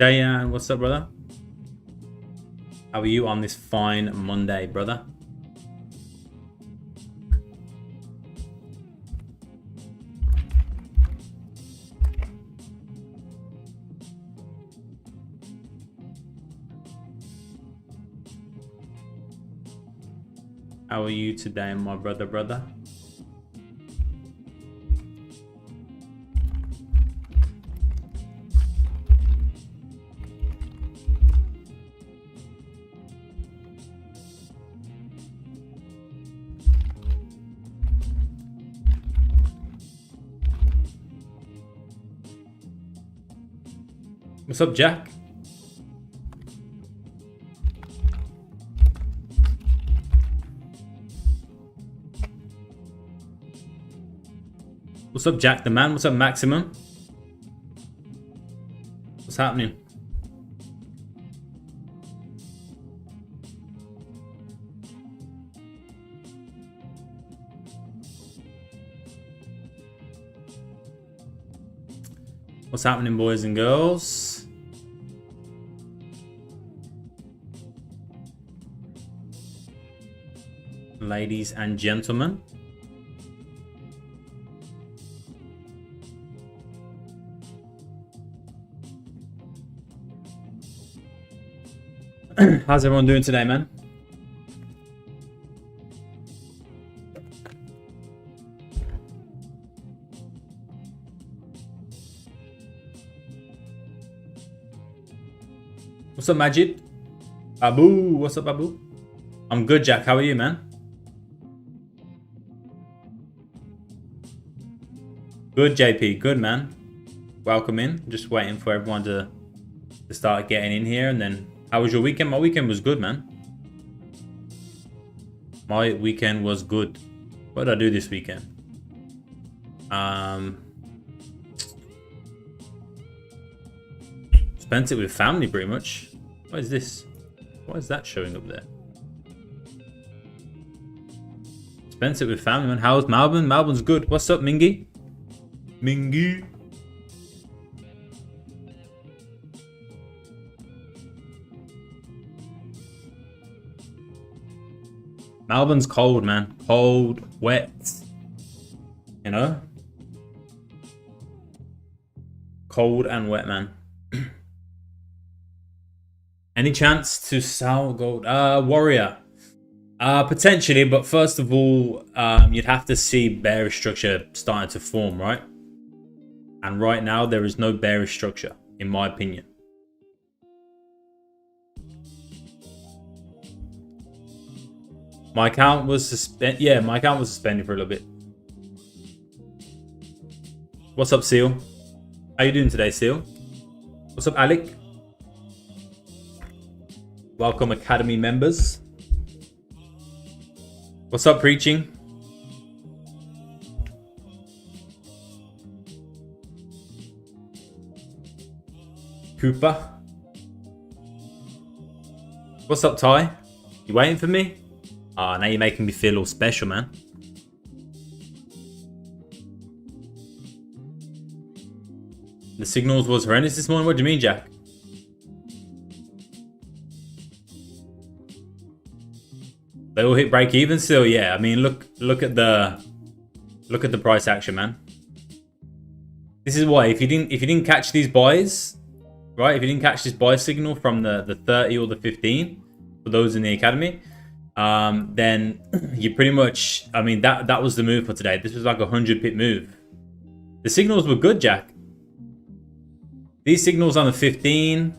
Dayan, what's up, brother? How are you on this fine Monday, brother? How are you today, my brother? What's up, Jack? What's up, Jack the man? What's up, Maximum? What's happening? What's happening, boys and girls? Ladies and gentlemen. How's everyone doing today, man? What's up, Majid? Abu, what's up, Abu? I'm good, Jack. How are you, man? Good, JP. Good, man. Welcome in. Just waiting for everyone to start getting in here. And then, how was your weekend? My weekend was good, man. My weekend was good. What did I do this weekend? Spent it with family, pretty much. What is this? Why is that showing up there? Spent it with family, man. How's Melbourne? Melbourne's good. What's up, Mingy? Mingy. Melbourne's cold, man. Cold, wet. You know? Cold and wet, man. Any chance to sell gold? Warrior. Potentially, but first of all, you'd have to see bearish structure starting to form, right? And right now, there is no bearish structure, in my opinion. My account was suspended. Yeah, my account was suspended for a little bit. What's up, Seal? How you doing today, Seal? What's up, Alec? Welcome, Academy members. What's up, Preaching? Cooper. What's up, Ty? You waiting for me? Ah, now you're making me feel all special, man. The signals was horrendous this morning. What do you mean, Jack? They all hit break even still. Yeah, I mean, look at the price action, man. This is why if you didn't catch these buys, right? If you didn't catch this buy signal from the 30 or the 15 for those in the academy, then you pretty much, I mean, that was the move for today. This was like a 100 pip move. The signals were good, Jack. These signals on the 15,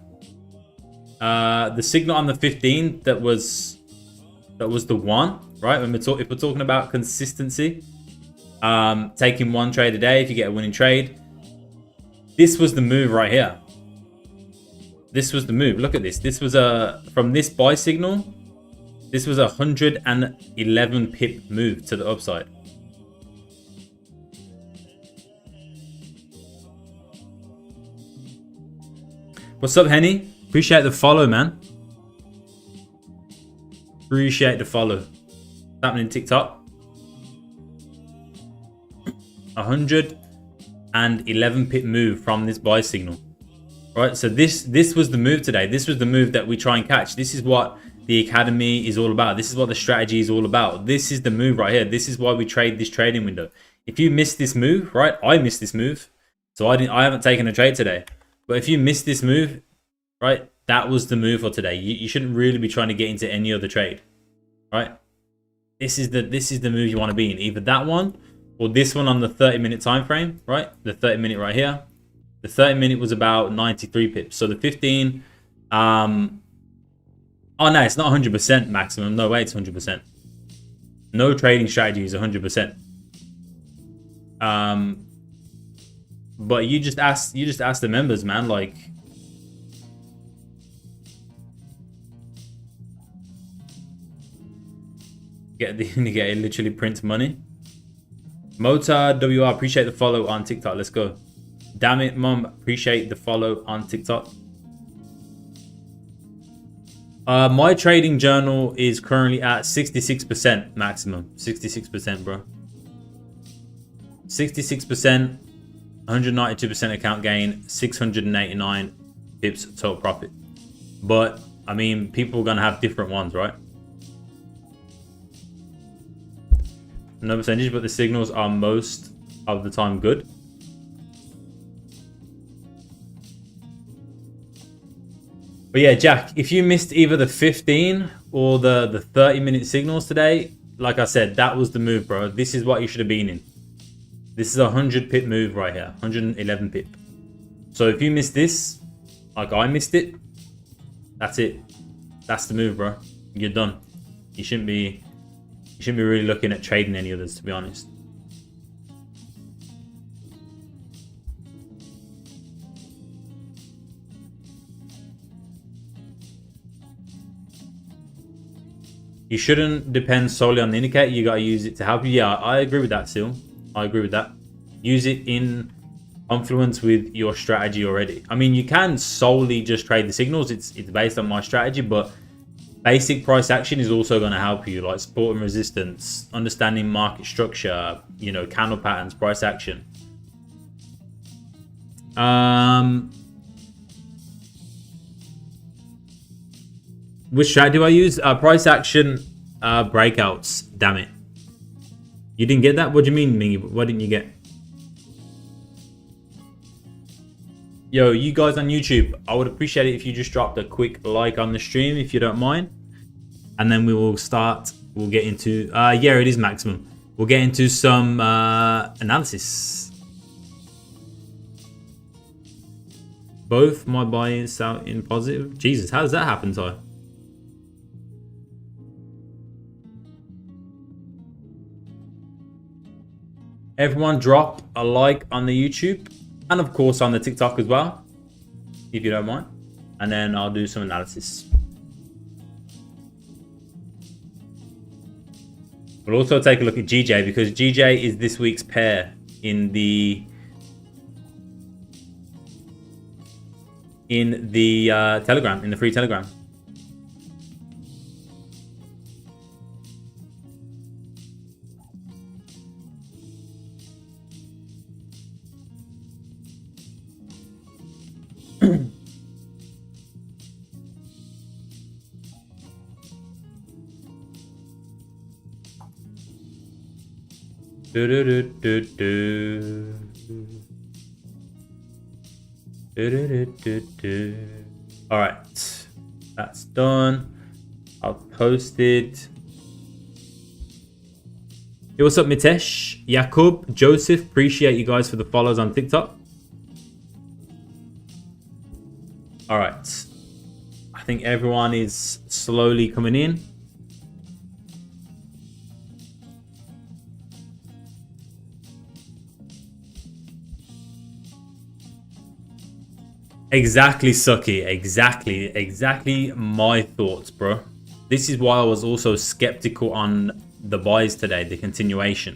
the signal on the 15 that was the one, right? When if we're talking about consistency, taking one trade a day if you get a winning trade, this was the move right here. This was the move. Look at this. This was from this buy signal. This was a 111 pip move to the upside. What's up, Henny? Appreciate the follow, man. Appreciate the follow. What's happening TikTok? 111 pip move from this buy signal. right? So this was the move today. This was the move that we try and catch. This is what the academy is all about. This is what the strategy is all about. This is the move right here. This is why we trade this trading window. If you miss this move, right? I missed this move, so I haven't taken a trade today. But if you miss this move, right? That was the move for today. You shouldn't really be trying to get into any other trade, right? This is the move you want to be in. Either that one or this one on the 30-minute time frame, right? The 30-minute right here. The 30-minute was about 93 pips. So the 15, oh no, it's not 100% maximum. No way, it's 100%. No trading strategy is 100%. But you just ask the members, man. Like, get it literally prints money. Mota WR, appreciate the follow on TikTok. Let's go. Damn it, mom, appreciate the follow on TikTok. My trading journal is currently at 66% maximum. 66%, bro. 66%, 192% account gain, 689 pips total profit. But I mean, people are gonna have different ones, right? No percentage, but the signals are most of the time good. But yeah, Jack, if you missed either the 15 or the 30-minute signals today, like I said, that was the move, bro. This is what you should have been in. This is a 100 pip move right here, 111 pip. So if you missed this, like I missed it, that's it. That's the move, bro. You're done. You shouldn't be really looking at trading any others, to be honest. You shouldn't depend solely on the indicator. You gotta use it to help you. Yeah, I agree with that, Sil. I agree with that. Use it in confluence with your strategy already. I mean, you can solely just trade the signals. It's based on my strategy, but basic price action is also going to help you, like support and resistance, understanding market structure, you know, candle patterns, price action. Which strat do I use? Price action breakouts. Damn it. You didn't get that? What do you mean, Mingy? What didn't you get? Yo, you guys on YouTube, I would appreciate it if you just dropped a quick like on the stream, if you don't mind. And then we will start. We'll get into... yeah, it is maximum. We'll get into some analysis. Both my buy-ins out in positive. Jesus, how does that happen, Ty? Everyone drop a like on the YouTube. And of course on the TikTok as well, if you don't mind. And then I'll do some analysis. We'll also take a look at GJ, because GJ is this week's pair in the Telegram, in the free Telegram. All right, that's done. I'll post it. Hey, what's up, Mitesh, Jakub, Joseph? Appreciate you guys for the follows on TikTok. All right, I think everyone is slowly coming in. Exactly, Suki. Exactly my thoughts, bro. This is why I was also skeptical on the buys today, the continuation.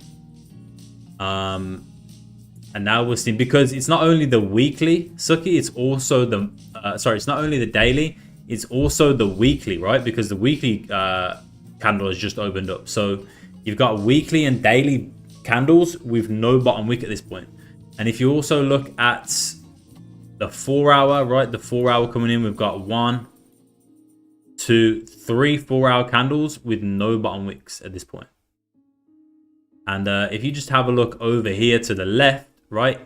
And now we're seeing, because it's not only the weekly, Suki, it's also the it's not only the daily, it's also the weekly, right? Because the weekly candle has just opened up. So you've got weekly and daily candles with no bottom wick at this point. And if you also look at the 4 hour, right? The 4 hour coming in. We've got 1, 2, 3 4-hour candles with no bottom wicks at this point. And if you just have a look over here to the left, right?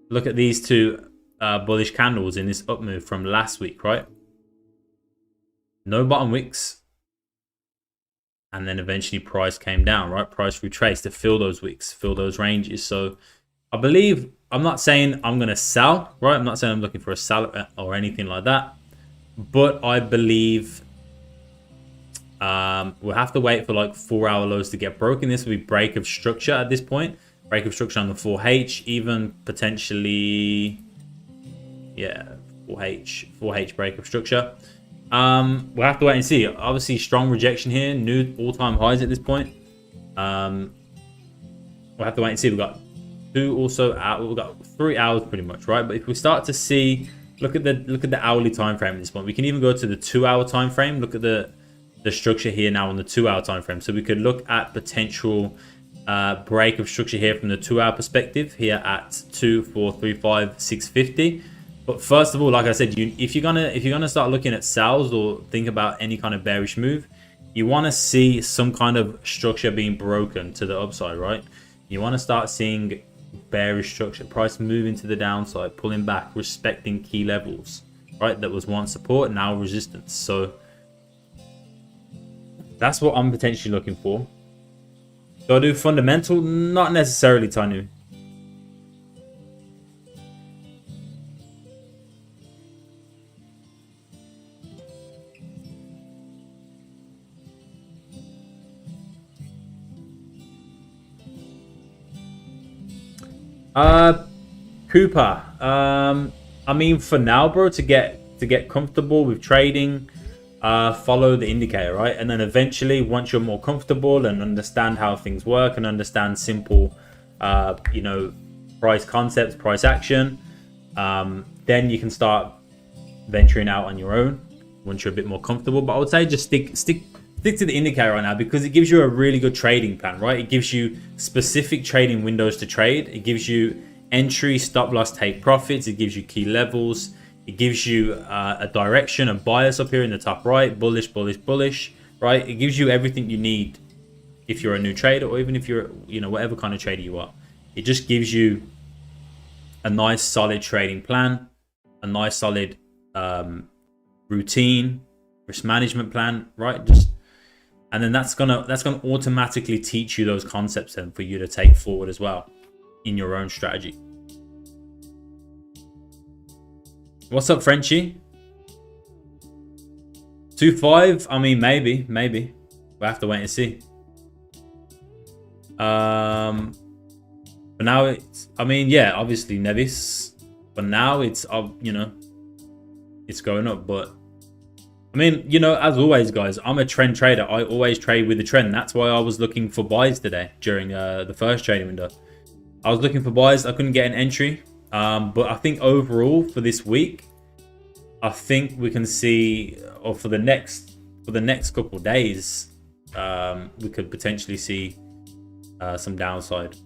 Look at these two bullish candles in this up move from last week, right? No bottom wicks. And then eventually price came down, right? Price retraced to fill those wicks, fill those ranges. So I believe, I'm not saying I'm going to sell, right? I'm not saying I'm looking for a sell or anything like that. But I believe we'll have to wait for like 4-hour lows to get broken. This will be break of structure at this point. Break of structure on the 4H, even potentially, yeah, 4H break of structure. We'll have to wait and see. Obviously, strong rejection here, new all-time highs at this point. We'll have to wait and see. We've got 2 also out. We've got 3 hours pretty much, right? But if we start to see, look at the hourly time frame at this point. We can even go to the 2-hour time frame. Look at the structure here now on the 2-hour time frame. So we could look at potential break of structure here from the 2-hour perspective here at 2, 4, 3, 5, 650. But first of all, like I said, if you're gonna start looking at sells or think about any kind of bearish move, you want to see some kind of structure being broken to the upside, right? You want to start seeing bearish structure, price moving to the downside, pulling back, respecting key levels, right? That was once support, now resistance. So that's what I'm potentially looking for. Do I do fundamental? Not necessarily, Tanu. Cooper. I mean, for now, bro, to get comfortable with trading, follow the indicator, right? And then eventually, once you're more comfortable and understand how things work and understand simple, you know, price concepts, price action, then you can start venturing out on your own once you're a bit more comfortable. But I would say just stick to the indicator right now, because it gives you a really good trading plan, right? It gives you specific trading windows to trade. It gives you entry, stop loss, take profits. It gives you key levels. It gives you a direction, a bias up here in the top right, bullish, bullish, bullish, right? It gives you everything you need if you're a new trader, or even if you're, you know, whatever kind of trader you are. It just gives you a nice solid trading plan, a nice solid routine, risk management plan, right? And then that's gonna automatically teach you those concepts then for you to take forward as well in your own strategy. What's up, Frenchie? 2.5? I mean, maybe. We'll have to wait and see. For now, it's, I mean, yeah, obviously Nevis. But now it's, you know, it's going up. But I mean, you know, as always, guys, I'm a trend trader. I always trade with the trend. That's why I was looking for buys today during the first trading window. I was looking for buys. I couldn't get an entry. But I think overall for this week, I think we can see, or for the next couple of days, we could potentially see some downside.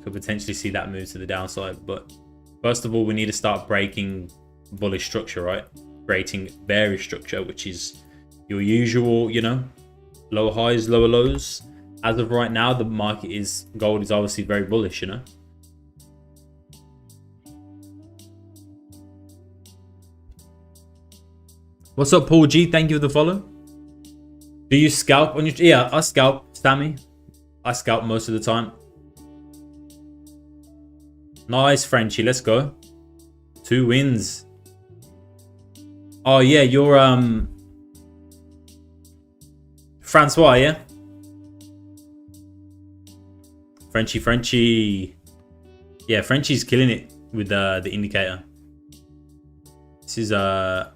Could potentially see that move to the downside. But first of all, we need to start breaking bullish structure, right? Creating bearish structure, which is your usual, you know, lower highs, lower lows. As of right now, the market gold is obviously very bullish, you know. What's up, Paul G? Thank you for the follow. Do you scalp on your... Yeah, I scalp, Sammy. I scalp most of the time. Nice, Frenchie. Let's go. 2 wins. Oh, yeah, you're... Francois, yeah? Frenchie. Yeah, Frenchie's killing it with the indicator. This is where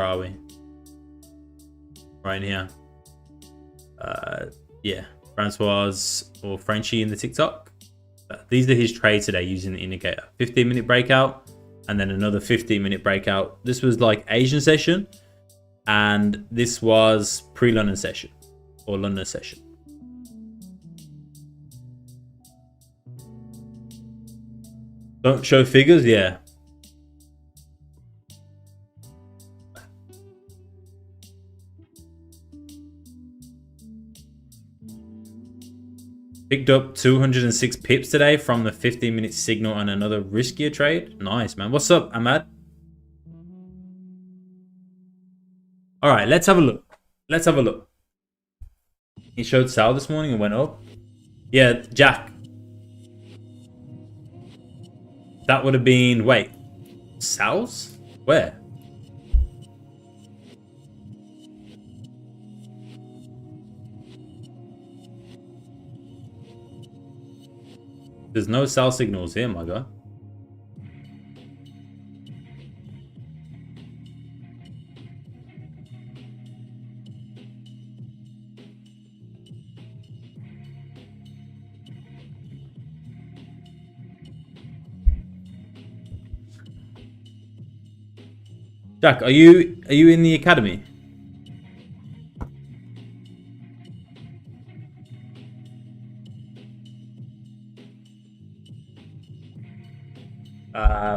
are we? Right in here. Yeah, Francois or Frenchie in the TikTok. These are his trades today using the indicator. 15-minute breakout and then another 15-minute breakout. This was like Asian session, and this was pre-London session or London session. Don't show figures, yeah. Picked up 206 pips today from the 15-minute signal and another riskier trade. Nice, man. What's up, Ahmad? All right, let's have a look. Let's have a look. He showed sell this morning and went up. Yeah, Jack. That would have been, wait, sells? Where? There's no sell signals here, my guy. Jack, are you in the academy?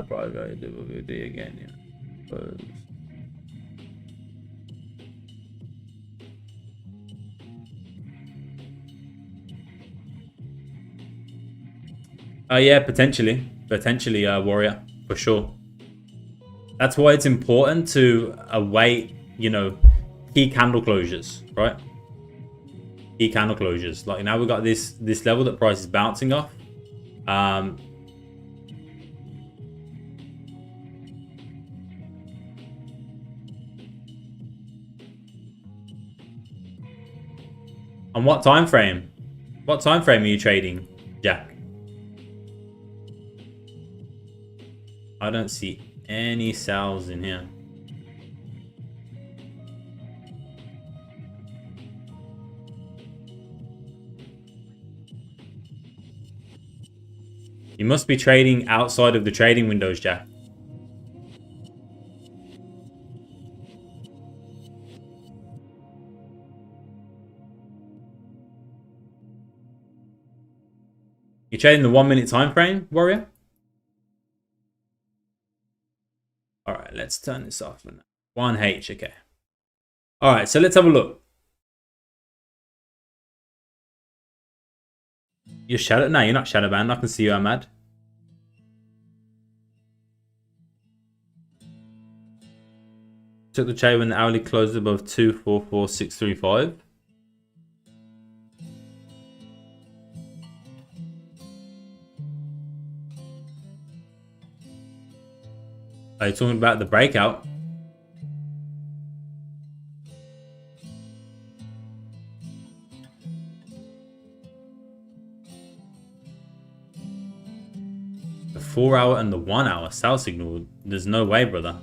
Probably do it again, yeah. Yeah, potentially, Warrior, for sure. That's why it's important to await, you know, key candle closures, right? Key candle closures. Like now we've got this level that price is bouncing off. On what time frame? What time frame are you trading, Jack? I don't see any sells in here. You must be trading outside of the trading windows, Jack. You're trading the 1 minute time frame, Warrior? Alright, let's turn this off. 1H, okay. Alright, so let's have a look. You're shadow? No, you're not shadow banned. I can see you, Ahmad. Took the trade when the hourly closed above 244635. Are you talking about the breakout? The 4 hour and the 1 hour sell signal. There's no way, brother.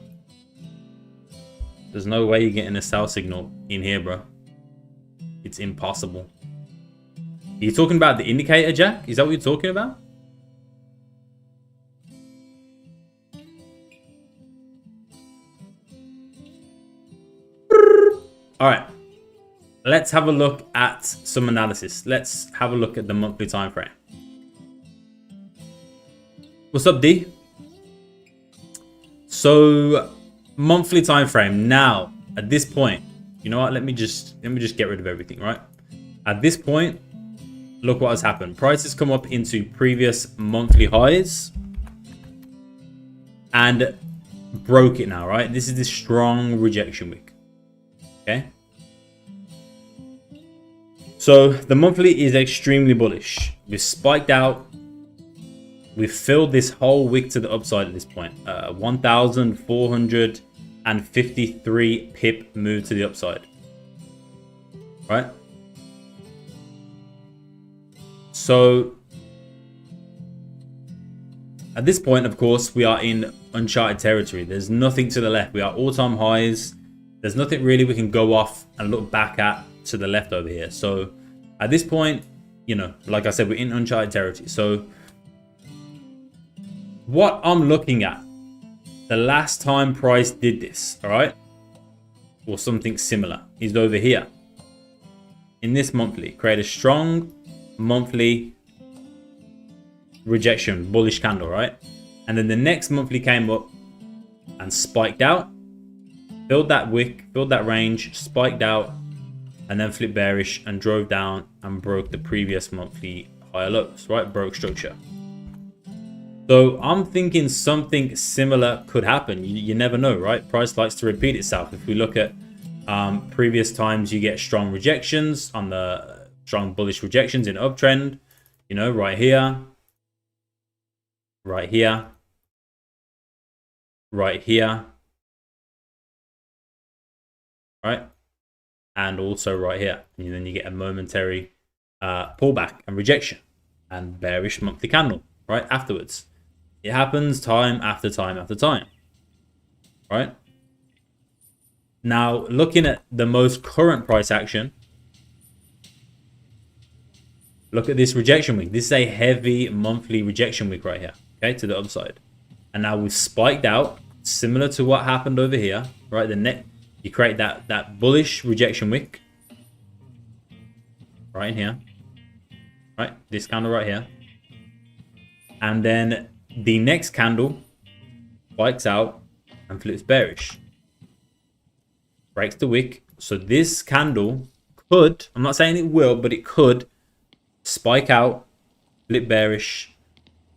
There's no way you're getting a sell signal in here, bro. It's impossible. Are you talking about the indicator, Jack? Is that what you're talking about? All right, let's have a look at some analysis. Let's have a look at the monthly time frame. What's up, D? So, monthly time frame. Now, at this point, you know what? Let me just get rid of everything, right? At this point, look what has happened. Prices come up into previous monthly highs and broke it now, right? This is this strong rejection week. Okay. So the monthly is extremely bullish. We've spiked out. We've filled this whole wick to the upside at this point. 1,453 pip move to the upside. Right? So at this point, of course, we are in uncharted territory. There's nothing to the left. We are all-time highs. There's nothing really we can go off and look back at to the left over here. So at this point, you know, like I said, we're in uncharted territory. So what I'm looking at, the last time price did this, all right, or something similar, is over here. In this monthly, create a strong monthly rejection, bullish candle, right? And then the next monthly came up and spiked out, filled that wick, filled that range, spiked out, and then flipped bearish and drove down and broke the previous monthly higher lows, right? Broke structure. So I'm thinking something similar could happen. You never know, right? Price likes to repeat itself. If we look at previous times, you get strong rejections on the strong bullish rejections in uptrend, you know, right here, right here, right here, right? And also right here. And then you get a momentary pullback and rejection and bearish monthly candle, right? Afterwards. It happens time after time after time, right? Now, looking at the most current price action, look at this rejection week. This is a heavy monthly rejection week right here, okay, to the upside. And now we've spiked out, similar to what happened over here, right? The net, you create that bullish rejection wick right in here, right? This candle right here. And then the next candle spikes out and flips bearish. Breaks the wick. So this candle could, I'm not saying it will, but it could spike out, flip bearish,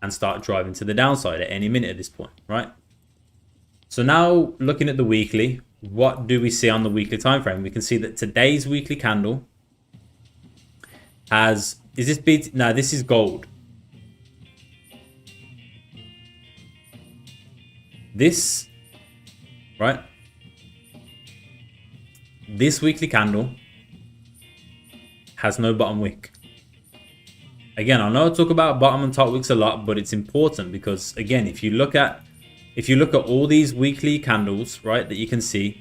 and start driving to the downside at any minute at this point, right? So now looking at the weekly, what do we see on the weekly time frame? We can see that today's weekly candle has, is this BT? No, this is gold. This, right? This weekly candle has no bottom wick. Again, I know I talk about bottom and top wicks a lot, but it's important because again, if you look at all these weekly candles, right, that you can see,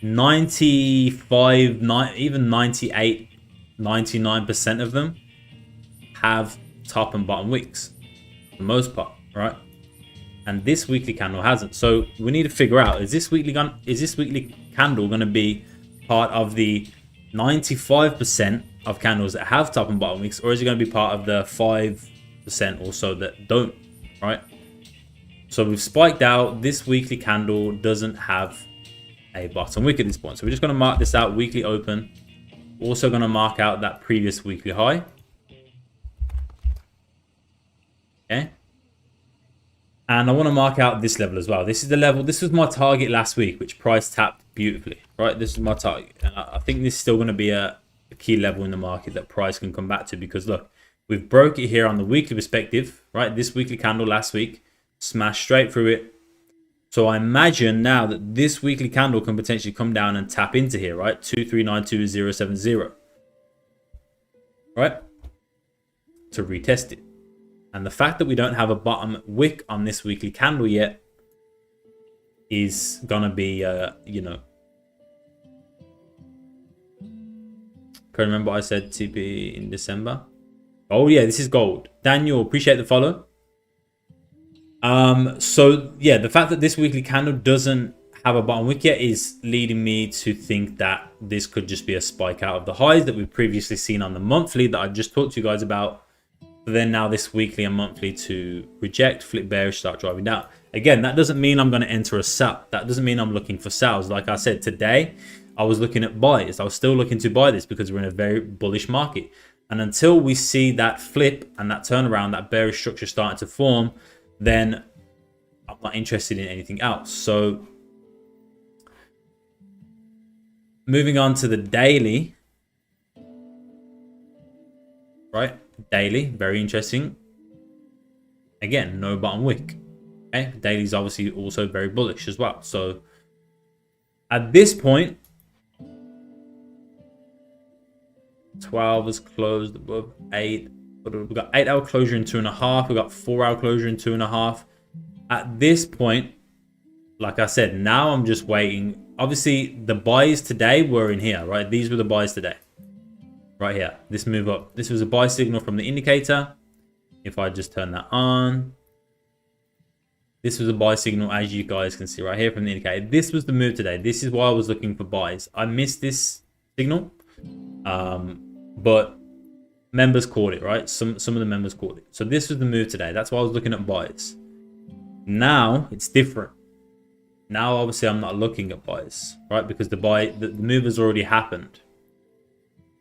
95, even 98, 99% of them have top and bottom wicks for the most part, right? And this weekly candle hasn't. So we need to figure out, is this weekly candle going to be part of the 95% of candles that have top and bottom wicks, or is it going to be part of the 5% or so that don't, right? So we've spiked out. This weekly candle doesn't have a bottom wick at this point. So we're just going to mark this out, weekly open. Also going to mark out that previous weekly high. Okay. And I want to mark out this level as well. This is the level, this was my target last week, which price tapped beautifully, right? This is my target. And I think this is still going to be a key level in the market that price can come back to, because look, we've broke it here on the weekly perspective, right? This weekly candle last week smashed straight through it. So I imagine now that this weekly candle can potentially come down and tap into here, right? 2392070, right? To retest it. And the fact that we don't have a bottom wick on this weekly candle yet is gonna be, you know, can't remember what I said TP in December. Oh yeah, this is gold. Daniel, appreciate the follow. So yeah, the fact that this weekly candle doesn't have a bottom wick yet is leading me to think that this could just be a spike out of the highs that we've previously seen on the monthly that I just talked to you guys about. But then now this weekly and monthly to reject, flip bearish, start driving down. Again, that doesn't mean I'm going to enter a sell. That doesn't mean I'm looking for sells. Like I said, today I was looking at buys. I was still looking to buy this because we're in a very bullish market. And until we see that flip and that turnaround, that bearish structure starting to form, then I'm not interested in anything else. So moving on to the daily, right? Daily, very interesting. Again, no bottom wick. Okay, daily is obviously also very bullish as well. So at this point, 12 is closed above 8. We've got 8-hour closure in 2.5. We've got 4-hour closure in 2.5. At this point, like I said, now I'm just waiting. Obviously, the buys today were in here, right? These were the buys today. Right here, this move up. This was a buy signal from the indicator. If I just turn that on, this was a buy signal, as you guys can see right here from the indicator. This was the move today. This is why I was looking for buys. I missed this signal, but members caught it, right? Some of the members caught it. So this was the move today. That's why I was looking at buys. Now it's different. Now obviously I'm not looking at buys, right? Because the move has already happened.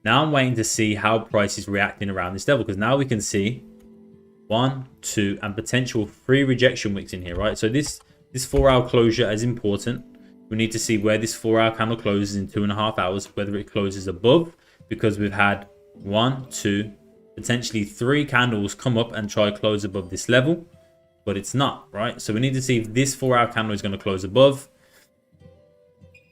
Now I'm waiting to see how price is reacting around this level, because now we can see 1, 2, and potential 3 rejection wicks in here, right? So this 4-hour closure is important. We need to see where this 4-hour candle closes in 2.5 hours, whether it closes above, because we've had 1, 2, potentially 3 candles come up and try to close above this level, but it's not, right? So we need to see if this 4-hour candle is going to close above.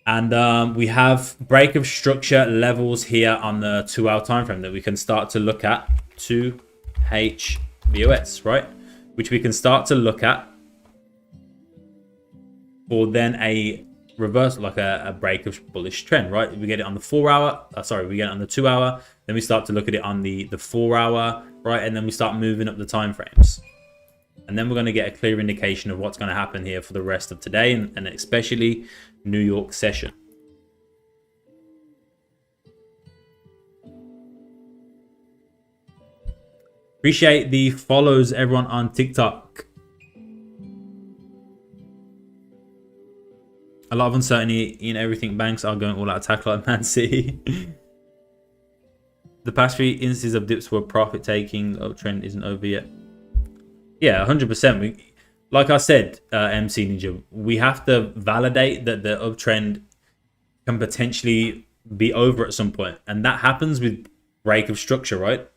And we have break of structure levels here on the 2-hour time frame that we can start to look at. 2HBOS, right? Which we can start to look at for then a reverse, like a break of bullish trend, right? We get it on the 4-hour, we get it on the 2-hour, then we start to look at it on the 4-hour, right? And then we start moving up the time frames. And then we're going to get a clear indication of what's going to happen here for the rest of today, and especially New York session. Appreciate the follows, everyone on TikTok. A lot of uncertainty in everything. Banks are going all out attack like Man City. The past 3 instances of dips were profit taking. Uptrend isn't over yet. Yeah, 100%. Like I said, MC Ninja, we have to validate that the uptrend can potentially be over at some point, and that happens with break of structure, right?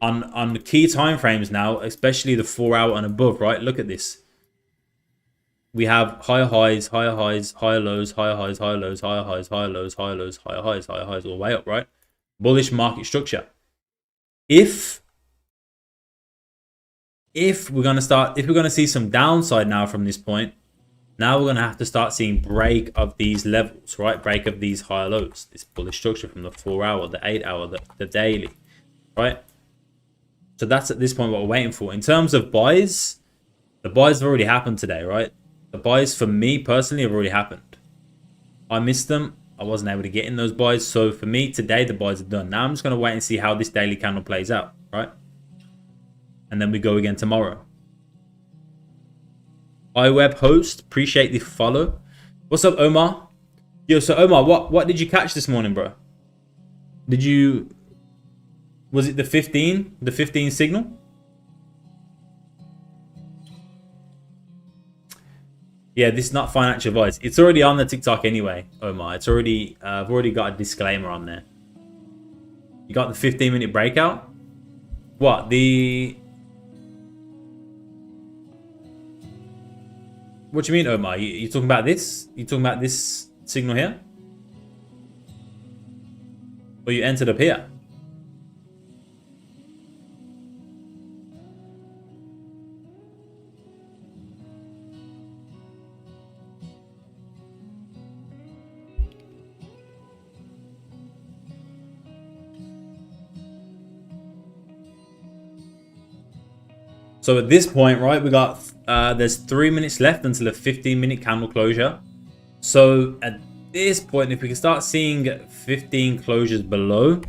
On the key time frames now, especially the 4-hour and above, right? Look at this. We have higher highs, higher highs, higher lows, higher highs, higher lows, higher highs, higher lows, higher lows, higher highs, higher highs, all the way up, right? Bullish market structure. If we're going to see some downside now from this point, now we're going to have to start seeing break of these levels, right? Break of these higher lows, this bullish structure from the 4-hour, the 8-hour, the daily, right? So that's at this point what we're waiting for. In terms of buys, the buys have already happened today, right? The buys for me personally have already happened. I missed them. I wasn't able to get in those buys. So for me today, the buys are done. Now I'm just going to wait and see how this daily candle plays out, right? And then we go again tomorrow. iWeb host, appreciate the follow. What's up, Omar? Yo, so Omar, what did you catch this morning, bro? Was it the 15 signal? Yeah, this is not financial advice. It's already on the TikTok anyway, Omar. It's already, I've already got a disclaimer on there. You got the 15-minute breakout? What, what do you mean, Omar? You talking about this? You talking about this signal here? Or you entered up here? So at this point, right, we got there's 3 minutes left until a 15-minute candle closure. So at this point, if we can start seeing 15 closures below,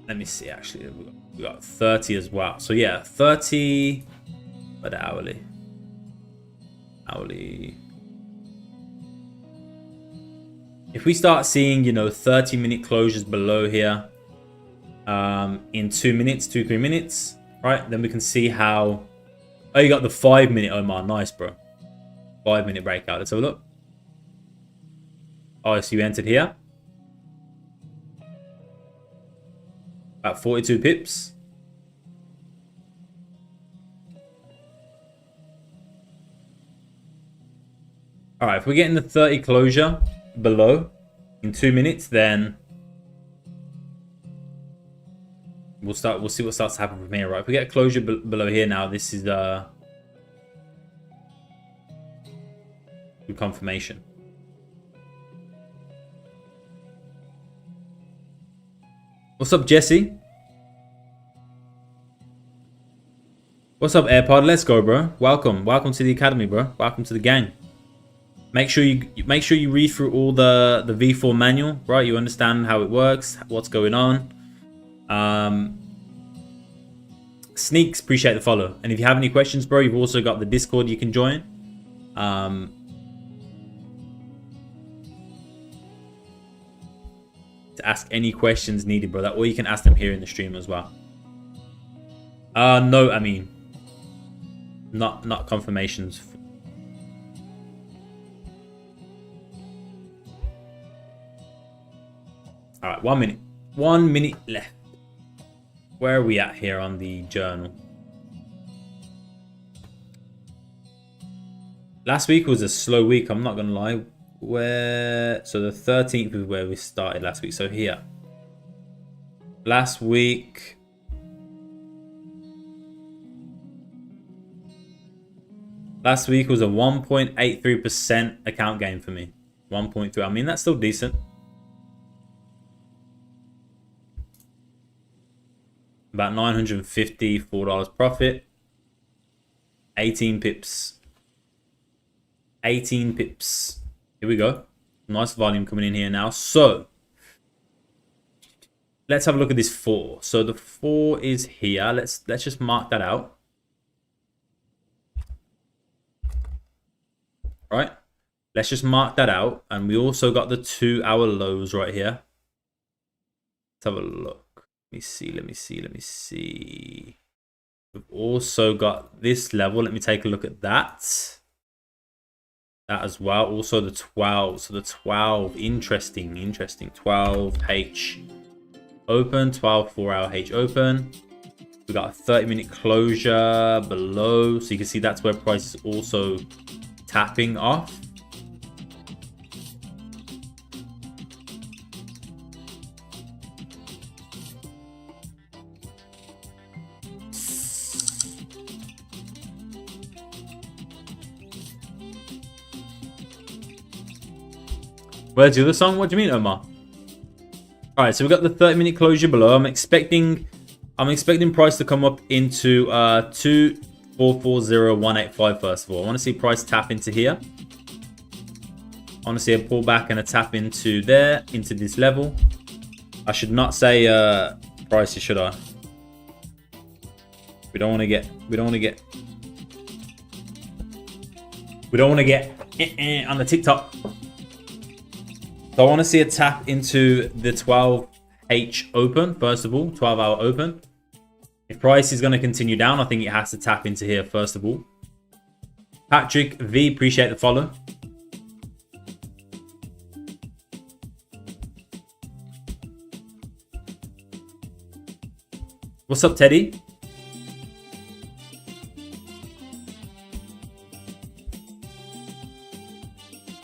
let me see. Actually, we got 30 as well. So yeah, 30. But hourly. If we start seeing, 30-minute closures below here, in 2 minutes, 2-3 minutes. Right, then we can see how... Oh, you got the 5-minute, Omar. Nice, bro. 5-minute breakout. Let's have a look. Oh, so you entered here. About 42 pips. All right, if we're getting the 30 closure below in 2 minutes, then... We'll see what starts to happen from here, right? If we get a closure below here now, this is good confirmation. What's up, Jesse? What's up, AirPod? Let's go, bro. Welcome to the academy, bro. Welcome to the gang. Make sure you read through all the V4 manual, right? You understand how it works, what's going on. Sneaks, appreciate the follow. And if you have any questions, bro, you've also got the Discord you can join. To ask any questions needed, bro. Or you can ask them here in the stream as well. No, I mean, not confirmations. All right, 1 minute. 1 minute left. Where are we at here on the journal? Last week was a slow week, I'm not gonna lie. So the 13th is where we started last week. So here. Last week. Last week was a 1.83% account gain for me. 1.3. I mean, that's still decent. About $954 profit. 18 pips. 18 pips. Here we go. Nice volume coming in here now. So, let's have a look at this 4. So the 4 is here. Let's just mark that out. Right? Let's just mark that out. And we also got the 2-hour lows right here. Let's have a look. Let me see. We've also got this level. Let me take a look at that. That as well. Also the 12. So the 12, interesting. 12H open, 12 4-hour H open. We got a 30-minute closure below. So you can see that's where price is also tapping off. Where's the other song? What do you mean, Omar? All right, so we got the 30-minute closure below. I'm expecting price to come up into 2440185 first of all. I want to see price tap into here. I want to see a pullback and a tap into there, into this level. I should not say prices, should I? We don't want to get on the TikTok. So I want to see a tap into the 12H open, first of all, 12-hour open. If price is going to continue down, I think it has to tap into here, first of all. Patrick V, appreciate the follow. What's up, Teddy?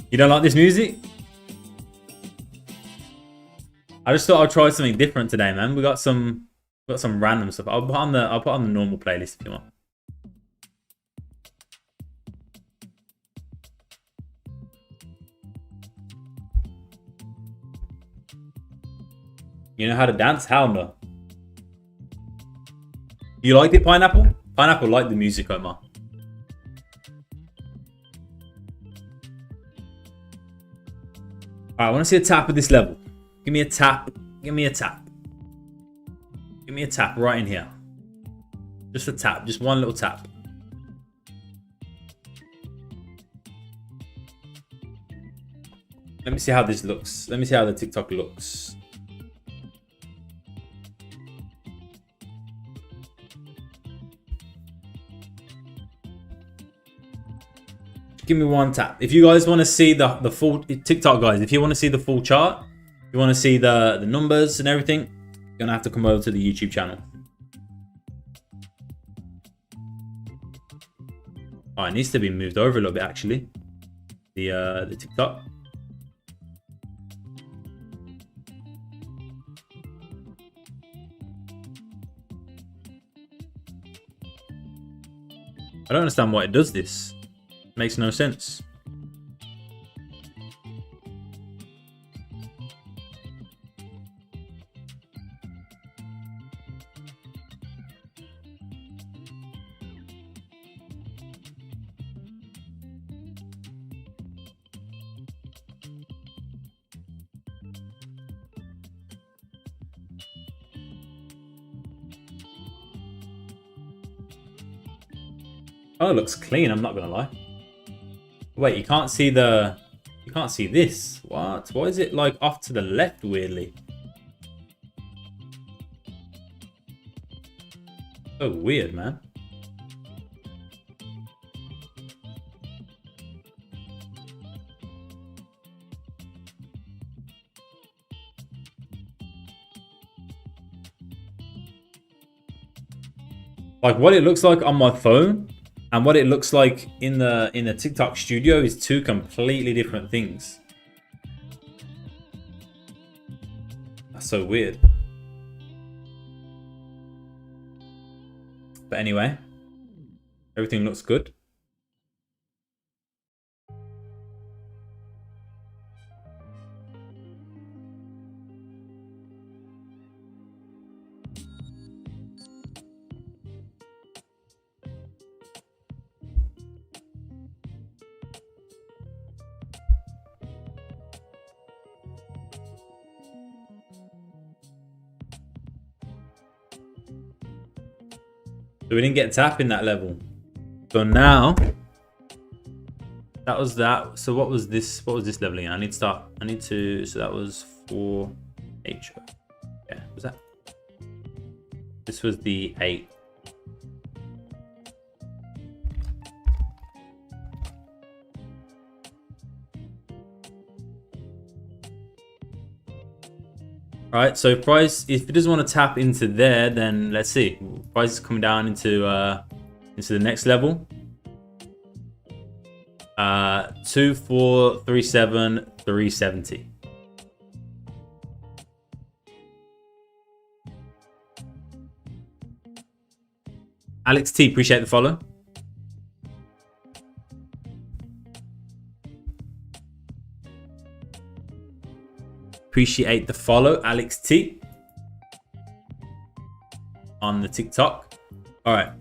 You don't like this music? I just thought I'd try something different today, man. We got some random stuff. I'll put on the normal playlist if you want. You know how to dance? Hell no. You liked it, Pineapple? Pineapple liked the music, Omar. Alright, I want to see a tap at this level. Give me a tap. Give me a tap. Give me a tap right in here. Just a tap. Just one little tap. Let me see how this looks. Let me see how the TikTok looks. Give me one tap. If you guys want to see the full TikTok, guys, if you want to see the full chart, if you want to see the numbers and everything, you're gonna have to come over to the YouTube channel. Oh, it needs to be moved over a little bit actually. The TikTok. I don't understand why it does this. Makes no sense. Oh, it looks clean. I'm not gonna lie. Wait, you can't see the. You can't see this. What? Why is it like off to the left weirdly? So weird, man. Like what it looks like on my phone and what it looks like in the TikTok studio is two completely different things. That's so weird. But anyway, everything looks good. So we didn't get tap in that level. So now that was that. So what was this? What was this leveling? I need to start. I need to. So that was 4H. Yeah, was that? This was the 8. Right, so price, if it doesn't want to tap into there, then let's see. Price is coming down into the next level. 2437 370. Alex T, appreciate the follow. Appreciate the follow, Alex T, on the TikTok. All right.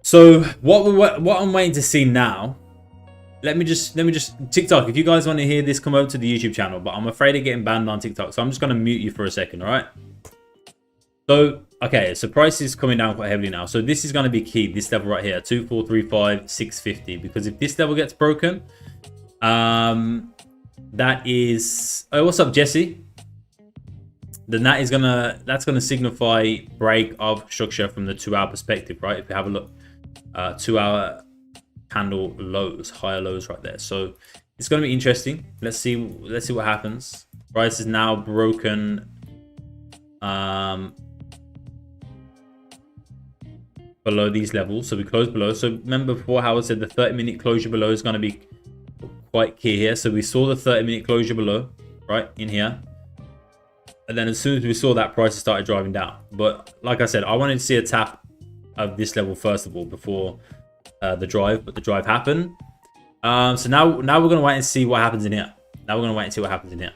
So what I'm waiting to see now. Let me just TikTok. If you guys want to hear this, come over to the YouTube channel. But I'm afraid of getting banned on TikTok, so I'm just gonna mute you for a second. All right. So okay, so price is coming down quite heavily now. So this is gonna be key. This level right here, 2435 650. Because if this level gets broken, that is, oh, what's up, Jesse? Then that's gonna signify break of structure from the 2-hour perspective, right? If you have a look, 2-hour candle lows, higher lows right there. So it's gonna be interesting. Let's see what happens. Price is now broken below these levels, so we close below. So remember before how I said the 30-minute closure below is gonna be quite key here. So we saw the 30-minute closure below, right in here, and then as soon as we saw that, prices started driving down. But like I said, I wanted to see a tap of this level first of all before the drive, but the drive happened. So now we're gonna wait and see what happens in here. Now we're gonna wait and see what happens in here.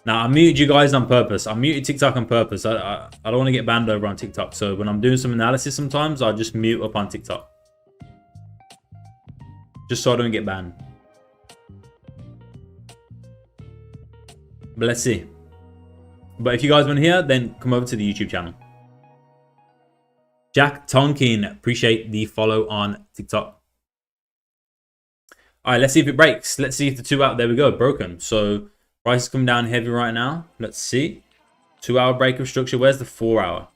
Now I muted you guys on purpose. I muted TikTok on purpose. I don't want to get banned over on TikTok. So when I'm doing some analysis, sometimes I just mute up on TikTok, just so I don't get banned. But let's see. But if you guys want to hear, then come over to the YouTube channel. Jack Tonkin, appreciate the follow on TikTok. All right, let's see if it breaks. Let's see if the 2-hour, there we go, broken. So price is coming down heavy right now. Let's see. 2-hour break of structure. Where's the 4-hour?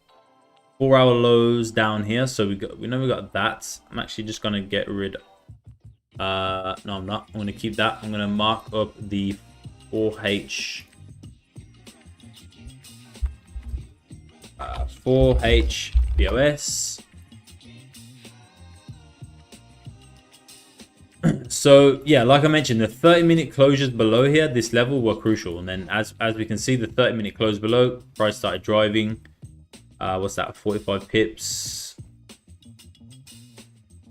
4-hour lows down here. So we know we got that. I'm actually just gonna get rid of. No, I'm not. I'm going to keep that. I'm going to mark up the 4H. 4H BOS. So yeah, like I mentioned, the 30-minute closures below here, this level, were crucial. And then as we can see, the 30-minute close below, price started driving. What's that? 45 pips.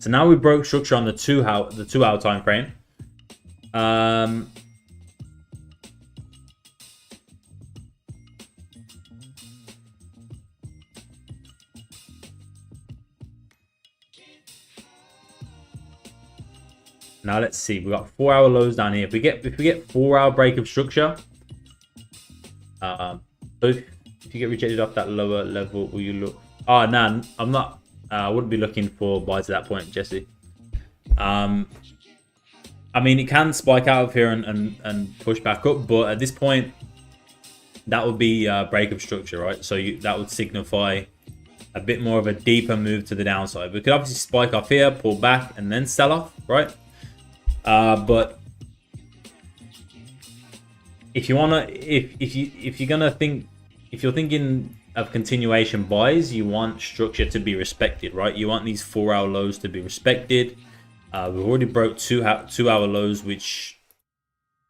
So now we broke structure on the 2-hour time frame. Now let's see. We got 4-hour lows down here. If we get 4-hour break of structure, so if you get rejected off that lower level, will you look Oh, no, I'm not. I wouldn't be looking for buys at that point, Jesse. I mean, it can spike out of here and push back up, but at this point, that would be break of structure, right? So that would signify a bit more of a deeper move to the downside. We could obviously spike off here, pull back, and then sell off, right? But if you wanna, if you're gonna think, if you're thinking of continuation buys, you want structure to be respected, right? You want these 4-hour lows to be respected. We've already broke 2-hour lows, which,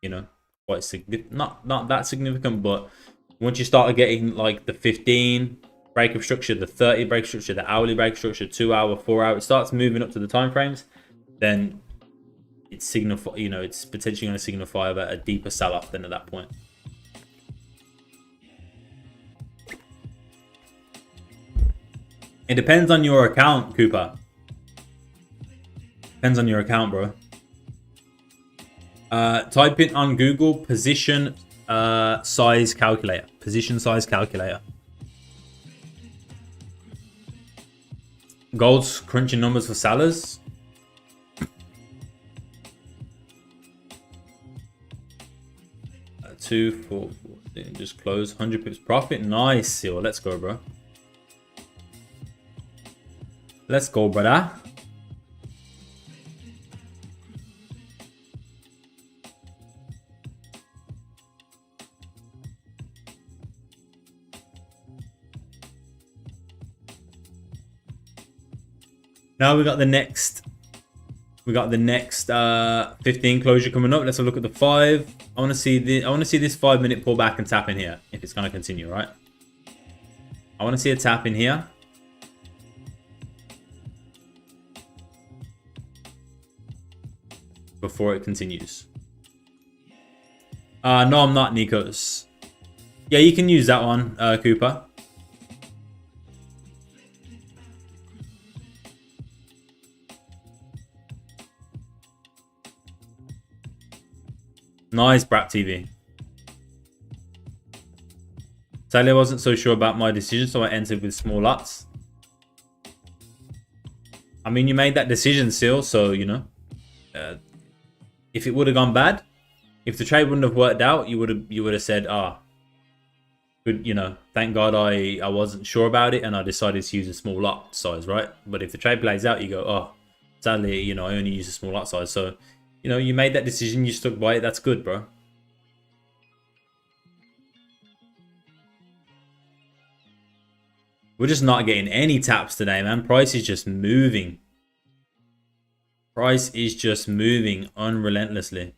you know, quite significant. Not that significant, but once you start getting like the 15 break of structure, the 30 break of structure, the hourly break of structure, 2-hour, 4-hour, it starts moving up to the time frames, then it's it's potentially going to signify about a deeper sell-off than at that point. It depends on your account, Cooper. Depends on your account, bro. Type in on Google position size calculator. Position size calculator. Gold's crunching numbers for sellers. Two, four, just close. 100 pips profit. Nice, Seal. Let's go, bro. Let's go, brother. Now we got the next 15 closure coming up. Let's have a look at the 5. I want to see this 5-minute pullback and tap in here if it's going to continue, right? I want to see a tap in here. Before it continues. No, I'm not, Nikos. Yeah, you can use that one, Cooper. Nice, Brat TV. Sadly, I wasn't so sure about my decision, so I entered with small lots. I mean, you made that decision, Seal, so, you know. If it would have gone bad, if the trade wouldn't have worked out, you would have said, good, you know, thank God I wasn't sure about it and I decided to use a small lot size, right? But if the trade plays out, you go, oh, sadly, you know, I only use a small lot size. So, you know, you made that decision, you stuck by it. That's good, bro. We're just not getting any taps today, man. Price is just moving. Price is just moving unrelentlessly.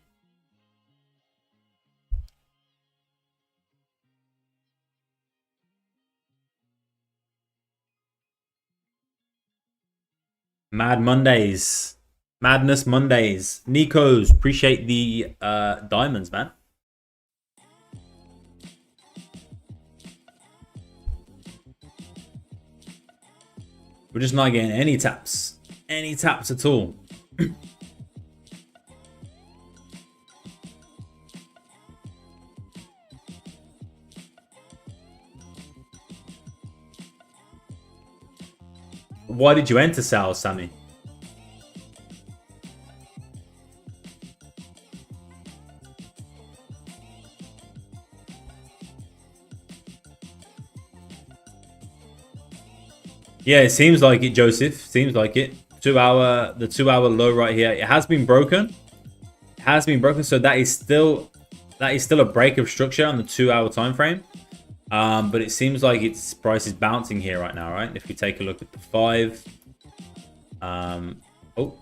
Mad Mondays. Madness Mondays. Nikos, appreciate the diamonds, man. We're just not getting any taps. Any taps at all. Why did you enter Xauusd, Sammy? Yeah, it seems like it, Joseph. Seems like it. The 2-hour low right here. It has been broken. It has been broken. So that is still a break of structure on the 2-hour time frame. But it seems like its price is bouncing here right now, right? If we take a look at the 5. Oh,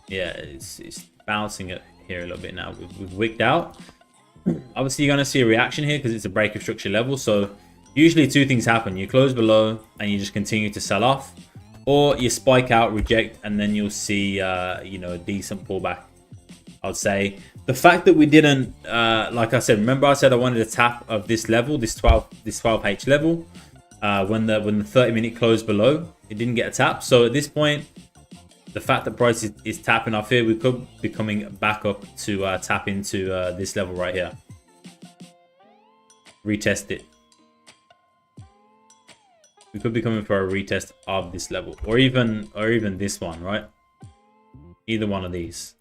yeah, it's bouncing it here a little bit now. We've wicked out. Obviously, you're going to see a reaction here because it's a break of structure level. So usually 2 things happen. You close below and you just continue to sell off. Or you spike out, reject, and then you'll see, you know, a decent pullback, I would say. The fact that we didn't, like I said, remember I said I wanted a tap of this level, this 12H level. When the 30-minute closed below, it didn't get a tap. So at this point, the fact that price is tapping off here, we could be coming back up to tap into this level right here. Retest it. We could be coming for a retest of this level, or even this one, right? Either one of these.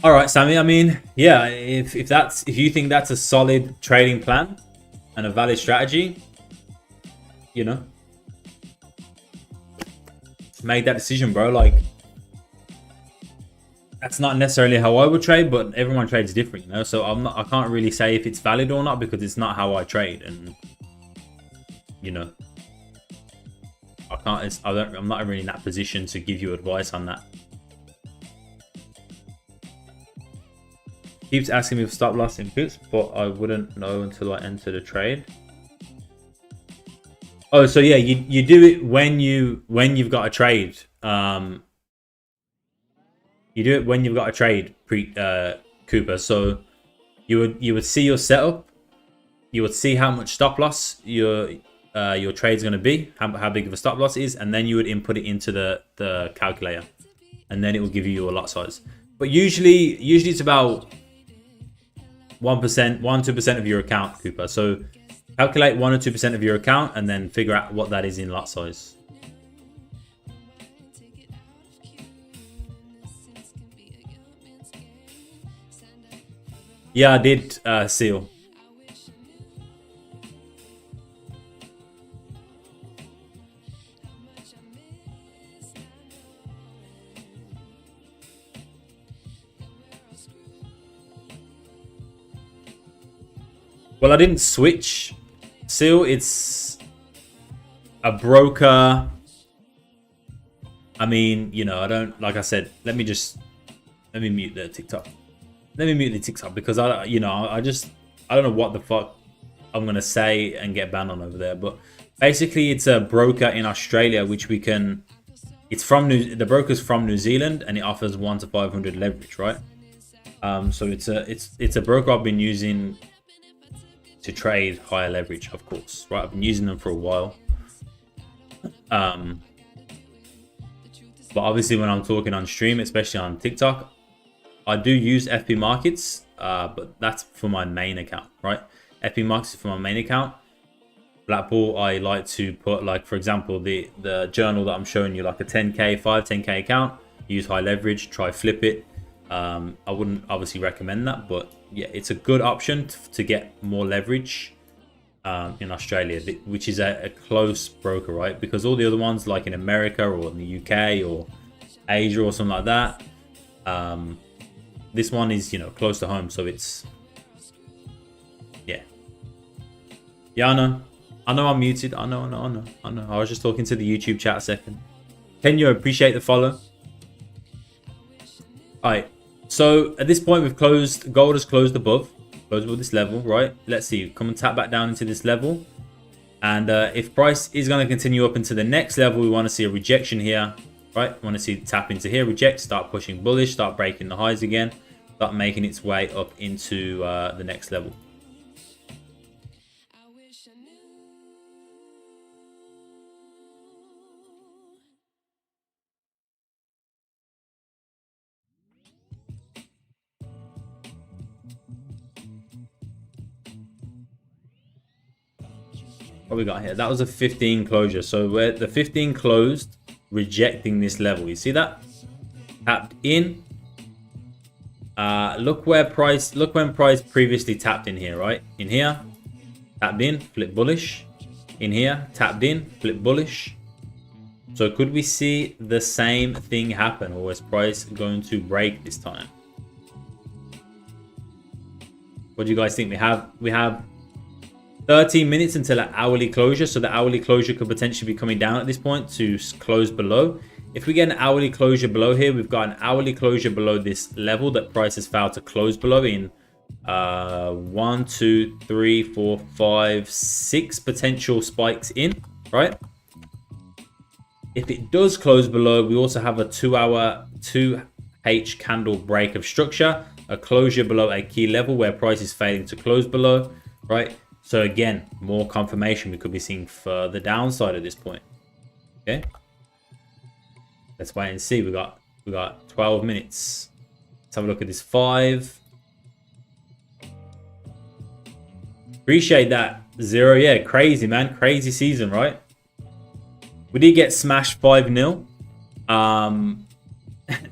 All right, Sammy. I mean, yeah, if you think that's a solid trading plan and a valid strategy, you know, make that decision, bro. Like, that's not necessarily how I would trade, but everyone trades different, you know. So I can't really say if it's valid or not because it's not how I trade, and you know, I'm not really in that position to give you advice on that. Keeps asking me for stop loss inputs, but I wouldn't know until I enter the trade. Oh, so yeah, you do it when you've got a trade. You do it when you've got a trade, Cooper. So you would see your setup, you would see how much stop loss your trade's going to be, how big of a stop loss is, and then you would input it into the calculator, and then it will give you your lot size. But usually it's about 1%, 2% of your account, Cooper. So calculate 1 or 2% of your account and then figure out what that is in lot size. Yeah, I did, Seal. Well, I didn't switch, Seal. It's a broker. I mean, you know, I don't, like I said, let me mute the TikTok. Let me mute the TikTok because I don't know what the fuck I'm going to say and get banned on over there. But basically it's a broker in Australia, which we can, the broker's from New Zealand and it offers 1 to 500 leverage, right? So it's a broker I've been using to trade higher leverage, of course, right? I've been using them for a while. But obviously when I'm talking on stream, especially on TikTok, I do use FP Markets, but that's for my main account, right? FP Markets is for my main account. Blackball, I like to put, like, for example, the journal that I'm showing you, like a 10K, 10K account, use high leverage, try flip it. I wouldn't obviously recommend that, but yeah, it's a good option to get more leverage in Australia, which is a close broker, right? Because all the other ones, like in America or in the UK or Asia or something like that, this one is, you know, close to home, so it's, yeah. Yeah, I know I'm muted. I know. I was just talking to the YouTube chat a second. Kenya, appreciate the follow. All right. So at this point, we've closed. Gold has closed above this level, right? Let's see. Come and tap back down into this level. And if price is going to continue up into the next level, we want to see a rejection here, right? We want to see tap into here, reject, start pushing bullish, start breaking the highs again, start making its way up into the next level. What we got here? That was a 15 closure. So where the 15 closed, rejecting this level. You see that? Tapped in. Look when price previously tapped in here, right? In here, tapped in, flip bullish. In here, tapped in, flip bullish. So could we see the same thing happen, or is price going to break this time? What do you guys think? We have 13 minutes until an hourly closure, so the hourly closure could potentially be coming down at this point to close below. If we get an hourly closure below here, we've got an hourly closure below this level that price has failed to close below in 1, 2, 3, 4, 5, 6 potential spikes in, right? If it does close below, we also have a 2-hour 2H candle break of structure, a closure below a key level where price is failing to close below, right? So again, more confirmation. We could be seeing further downside at this point. Okay. Let's wait and see. We got 12 minutes. Let's have a look at this 5. Appreciate that 0. Yeah, crazy, man. Crazy season, right? We did get smashed 5-0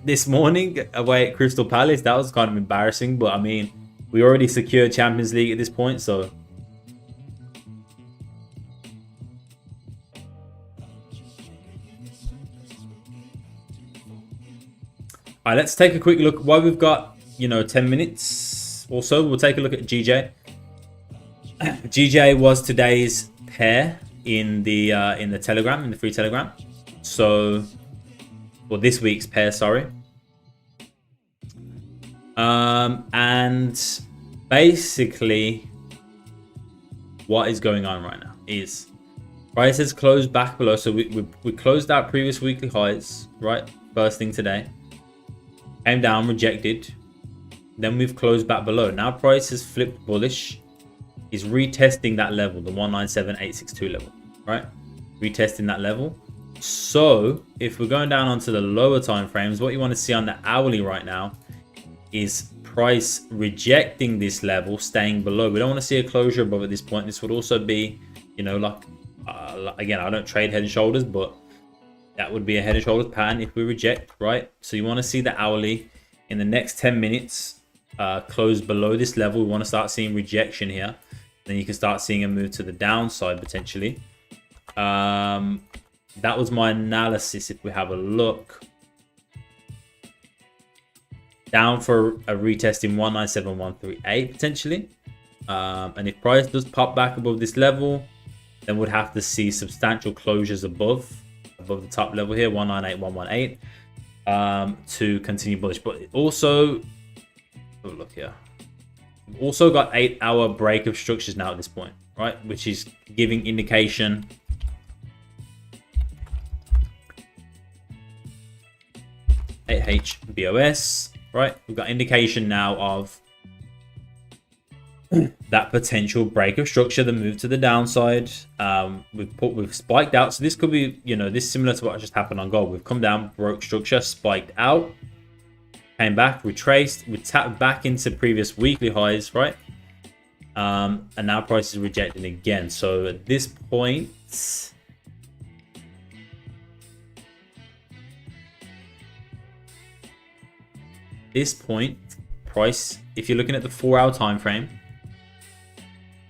this morning away at Crystal Palace. That was kind of embarrassing, but I mean, we already secured Champions League at this point, so all right, let's take a quick look. While we've got, 10 minutes or so, we'll take a look at GJ. GJ was today's pair in the Telegram, in the free Telegram. So, well, this week's pair, sorry. And basically, what is going on right now is price has closed back below. So we closed out previous weekly highs, right? First thing today. Came down, rejected. Then we've closed back below. Now price has flipped bullish. Is retesting that level, the 197.862 level, right? Retesting that level. So if we're going down onto the lower time frames, what you want to see on the hourly right now is price rejecting this level, staying below. We don't want to see a closure above at this point. This would also be, again, I don't trade head and shoulders, but that would be a head and shoulders pattern if we reject, right? So you want to see the hourly in the next 10 minutes close below this level. We want to start seeing rejection here. Then you can start seeing a move to the downside potentially. That was my analysis. If we have a look, down for a retest in 197.138 potentially. And if price does pop back above this level, then we'd have to see substantial closures above the top level here, 198.118, to continue bullish. But also, have a look here. We've also got 8-hour break of structures now at this point, right? Which is giving indication. HBOS, right? We've got indication now of that potential break of structure, the move to the downside. We've spiked out, so this could be, this is similar to what just happened on gold. We've come down, broke structure, spiked out, came back, retraced, we tapped back into previous weekly highs, right? And now price is rejecting again. So at this point, price, if you're looking at the 4-hour time frame,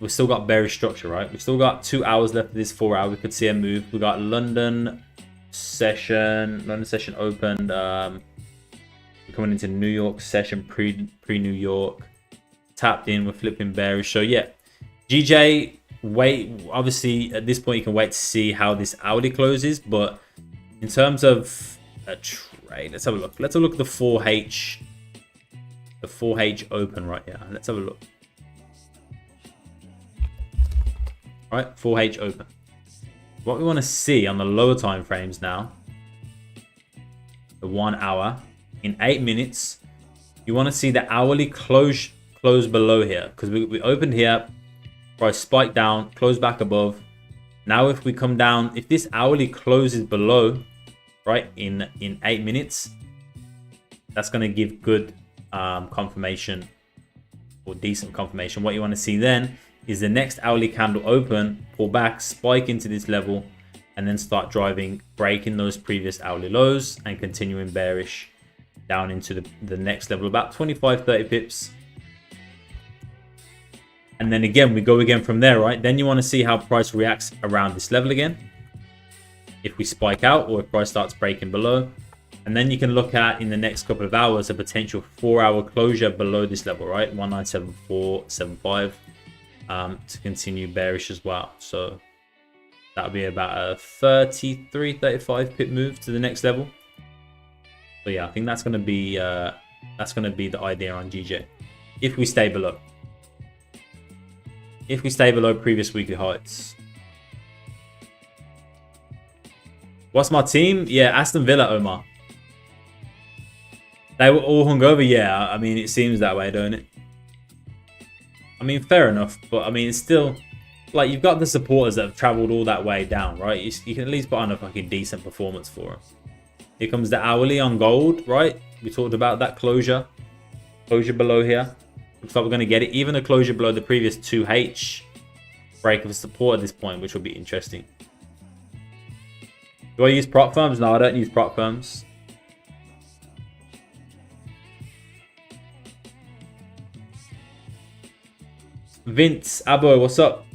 we've still got bearish structure, right? We've still got 2 hours left of this 4-hour. We could see a move. We got London session opened. We're coming into New York session, pre-New York. Tapped in, we're flipping bearish. So yeah, GJ, obviously at this point you can wait to see how this hourly closes. But in terms of a trade, let's have a look. Let's have a look at the 4H. The 4H open right here. Let's have a look. All right, 4H open. What we want to see on the lower time frames now, the 1 hour in 8 minutes, you want to see the hourly close below here, because we opened here, price spiked down, closed back above. Now if we come down, if this hourly closes below, right, in 8 minutes, that's going to give good confirmation, or decent confirmation. What you want to see then is the next hourly candle open, pull back, spike into this level, and then start driving, breaking those previous hourly lows and continuing bearish down into the next level, about 25-30 pips. And then again, we go again from there, right? Then you want to see how price reacts around this level again. If we spike out or if price starts breaking below. And then you can look at, in the next couple of hours, a potential 4-hour closure below this level, right? 197.475 to continue bearish as well. So that'll be about a 35 pip move to the next level. So yeah, I think that's gonna be the idea on GJ. If we stay below. If we stay below previous weekly heights. What's my team? Yeah, Aston Villa, Omar. They were all hungover? Yeah, I mean, it seems that way, don't it? I mean, fair enough, but I mean, it's still, like, you've got the supporters that have traveled all that way down, right? You can at least put on a fucking decent performance for them. Here comes the hourly on gold, right? We talked about that closure below here. Looks like we're going to get it. Even a closure below the previous 2H break of support at this point, which will be interesting. Do I use prop firms? No, I don't use prop firms. Vince, Abo, what's up?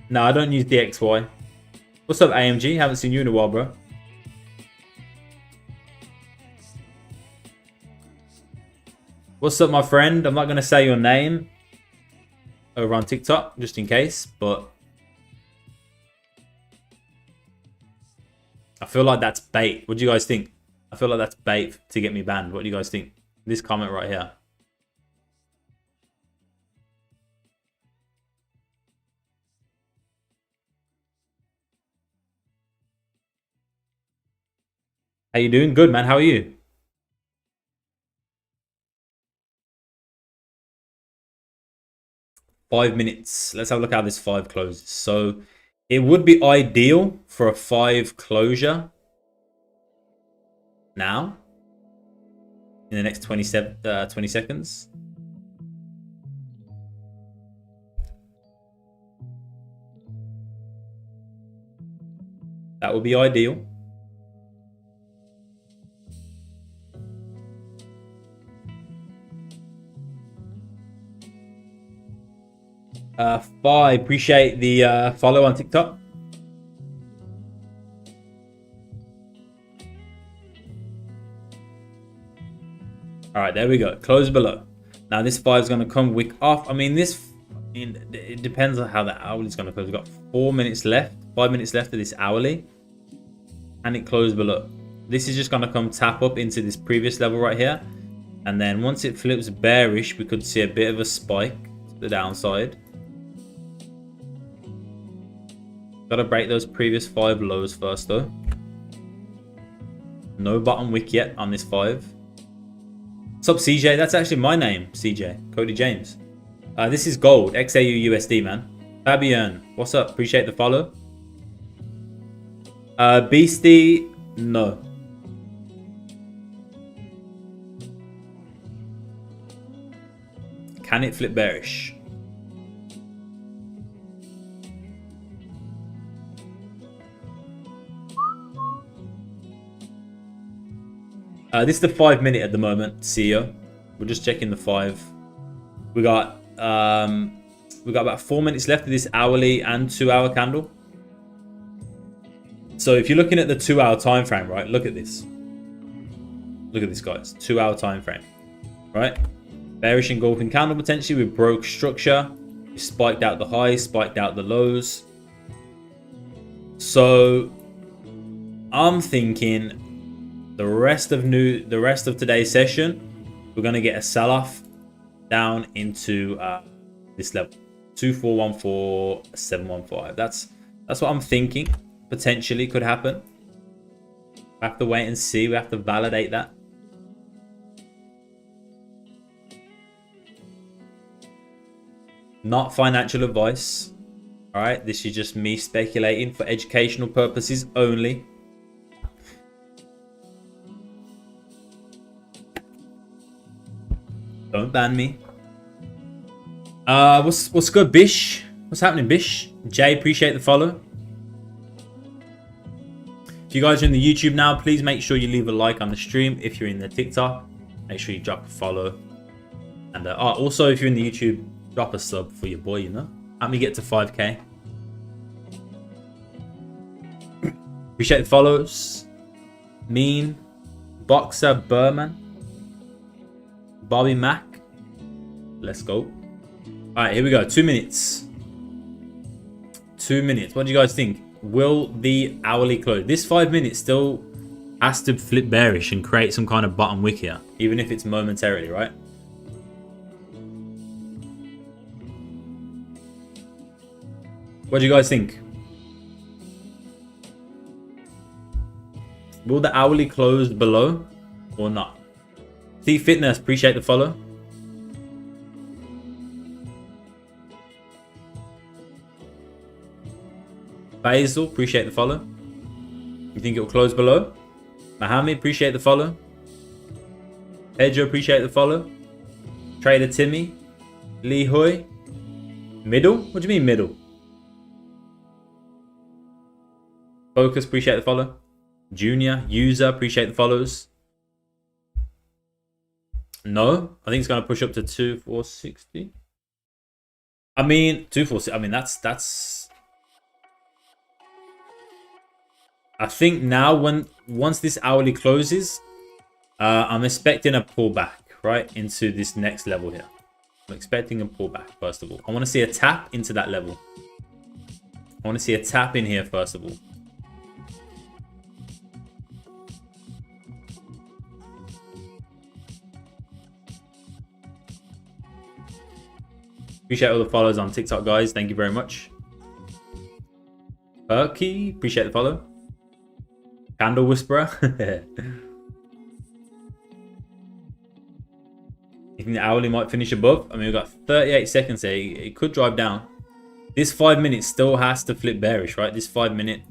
No, I don't use DXY. What's up, AMG? Haven't seen you in a while, bro. What's up, my friend? I'm not going to say your name over on TikTok, just in case, but I feel like that's bait. What do you guys think? I feel like that's bait to get me banned. What do you guys think? This comment right here. How you doing? Good, man. How are you? Five minutes. Let's have a look how this 5 closes. So it would be ideal for a 5 closure now in the next 20 seconds. That would be ideal. I appreciate the follow on TikTok. All right, there we go. Close below. Now this 5 is going to come wick off. I mean, it depends on how the hourly is going to close. We've got 4 minutes left, 5 minutes left of this hourly, and it closed below. This is just going to come tap up into this previous level right here, and then once it flips bearish, we could see a bit of a spike to the downside. Got to break those previous 5 lows first, though. No bottom wick yet on this 5. What's up, CJ? That's actually my name, CJ. Cody James. This is gold, XAU USD, man. Fabian, what's up? Appreciate the follow. Beastie, no. Can it flip bearish? This is the 5 minute at the moment, CEO. We're just checking the 5. We got about 4 minutes left of this hourly and 2 hour candle. So if you're looking at the 2 hour time frame, right? Look at this. Look at this, guys. 2 hour time frame, right? Bearish engulfing candle potentially. We broke structure. We spiked out the highs, spiked out the lows. So I'm thinking the rest of today's session, we're gonna get a sell-off down into this level, 2414.715. That's what I'm thinking potentially could happen. We have to wait and see. We have to validate that. Not financial advice. All right, this is just me speculating for educational purposes only. Don't ban me. What's good, Bish? What's happening, Bish? Jay, appreciate the follow. If you guys are in the YouTube now, please make sure you leave a like on the stream. If you're in the TikTok, make sure you drop a follow. And also, if you're in the YouTube, drop a sub for your boy, you know. Help me get to 5K. Appreciate the follows. Mean. Boxer Burman. Bobby Mac. Let's go. Alright, here we go. 2 minutes. 2 minutes. What do you guys think? Will the hourly close? This 5 minutes still has to flip bearish and create some kind of bottom wick here, even if it's momentarily, right? What do you guys think? Will the hourly close below or not? T Fitness, appreciate the follow. Basil, appreciate the follow. You think it'll close below? Mohammed, appreciate the follow. Pedro, appreciate the follow. Trader Timmy. Lee Hoy. Middle? What do you mean middle? Focus, appreciate the follow. Junior, user, appreciate the follows. No, I think it's going to push up to 2460. I mean, 246. I mean, that's. I think now once this hourly closes, I'm expecting a pullback right into this next level here. I'm expecting a pullback first of all. I want to see a tap into that level. I want to see a tap in here first of all. Appreciate all the follows on TikTok, guys. Thank you very much. Perky, appreciate the follow. Candle Whisperer. You think the hourly might finish above? I mean, we've got 38 seconds here. It could drive down. This 5 minutes still has to flip bearish, right? This 5 minute.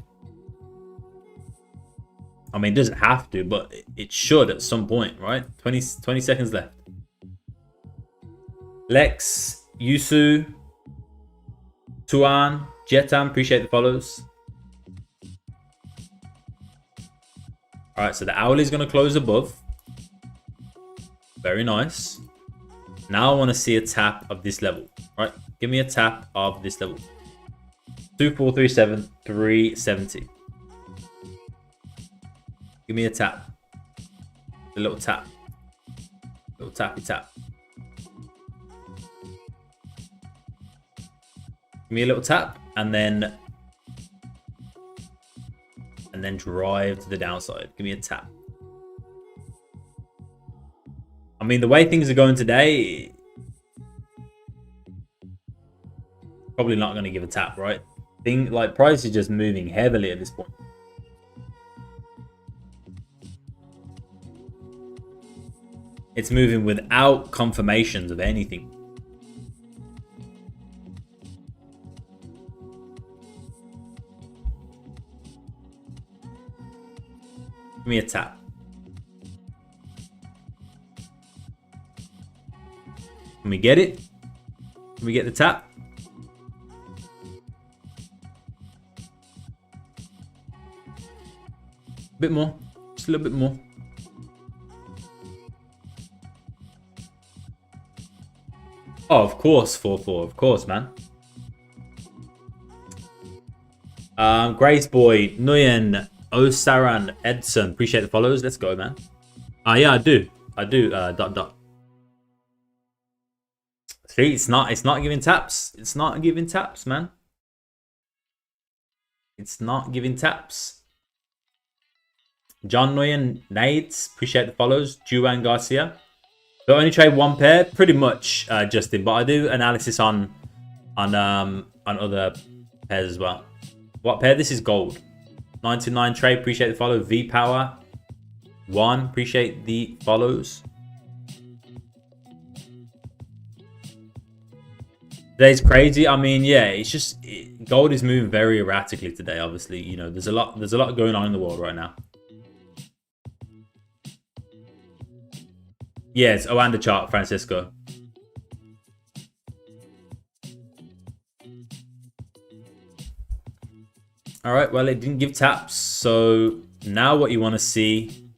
I mean, it doesn't have to, but it should at some point, right? 20 seconds left. Lex, Yusu, Tuan, Jetam, appreciate the follows. All right, so the hourly is going to close above. Very nice. Now I want to see a tap of this level, right? Give me a tap of this level. 2437, 370. Give me a tap. A little tap. Little tappy tap. Give me a little tap and then drive to the downside. Give me a tap. I mean, the way things are going today, probably not going to give a tap, right? Price is just moving heavily at this point. It's moving without confirmations of anything. Give me a tap. Can we get it? Can we get the tap? A bit more. Just a little bit more. Oh, of course, 4-4. Of course, man. Grace Boy, Nguyen, Osaran, Edson. Appreciate the follows. Let's go, man. Yeah, I do. Dot. See, it's not giving taps. It's not giving taps, man. It's not giving taps. John Nguyen, Nades. Appreciate the follows. Juan Garcia. Do I only trade one pair? Pretty much, Justin. But I do analysis on other pairs as well. What pair? This is gold. 99 trade. Appreciate the follow. V Power. 1. Appreciate the follows. Today's crazy. I mean, yeah, it's just gold is moving very erratically today. Obviously, you know, there's a lot going on in the world right now. Yes, and the chart, Francisco. All right, well, it didn't give taps. So now what you want to see,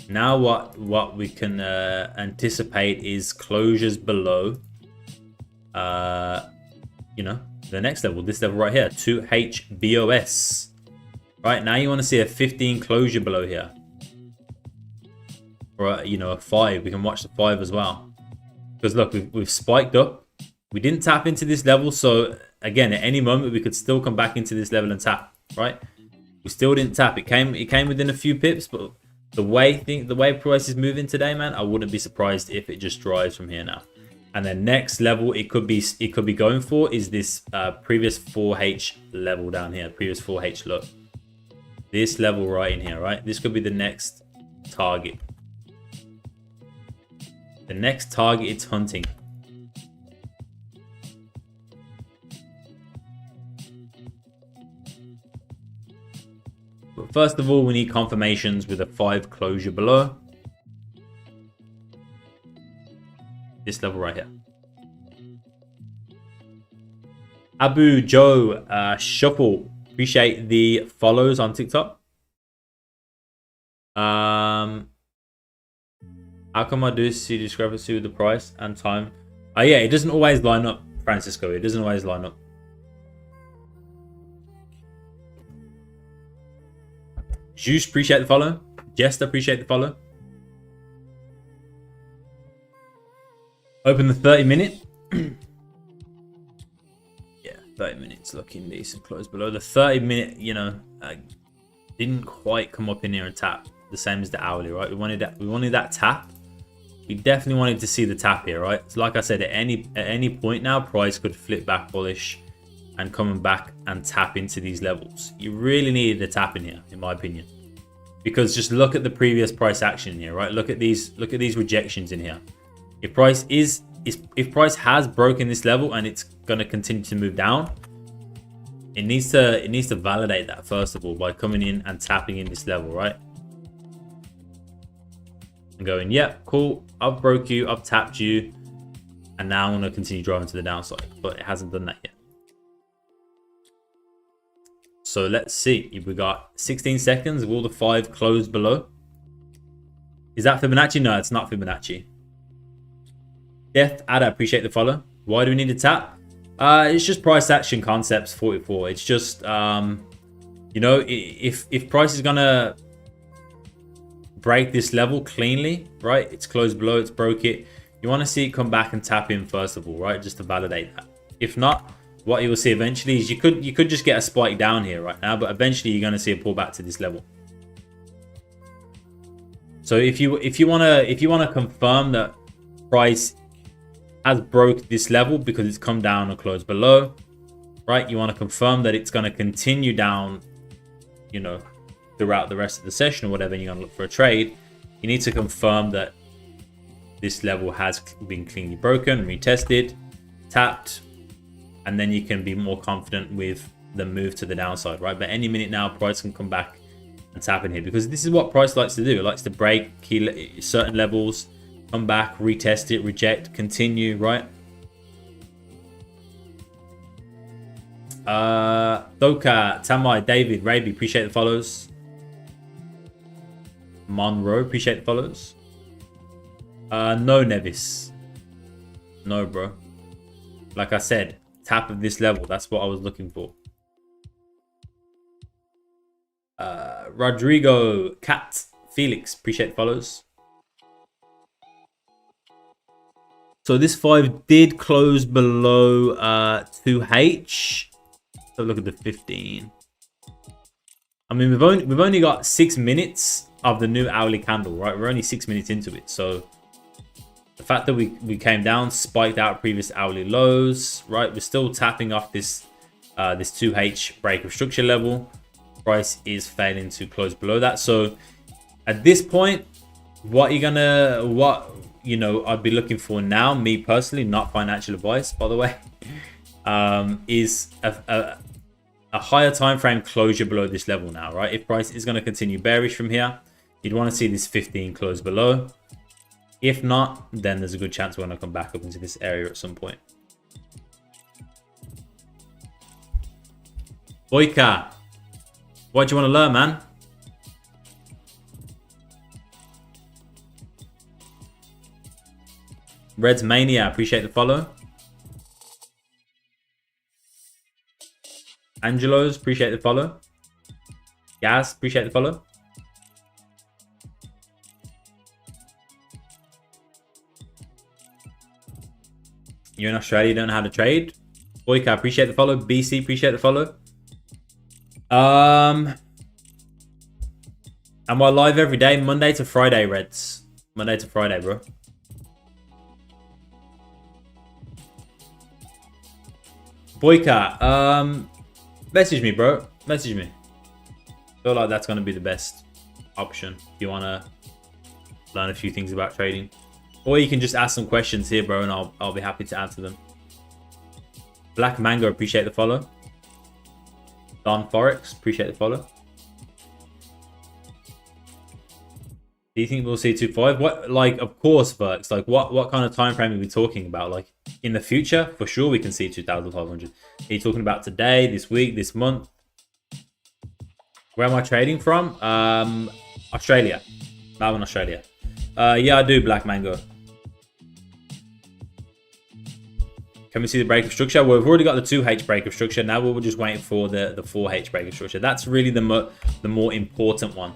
now what we can anticipate is closures below, you know, the next level, this level right here, 2HBOS. Right, now you want to see a 15 closure below here. Or, you know, a 5. We can watch the 5 as well. Because look, we've spiked up. We didn't tap into this level. So again, at any moment, we could still come back into this level and tap, right? We still didn't tap. It came within a few pips, but the way price is moving today, man, I wouldn't be surprised if it just drives from here now. And then next level it could be going for is this previous 4H level down here, previous 4H low. This level right in here, right? This could be the next target. The next target it's hunting. first of all, we need confirmations with a 5 closure below. This level right here. Abu Joe Shuffle. Appreciate the follows on TikTok. How come I do see discrepancy with the price and time? Oh yeah, it doesn't always line up, Francisco. It doesn't always line up. Xauusd, appreciate the follow. Jester, appreciate the follow. Open the 30-minute. Yeah, 30 minutes looking decent. Close below the 30-minute. You know, didn't quite come up in here and tap the same as the hourly, right? We wanted that tap. We definitely wanted to see the tap here, right? So like I said, at any point now, price could flip back bullish and coming back and tap into these levels. You really needed a tap in here, in my opinion, because just look at the previous price action here, right? Look at these rejections in here. If price has broken this level and it's going to continue to move down, it needs to validate that first of all by coming in and tapping in this level, right? And going, yeah, cool, I've broke you, I've tapped you, and now I'm going to continue driving to the downside, but it hasn't done that yet. So let's see if we got 16 seconds of all the 5 closed below. Is that Fibonacci? No, it's not Fibonacci. Death Ada, appreciate the follow. Why do we need a tap? It's just price action concepts 44. It's just you know, if price is gonna break this level cleanly, right? It's closed below, it's broke it. You want to see it come back and tap in first of all, right? Just to validate that. If not, what you will see eventually is you could just get a spike down here right now, but eventually you're going to see a pullback to this level. So if you want to confirm that price has broke this level because it's come down or closed below, right? You want to confirm that it's going to continue down, you know, throughout the rest of the session or whatever, and you're going to look for a trade. You need to confirm that this level has been cleanly broken, retested, tapped, and then you can be more confident with the move to the downside, right? But any minute now, price can come back and tap in here, because this is what price likes to do. It likes to break certain levels, come back, retest it, reject, continue, right? Doka, Tamai, David, Raby, appreciate the follows. Monroe, appreciate the follows. No, Nevis. No, bro. Like I said, tap of this level. That's what I was looking for. Rodrigo, Cat, Felix, appreciate the follows. So this 5 did close below 2H. So look at the 15. I mean, we've only got 6 minutes of the new hourly candle, right? We're only 6 minutes into it. So the fact that we came down, spiked out previous hourly lows, right? We're still tapping off this 2H break of structure level. Price is failing to close below that. So at this point, what you know, I'd be looking for now, me personally, not financial advice, by the way, is a higher time frame closure below this level now, right? If price is going to continue bearish from here, you'd want to see this 15 close below. If not, then there's a good chance we're going to come back up into this area at some point. Boyka, what do you want to learn, man? Reds Mania, appreciate the follow. Angelos, appreciate the follow. Gas, appreciate the follow. You're in Australia, you don't know how to trade. Boyka, appreciate the follow. BC, appreciate the follow. Am I live every day? Monday to Friday, Reds. Monday to Friday, bro. Boyka, message me, bro. Message me. Feel like that's going to be the best option if you want to learn a few things about trading. Or you can just ask some questions here, bro, and I'll be happy to answer them. Black Mango, appreciate the follow. Don Forex, appreciate the follow. Do you think we'll see 2.5? What, like, of course, Forex. Like, what kind of time frame are we talking about? Like, in the future, for sure, we can see 2,500. Are you talking about today, this week, this month? Where am I trading from? Australia, Melbourne, Australia. Yeah, I do, Black Mango. Can we see the break of structure? Well, we've already got the 2H break of structure. Now we're just waiting for the 4H break of structure. That's really the more important one.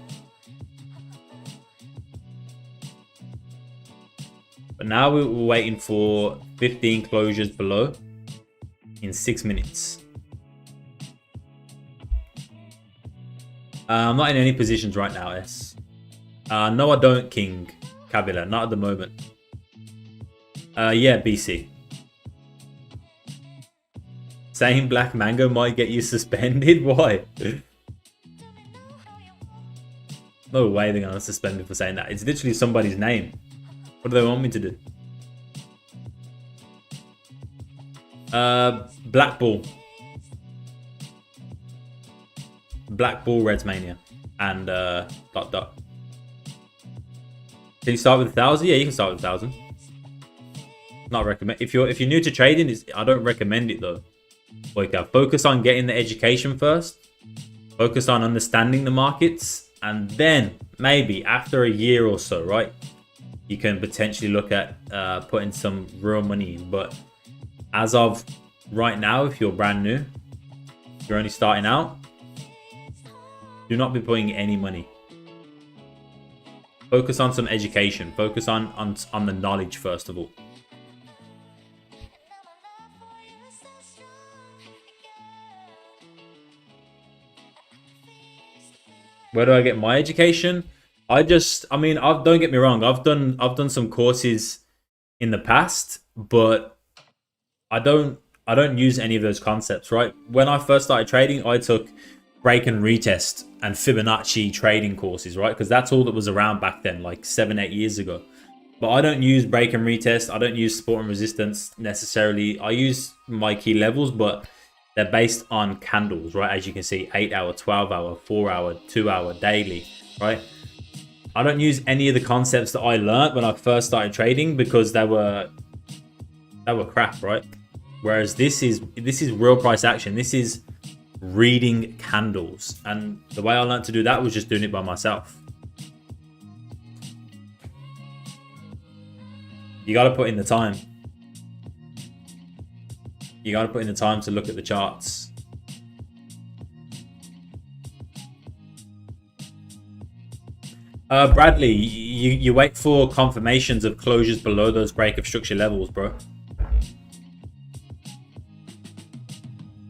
But now we're waiting for 15 closures below in 6 minutes. I'm not in any positions right now, S. No, I don't, King Kabila. Not at the moment. Yeah, BC. Saying Black Mango might get you suspended? Why? No way they're going to suspend me for saying that. It's literally somebody's name. What do they want me to do? Black Bull. Black Bull Reds Mania. And dot. Can you start with 1,000? Yeah, you can start with 1,000. Not recommend. If you're new to trading, I don't recommend it though. Like, focus on getting the education first. Focus on understanding the markets, and then maybe after a year or so, right, you can potentially look at putting some real money in. But as of right now, if you're brand new, you're only starting out, do not be putting any money. Focus on some education. Focus on the knowledge first of all. Where do I get my education? I mean, don't get me wrong. I've done some courses in the past, but I don't use any of those concepts, right? When I first started trading, I took break and retest and Fibonacci trading courses, right? Because that's all that was around back then, like 7-8 years ago. But I don't use break and retest. I don't use support and resistance necessarily. I use my key levels, but they're based on candles, right? As you can see, 8-hour, 12-hour, 4-hour, 2-hour, daily, right? I don't use any of the concepts that I learned when I first started trading because they were crap, right? Whereas this is real price action. This is reading candles, and the way I learned to do that was just doing it by myself. You got to put in the time. You got to put in the time to look at the charts. Bradley, you wait for confirmations of closures below those break of structure levels, bro.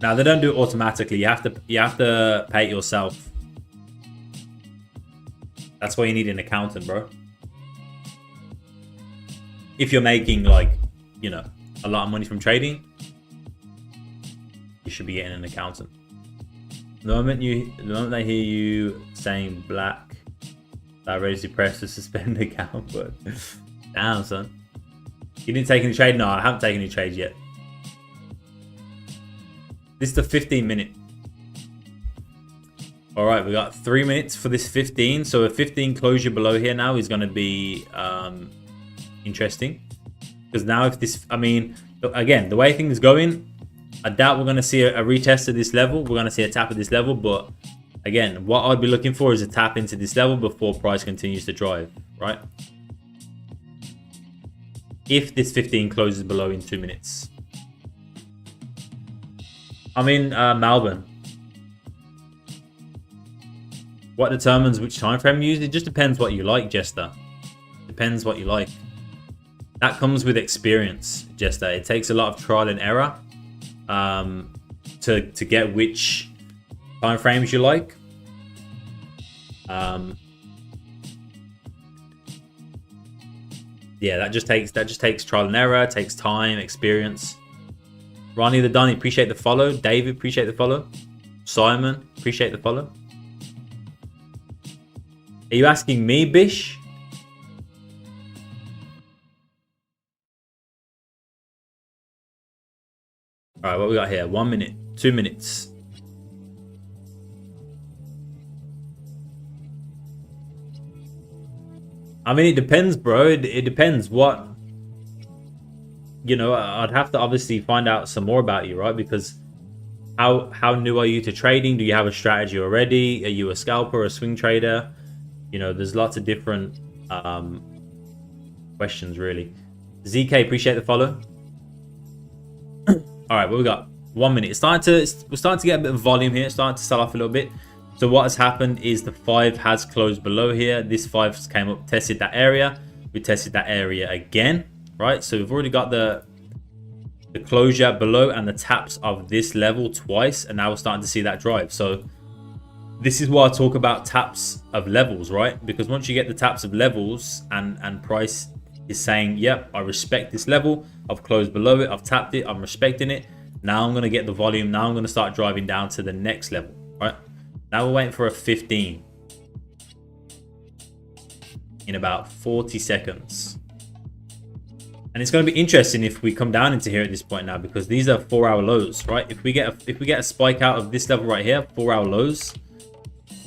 Now they don't do it automatically. You have to pay it yourself. That's why you need an accountant, bro. If you're making, like, you know, a lot of money from trading, you should be getting an accountant. The moment they hear you saying black, that raises your press to suspend the account. But damn, son, you didn't take any trade? No, I haven't taken any trades yet. This is the 15-minute. All right, we got 3 minutes for this 15. So a 15 closure below here now is going to be interesting. Because now if this, I mean, again, the way things going, I doubt we're going to see a retest of this level. We're going to see a tap at this level. But again, what I'd be looking for is a tap into this level before price continues to drive, right? If this 15 closes below in 2 minutes. I'm in Melbourne. What determines which time frame you use? It just depends what you like, Jester. Depends what you like. That comes with experience, Jester. It takes a lot of trial and error to get which time frames you like. Yeah, that just takes trial and error, takes time, experience. Ronnie the Donny, appreciate the follow. David, appreciate the follow. Simon, appreciate the follow. Are you asking me, Bish? All right, what we got here? 1 minute, 2 minutes. I mean, it depends, bro. It depends what, you know, I'd have to obviously find out some more about you, right? Because how new are you to trading? Do you have a strategy already? Are you a scalper or a swing trader? You know, there's lots of different questions, really. ZK, appreciate the follow. All right, what we got? 1 minute. We're starting to get a bit of volume here. It's starting to sell off a little bit. So what has happened is the 5 has closed below here. This 5 came up, tested that area. We tested that area again, right? So we've already got the closure below and the taps of this level twice, and now we're starting to see that drive. So this is why I talk about taps of levels, right? Because once you get the taps of levels and price is saying, yep, I respect this level, I've closed below it, I've tapped it, I'm respecting it, now I'm going to get the volume, now I'm going to start driving down to the next level, right? Now we're waiting for a 15 in about 40 seconds. And it's going to be interesting if we come down into here at this point now, because these are 4-hour lows, right? If we get a spike out of this level right here, 4-hour lows,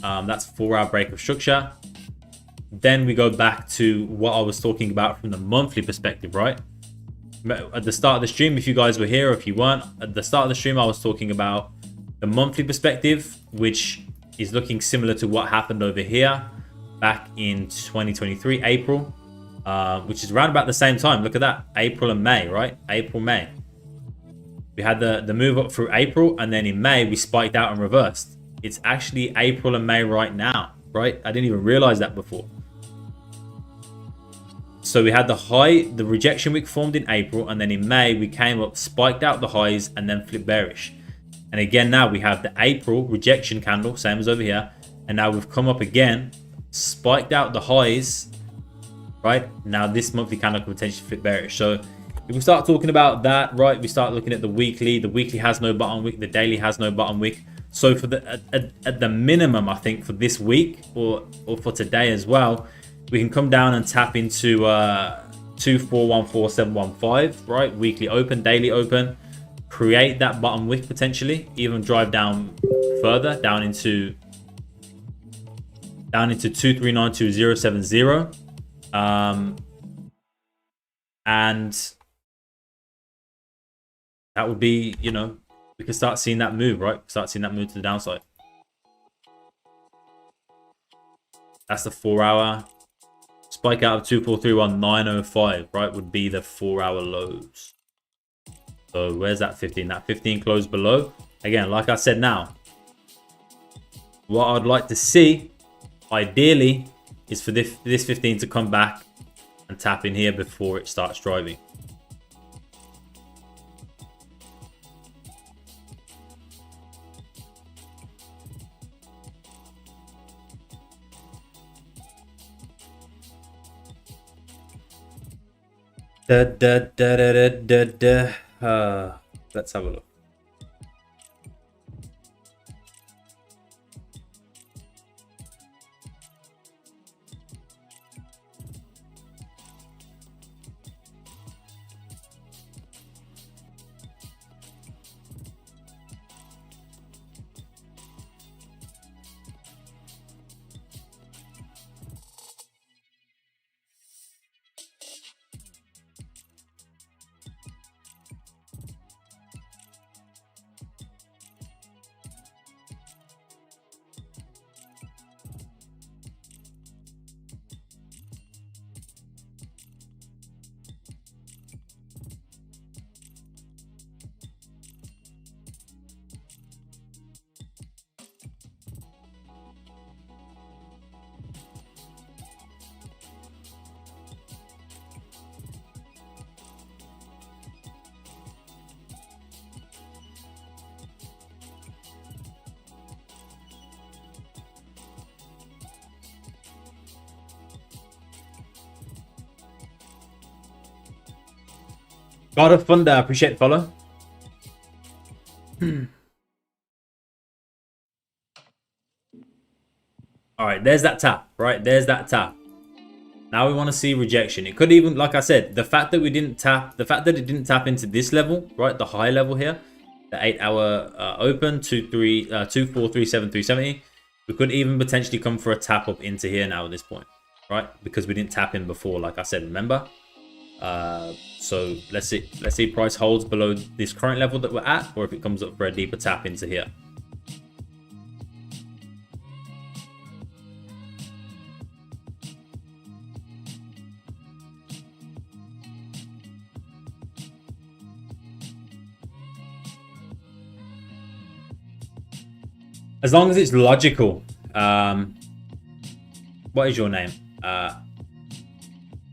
that's 4-hour break of structure. Then we go back to what I was talking about from the monthly perspective, right? At the start of the stream, if you guys were here or if you weren't, at the start of the stream, I was talking about the monthly perspective, which is looking similar to what happened over here back in 2023, April. Which is around about the same time. Look at that, April and May, right? April, May. We had the move up through April, and then in May we spiked out and reversed. It's actually April and May right now, right? I didn't even realize that before. So we had the high, the rejection wick formed in April, and then in May we came up, spiked out the highs, and then flipped bearish. And again now we have the April rejection candle, same as over here, and now we've come up again, spiked out the highs. Right now, this monthly candle could potentially flip bearish. So if we start talking about that, right, we start looking at the weekly. The weekly has no bottom wick. The daily has no bottom wick. So for the at the minimum, I think for this week or for today as well, we can come down and tap into 2414715, right? Weekly open, daily open, create that bottom wick potentially, even drive down further down into 2392070. And that would be, you know, we can start seeing that move, right? Start seeing that move to the downside. That's the 4-hour spike out of 2431905, right? Would be the 4-hour lows. So where's that 15? That 15 closed below. Again, like I said, now what I'd like to see ideally is for this 15 to come back and tap in here before it starts driving. Let's have a look. God of Thunder, appreciate the follow. All right, there's that tap, right? There's that tap. Now we want to see rejection. It could even, like I said, the fact that we didn't tap, the fact that it didn't tap into this level, right? The high level here, the 8-hour open, 2437,370. We could even potentially come for a tap up into here now at this point, right? Because we didn't tap in before, like I said, remember? So let's see price holds below this current level that we're at, or if it comes up for a deeper tap into here. As long as it's logical. What is your name?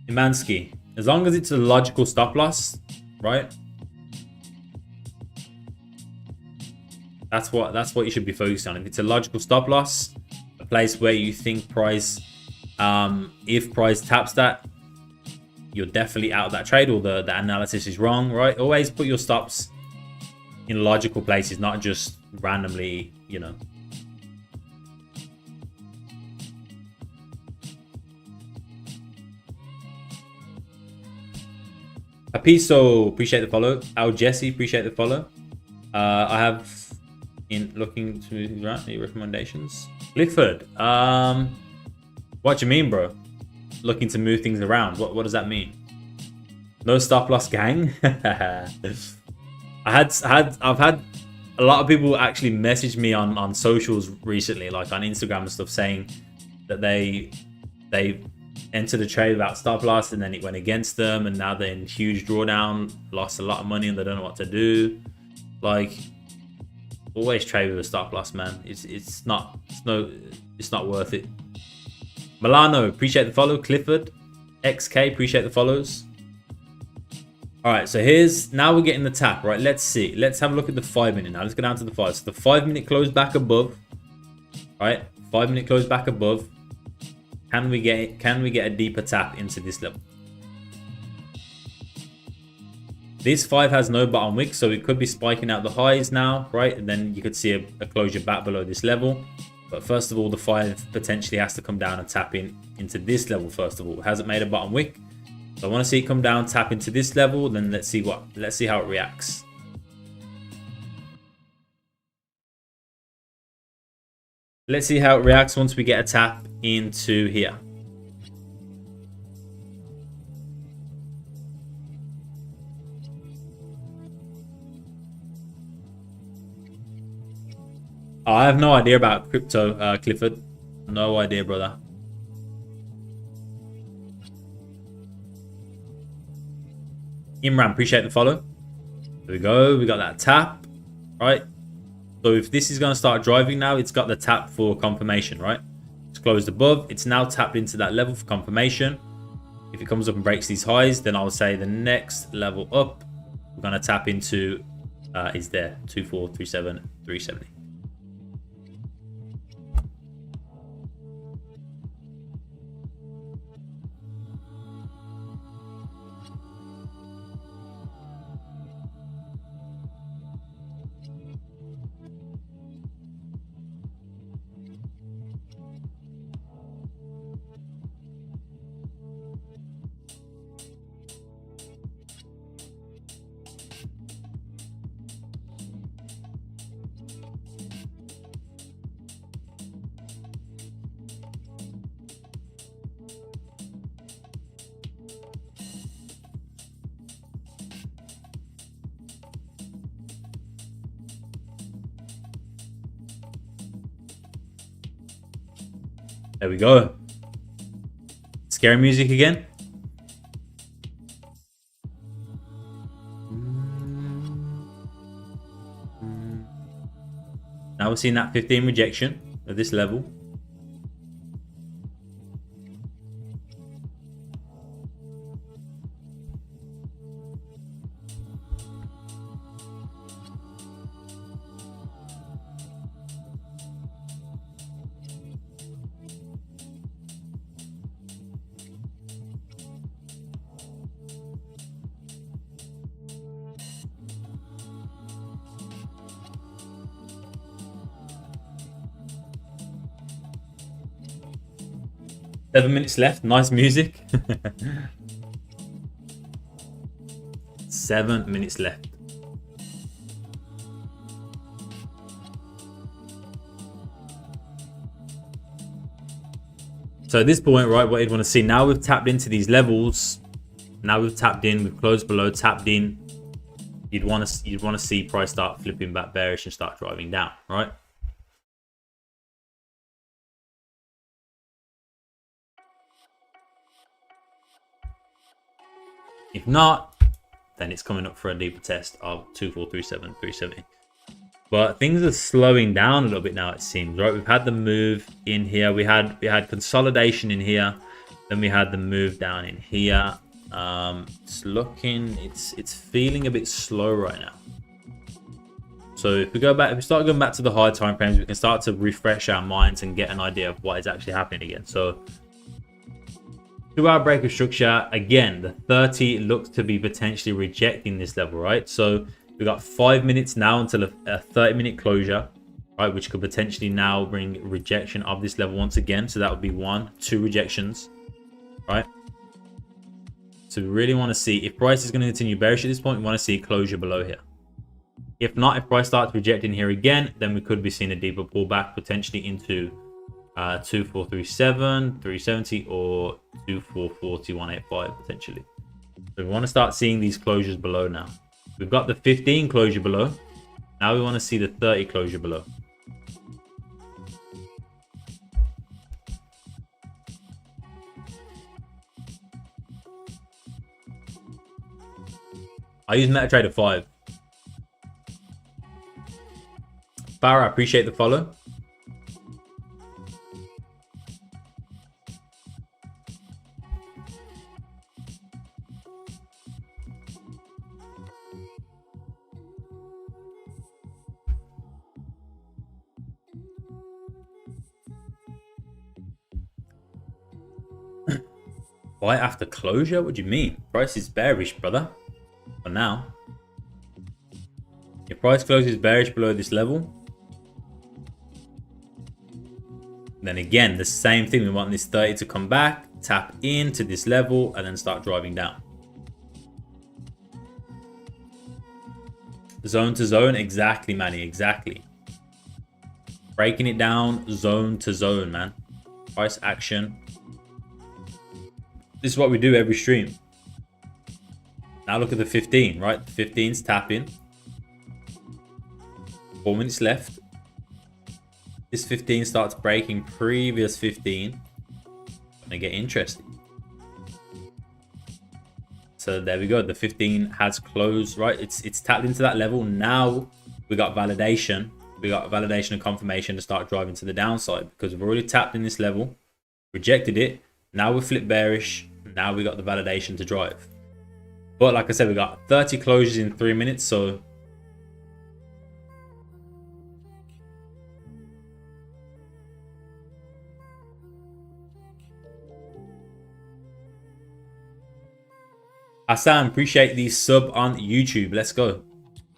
Imansky. As long as it's a logical stop loss, right? That's what you should be focused on. If it's a logical stop loss, a place where you think price, if price taps that, you're definitely out of that trade, or the analysis is wrong, right? Always put your stops in logical places, not just randomly, you know. Apiso, appreciate the follow. Al Jesse, appreciate the follow. I have in looking to right, any recommendations. Clifford, what do you mean, bro? Looking to move things around. What does that mean? No stop loss, gang. I've had a lot of people actually message me on socials recently, like on Instagram and stuff, saying that they entered a trade without stop loss and then it went against them, and now they're in huge drawdown, lost a lot of money, and they don't know what to do. Like, always trade with a stop loss, man. It's not worth it. Milano, appreciate the follow. Clifford, XK, appreciate the follows. All right, so now we're getting the tap, right? Let's see. Let's have a look at the 5 minute now. Let's go down to the 5. So the 5 minute close back above, right? 5 minute close back above. Can we get a deeper tap into this level? This 5 has no bottom wick, so it could be spiking out the highs now, right? And then you could see a closure back below this level. But first of all, the 5 potentially has to come down and tap into this level first of all. It hasn't made a bottom wick. So I want to see it come down, tap into this level, then let's see how it reacts. Let's see how it reacts once we get a tap into here. Oh, I have no idea about crypto, Clifford. No idea, brother. Imran, appreciate the follow. There we go. We got that tap, right? So if this is going to start driving now, it's got the tap for confirmation, right? It's closed above. It's now tapped into that level for confirmation. If it comes up and breaks these highs, then I'll say the next level up, we're going to tap into, is there, 2437, 370. There we go. Scary music again. Now we're seeing that 15 rejection of this level. Seven minutes left. Nice music. 7 minutes left. So at this point, right, what you'd want to see, now we've tapped into these levels. Now we've tapped in, we've closed below, tapped in. You'd want to see price start flipping back bearish and start driving down, right? If not, then it's coming up for a deeper test of 2437, 370. But things are slowing down a little bit now, it seems, right? We've had the move in here. We had consolidation in here. Then we had the move down in here. It's feeling a bit slow right now. So if we start going back to the higher time frames, we can start to refresh our minds and get an idea of what is actually happening again. So 2-hour break of structure again. The 30 looks to be potentially rejecting this level, right? So we've got 5 minutes now until a 30-minute closure, right? Which could potentially now bring rejection of this level once again. So that would be 1, 2 rejections, right? So we really want to see if price is going to continue bearish at this point. We want to see a closure below here. If not, if price starts rejecting here again, then we could be seeing a deeper pullback potentially into 2437, 370, or 2440, 185 potentially. So we want to start seeing these closures below now. We've got the 15 closure below. Now we want to see the 30 closure below. I use MetaTrader 5. Farah, I appreciate the follow. Buy after closure? What do you mean? Price is bearish, brother. For now. If price closes bearish below this level, then again, the same thing. We want this 30 to come back, tap into this level, and then start driving down. Zone to zone, exactly, Manny, exactly. Breaking it down zone to zone, man. Price action. This is what we do every stream. Now look at the 15, right? The 15's tapping. 4 minutes left. This 15 starts breaking previous 15. Gonna get interesting. So there we go. The 15 has closed, right? It's tapped into that level. Now we got validation. We got validation and confirmation to start driving to the downside because we've already tapped in this level, rejected it. Now we flip bearish. Now we got the validation to drive. But like I said, we got 30 closures in 3 minutes. So Hassan, appreciate the sub on YouTube. Let's go.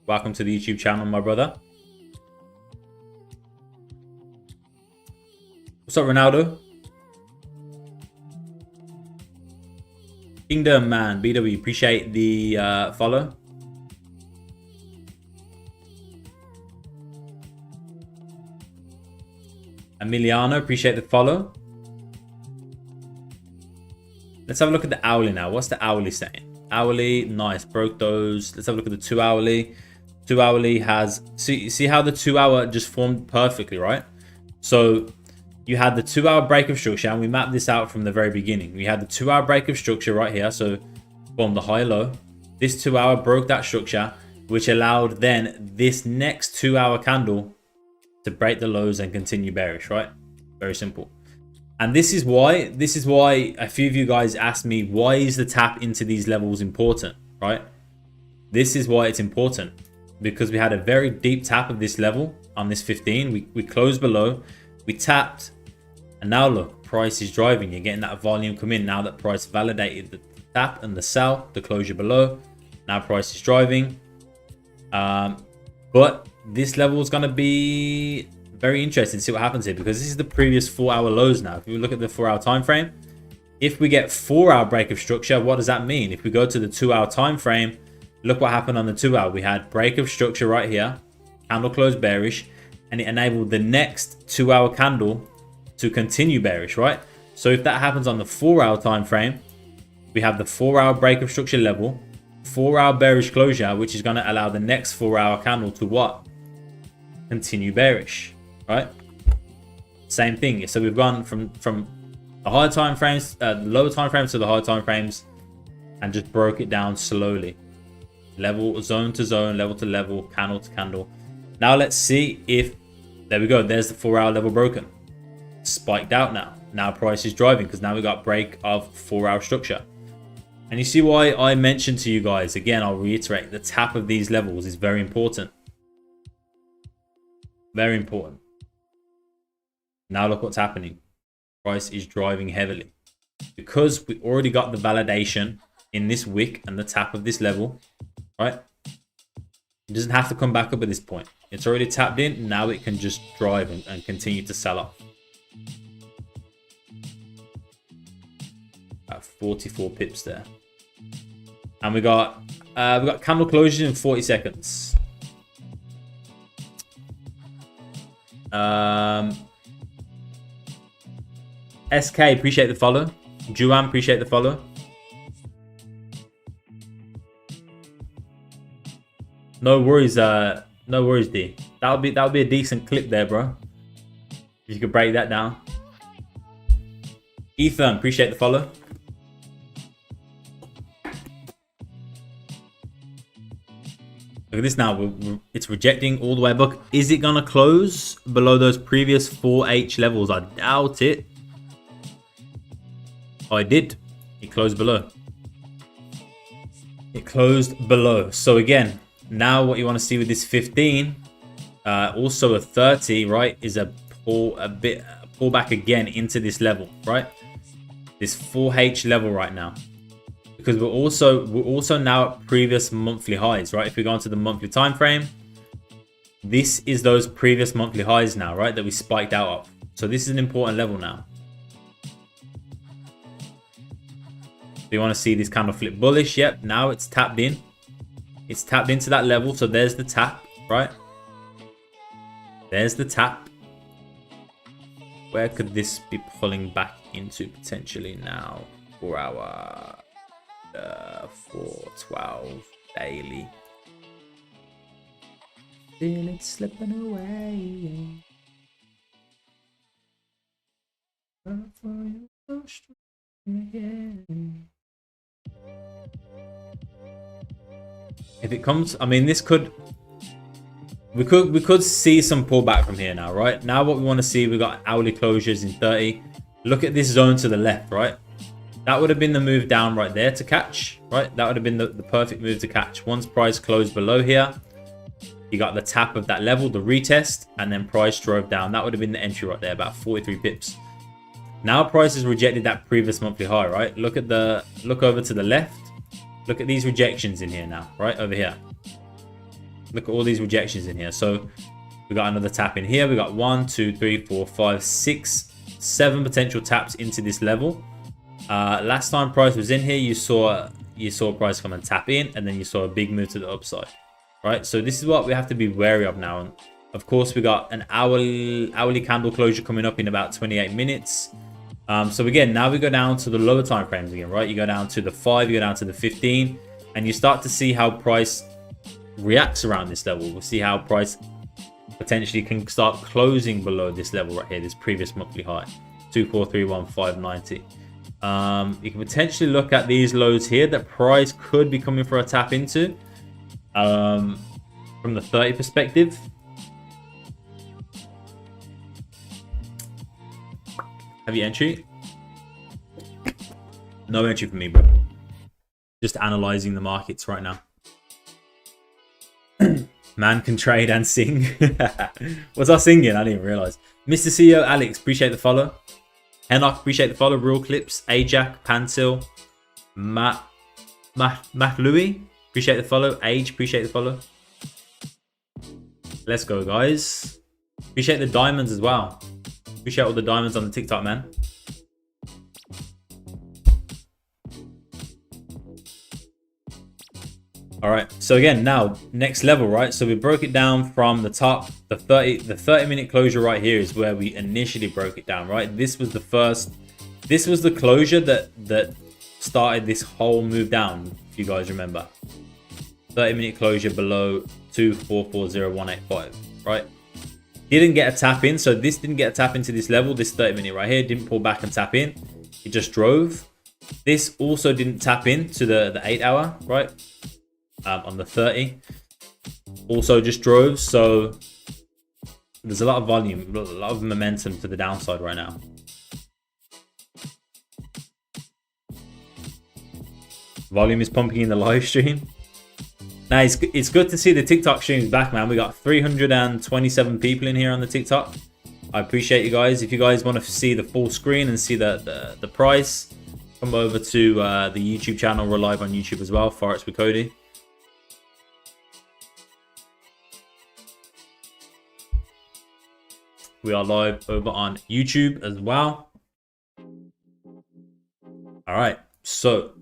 Welcome to the YouTube channel, my brother. What's up, Ronaldo? Kingdom man, BW, appreciate the follow. Emiliano, appreciate the follow. Let's have a look at the hourly now. What's the hourly saying? Hourly, nice, broke those. Let's have a look at the 2 hourly. 2 hourly has, see how the 2 hour just formed perfectly, right? So you had the 2 hour break of structure, and we mapped this out from the very beginning. We had the 2 hour break of structure right here. So from the high low, this 2 hour broke that structure, which allowed then this next 2 hour candle to break the lows and continue bearish, right? Very simple. And this is why a few of you guys asked me, why is the tap into these levels important, right? This is why it's important, because we had a very deep tap of this level on this 15. We closed below, we tapped, and now look, price is driving. You're getting that volume come in now that price validated the tap and the sell, the closure below. Now price is driving. But this level is going to be very interesting to see what happens here, because this is the previous 4 hour lows now. If we look at the 4 hour time frame, if we get 4 hour break of structure, what does that mean? If we go to the 2 hour time frame, look what happened on the 2 hour. We had break of structure right here, candle closed bearish, and it enabled the next 2 hour candle to continue bearish, right? So if that happens on the 4-hour time frame, we have the 4-hour break of structure level, 4-hour bearish closure, which is going to allow the next 4-hour candle to what? Continue bearish, right? Same thing. So we've gone from the higher time frames, the lower time frames to the higher time frames, and just broke it down slowly. Level, zone to zone, level to level, candle to candle. Now let's see if, there we go. There's the 4-hour level broken. Spiked out now. Now price is driving because now we got break of 4-hour structure. And you see why I mentioned to you guys, again, I'll reiterate, the tap of these levels is very important. Very important. Now look what's happening. Price is driving heavily. Because we already got the validation in this wick and the tap of this level, right? It doesn't have to come back up at this point. It's already tapped in. Now it can just drive and continue to sell off. At 44 pips there. And we got candle closures in 40 seconds. SK, appreciate the follow. Juan, appreciate the follow. No worries, D. That'll be a decent clip there, bro. If you could break that down. Ethan, appreciate the follow. Look at this now. It's rejecting all the way back. Is it going to close below those previous 4H levels? I doubt it. Oh, it did. It closed below. It closed below. So again, now what you want to see with this 15, also a 30, right, is a pull back again into this level, right? This 4H level right now. Because we're also now at previous monthly highs, right? If we go into the monthly time frame, this is those previous monthly highs now, right? That we spiked out of. So this is an important level now. Do you want to see this candle flip bullish? Yep, now it's tapped in. It's tapped into that level. So there's the tap, right? There's the tap. Where could this be pulling back into potentially now? 4 hour, 412 daily. Feel it slipping away. If it comes, I mean, this could, we could see some pullback from here now, right? Now what we want to see, we got hourly closures in 30. Look at this zone to the left, right? That would have been the move down right there to catch, right? That would have been the perfect move to catch. Once price closed below here, you got the tap of that level, the retest, and then price drove down. That would have been the entry right there, about 43 pips. Now price has rejected that previous monthly high, right? Look over to the left. Look at these rejections in here now, right? Over here. Look at all these rejections in here. So we got another tap in here. We got 1, 2, 3, 4, 5, 6, 7 potential taps into this level. Last time price was in here, you saw price come and tap in, and then you saw a big move to the upside, right? So this is what we have to be wary of now. And of course, we got an hourly candle closure coming up in about 28 minutes. So again, now we go down to the lower time frames again, right? You go down to the 5, you go down to the 15, and you start to see how price reacts around this level. We'll see how price potentially can start closing below this level right here, this previous monthly high, 2431590. You can potentially look at these lows here that price could be coming for a tap into from the 30 perspective. Have you entry? No entry for me, bro. Just analyzing the markets right now. Man can trade and sing. Was I singing? I didn't even realize. Mr. CEO Alex, appreciate the follow. Henok, appreciate the follow. Real Clips, Ajax, Pantil, Matt Louis, appreciate the follow. Age, appreciate the follow. Let's go, guys. Appreciate the diamonds as well. Appreciate all the diamonds on the TikTok, man. All right, so again, now next level, right? So we broke it down from the top. The 30 minute closure right here is where we initially broke it down, right? This was the first This was the closure that started this whole move down, if you guys remember. 30-minute closure below 2440185, right? Didn't get a tap in, so this didn't get a tap into this level. This 30-minute right here didn't pull back and tap in. It just drove. This also didn't tap in to the 8-hour, right? On the 30. Also just drove, so there's a lot of volume, a lot of momentum to the downside right now. Volume is pumping in the live stream. Now, it's good to see the TikTok streams back, man. We got 327 people in here on the TikTok. I appreciate you guys. If you guys want to see the full screen and see the price, come over to the YouTube channel. We're live on YouTube as well, Forex with Cody. We are live over on YouTube as well. All right, so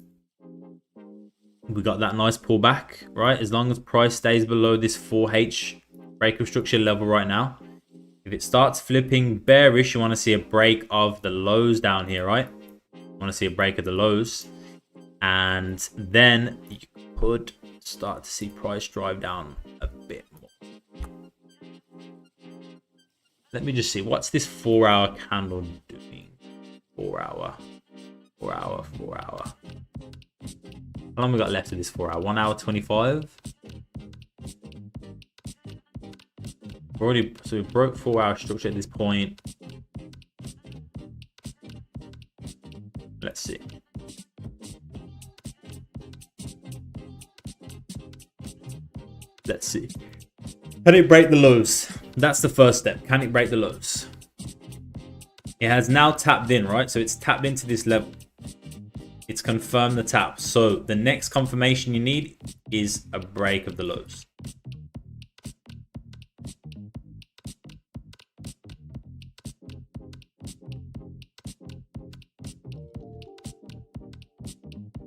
we got that nice pullback, right? As long as price stays below this 4H break of structure level right now. If it starts flipping bearish, you want to see a break of the lows down here, right? You want to see a break of the lows. And then you could start to see price drive down a bit more. Let me just see. What's this 4-hour candle doing? 4 hour. How long we got left of this 4 hour? 1 hour 25. So we broke 4 hour structure at this point. Let's see. Can it break the lows? That's the first step. Can it break the lows? It has now tapped in, right? So it's tapped into this level. It's confirmed the tap. So the next confirmation you need is a break of the lows.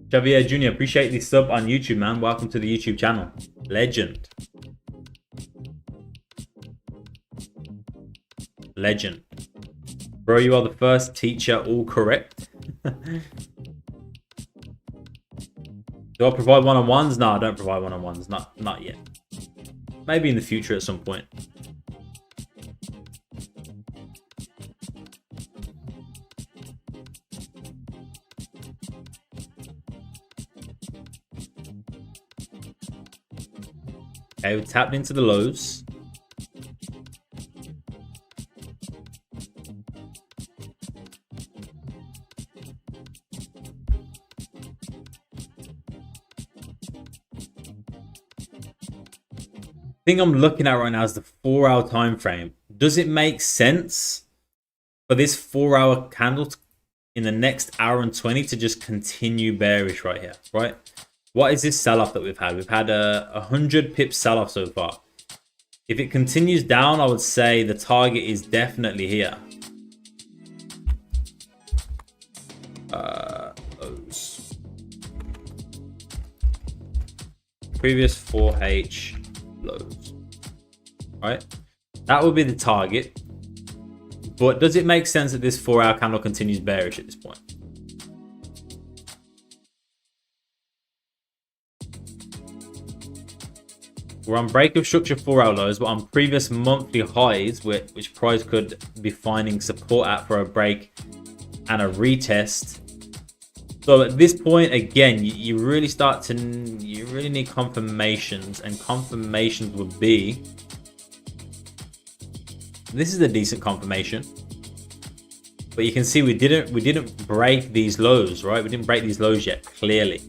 Javier Jr., appreciate the sub on YouTube, man. Welcome to the YouTube channel. Legend. Bro, you are the first teacher, all correct. Do I provide one-on-ones? No, I don't provide one-on-ones. Not yet. Maybe in the future at some point. Okay, we tapped into the lows. Thing I'm looking at right now is the 4 hour time frame. Does it make sense for this 4 hour candle in the next hour and 20 to just continue bearish right here, right? What is this sell-off that we've had? We've had a 100 pip sell-off so far. If it continues down, I would say the target is definitely here. Those previous 4H lows, right? That would be the target. But does it make sense that this 4 hour candle continues bearish at this point? We're on break of structure 4 hour lows, but on previous monthly highs, which price could be finding support at for a break and a retest. So at this point, again, you really need confirmations, and confirmations would be, this is a decent confirmation, but you can see we didn't break these lows, right? We didn't break these lows yet, clearly.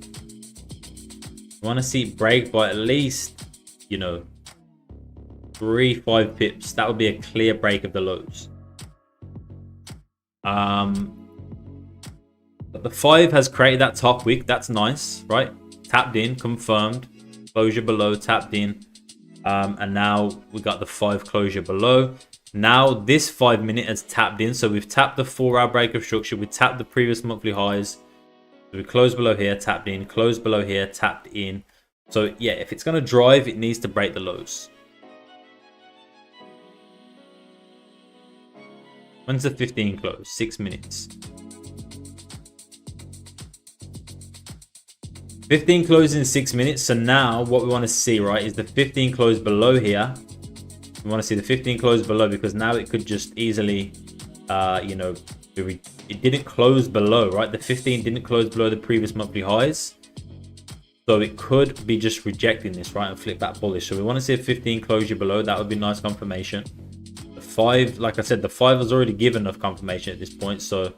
We want to see it break by at least, 3-5 pips. That would be a clear break of the lows. But the 5 has created that top wick. That's nice, right? Tapped in, confirmed. Closure below, tapped in. And now we got the 5 closure below. Now this 5 minute has tapped in. So we've tapped the 4 hour break of structure. We tapped the previous monthly highs. So we closed below here, tapped in. Closed below here, tapped in. So yeah, if it's going to drive, it needs to break the lows. When's the 15 close? 6 minutes. 15 closed in 6 minutes. So now what we want to see, right, is the 15 closed below here. We want to see the 15 closed below, because now it could just easily, you know, it didn't close below, right? The 15 didn't close below the previous monthly highs. So it could be just rejecting this, right, and flip back bullish. So we want to see a 15 closure below. That would be nice confirmation. The 5, like I said, the 5 has already given enough confirmation at this point. So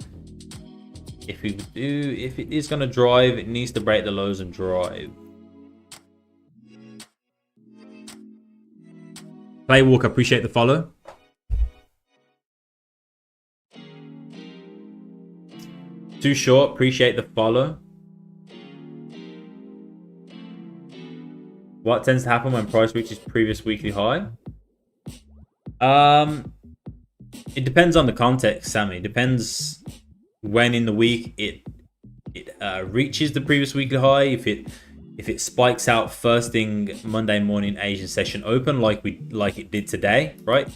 if it is going to drive, it needs to break the lows and drive. Play Walker, appreciate the follow. Too short, appreciate the follow. What tends to happen when price reaches previous weekly high? It depends on the context, Sammy. It depends when in the week it reaches the previous weekly high. If it spikes out first thing Monday morning Asian session open like it did today, right?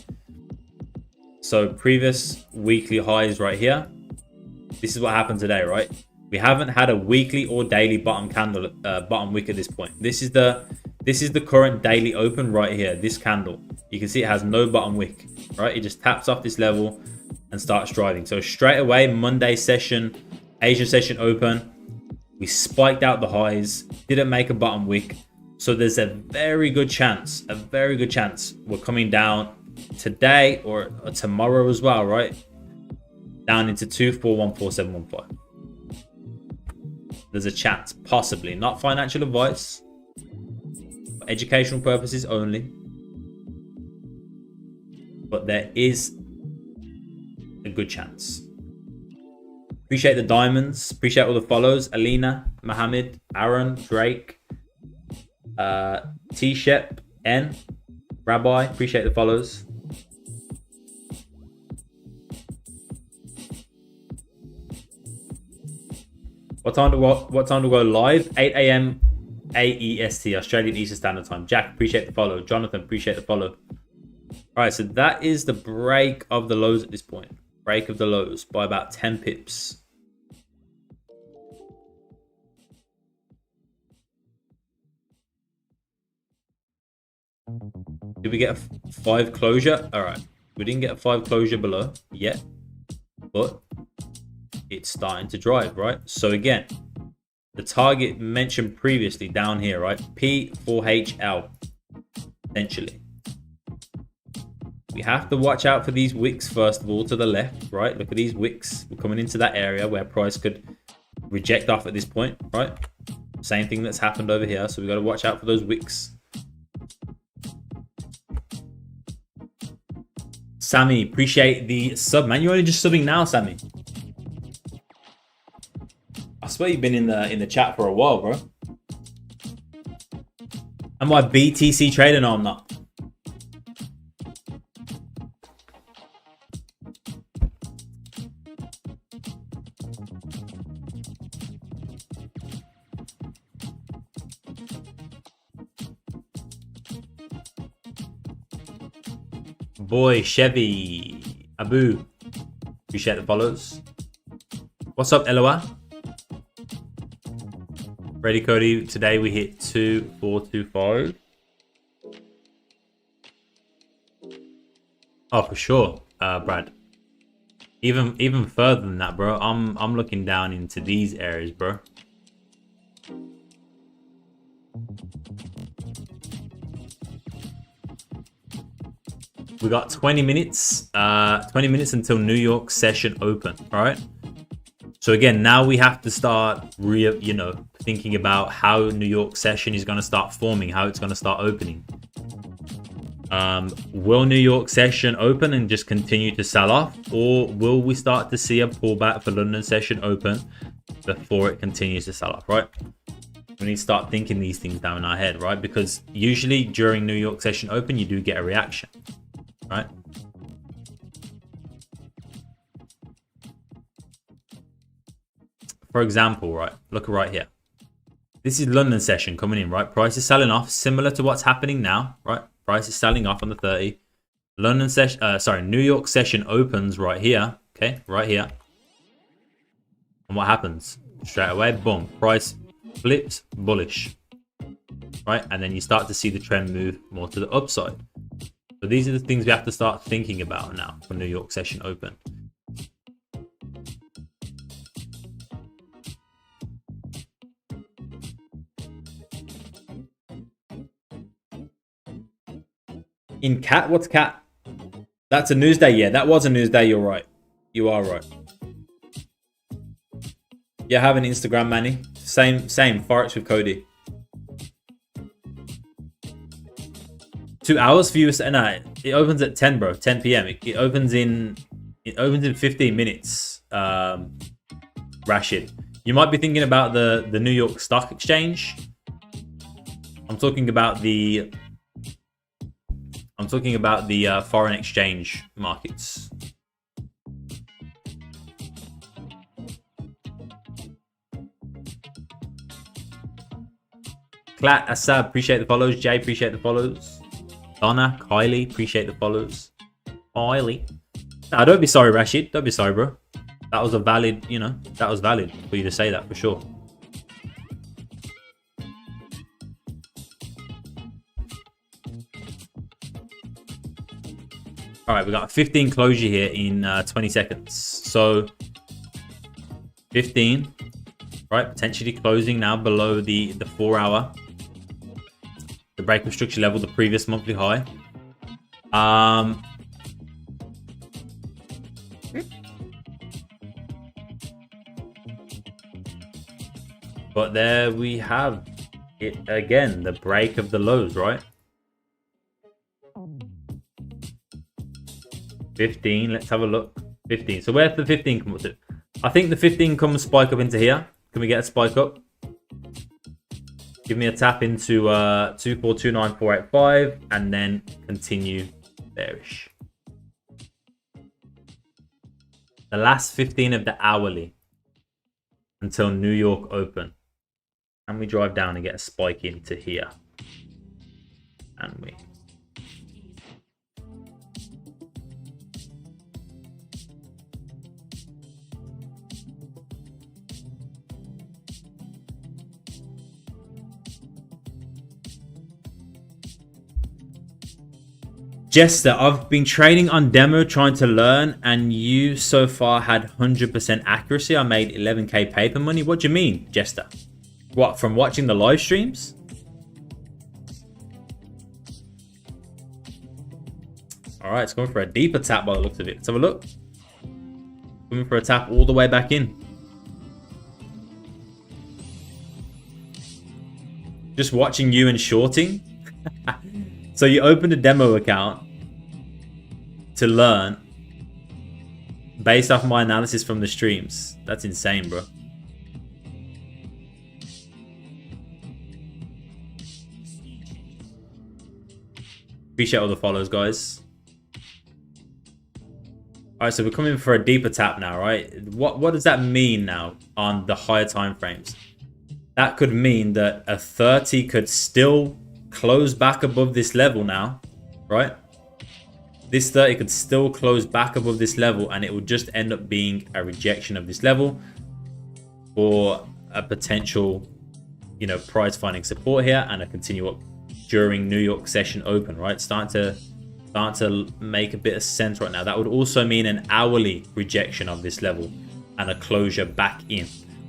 So previous weekly highs right here. This is what happened today, right? We haven't had a weekly or daily bottom candle, bottom wick at this point. This is the current daily open right here. This candle, you can see it has no bottom wick, right? It just taps off this level and starts driving. So straight away, Monday session, Asian session open, we spiked out the highs, didn't make a bottom wick. So there's a very good chance we're coming down today or tomorrow as well, right? Down into 2414.715. There's a chance, possibly. Not financial advice, for educational purposes only. But there is a good chance. Appreciate the diamonds. Appreciate all the follows. Alina, Mohammed, Aaron, Drake, T-Shep, N, Rabbi. Appreciate the follows. What time to go live? 8 a.m. AEST, Australian Eastern Standard Time. Jack, appreciate the follow. Jonathan, appreciate the follow. All right, so that is the break of the lows at this point. Break of the lows by about 10 pips. Did we get a 5 closure? All right, we didn't get a 5 closure below yet, but it's starting to drive, right? So again, the target mentioned previously down here, right? P4HL, essentially. We have to watch out for these wicks first of all to the left, right? Look at these wicks. We're coming into that area where price could reject off at this point, right? Same thing that's happened over here. So we got to watch out for those wicks. Sammy, appreciate the sub, man. You're only just subbing now, Sammy. I swear you've been in the chat for a while, bro. Am I BTC trader? No, I'm not. Boy, Chevy, Abu, appreciate the follows. What's up, Eloa? Ready, Cody? Today we hit 2425. Oh, for sure, Brad. Even further than that, bro. I'm looking down into these areas, bro. We got 20 minutes. 20 minutes until New York session open. All right. So again, now we have to start, thinking about how New York session is going to start forming, how it's going to start opening. Will New York session open and just continue to sell off, or will we start to see a pullback for London session open before it continues to sell off? Right. We need to start thinking these things down in our head, right? Because usually during New York session open, you do get a reaction. Right. For example, right, look right here. This is London session coming in, right? Price is selling off, similar to what's happening now, right? Price is selling off on the 30. London session, New York session opens right here, okay, right here. And what happens? Straight away, boom, price flips bullish, right? And then you start to see the trend move more to the upside. So these are the things we have to start thinking about now for New York session open. In cat, what's cat? That's a news day. Yeah, that was a news day. You're right. You are right. Yeah, I have an Instagram, Manny. Same. Forex with Cody. 2 hours for US and it opens at 10, bro. 10 p.m. It opens in 15 minutes. Rashid, you might be thinking about the New York Stock Exchange. I'm talking about the foreign exchange markets. Clat, Asab, appreciate the follows. Jay, appreciate the follows. Donna, Kylie, appreciate the follows. Kylie. Nah, don't be sorry, Rashid. Don't be sorry, bro. That was a valid, that was valid for you to say that for sure. All right, we got a 15 closure here in 20 seconds. So 15, right? Potentially closing now below the 4 hour, the break of structure level, the previous monthly high. But there we have it again, the break of the lows, right? 15, let's have a look. 15. So where's the 15 come up to? I think the 15 comes spike up into here. Can we get a spike up? Give me a tap into 2429485 and then continue bearish. The last 15 of the hourly until New York open. And we drive down and get a spike into here. And we... Jester, I've been trading on demo trying to learn, and you so far had 100% accuracy. I made 11k paper money. What do you mean, Jester? What, from watching the live streams? All right, it's going for a deeper tap by the looks of it. Let's have a look. Coming for a tap all the way back in. Just watching you and shorting. So you opened a demo account to learn based off my analysis from the streams. That's insane, bro. Appreciate all the follows, guys. All right, so we're coming for a deeper tap now, right? What does that mean now on the higher time frames? That could mean that a 30 could still close back above this level now, right? This 30 could still close back above this level, and it will just end up being a rejection of this level for a potential, price finding support here and a continue up during New York session open, right? Starting to make a bit of sense right now. That would also mean an hourly rejection of this level and a closure back in.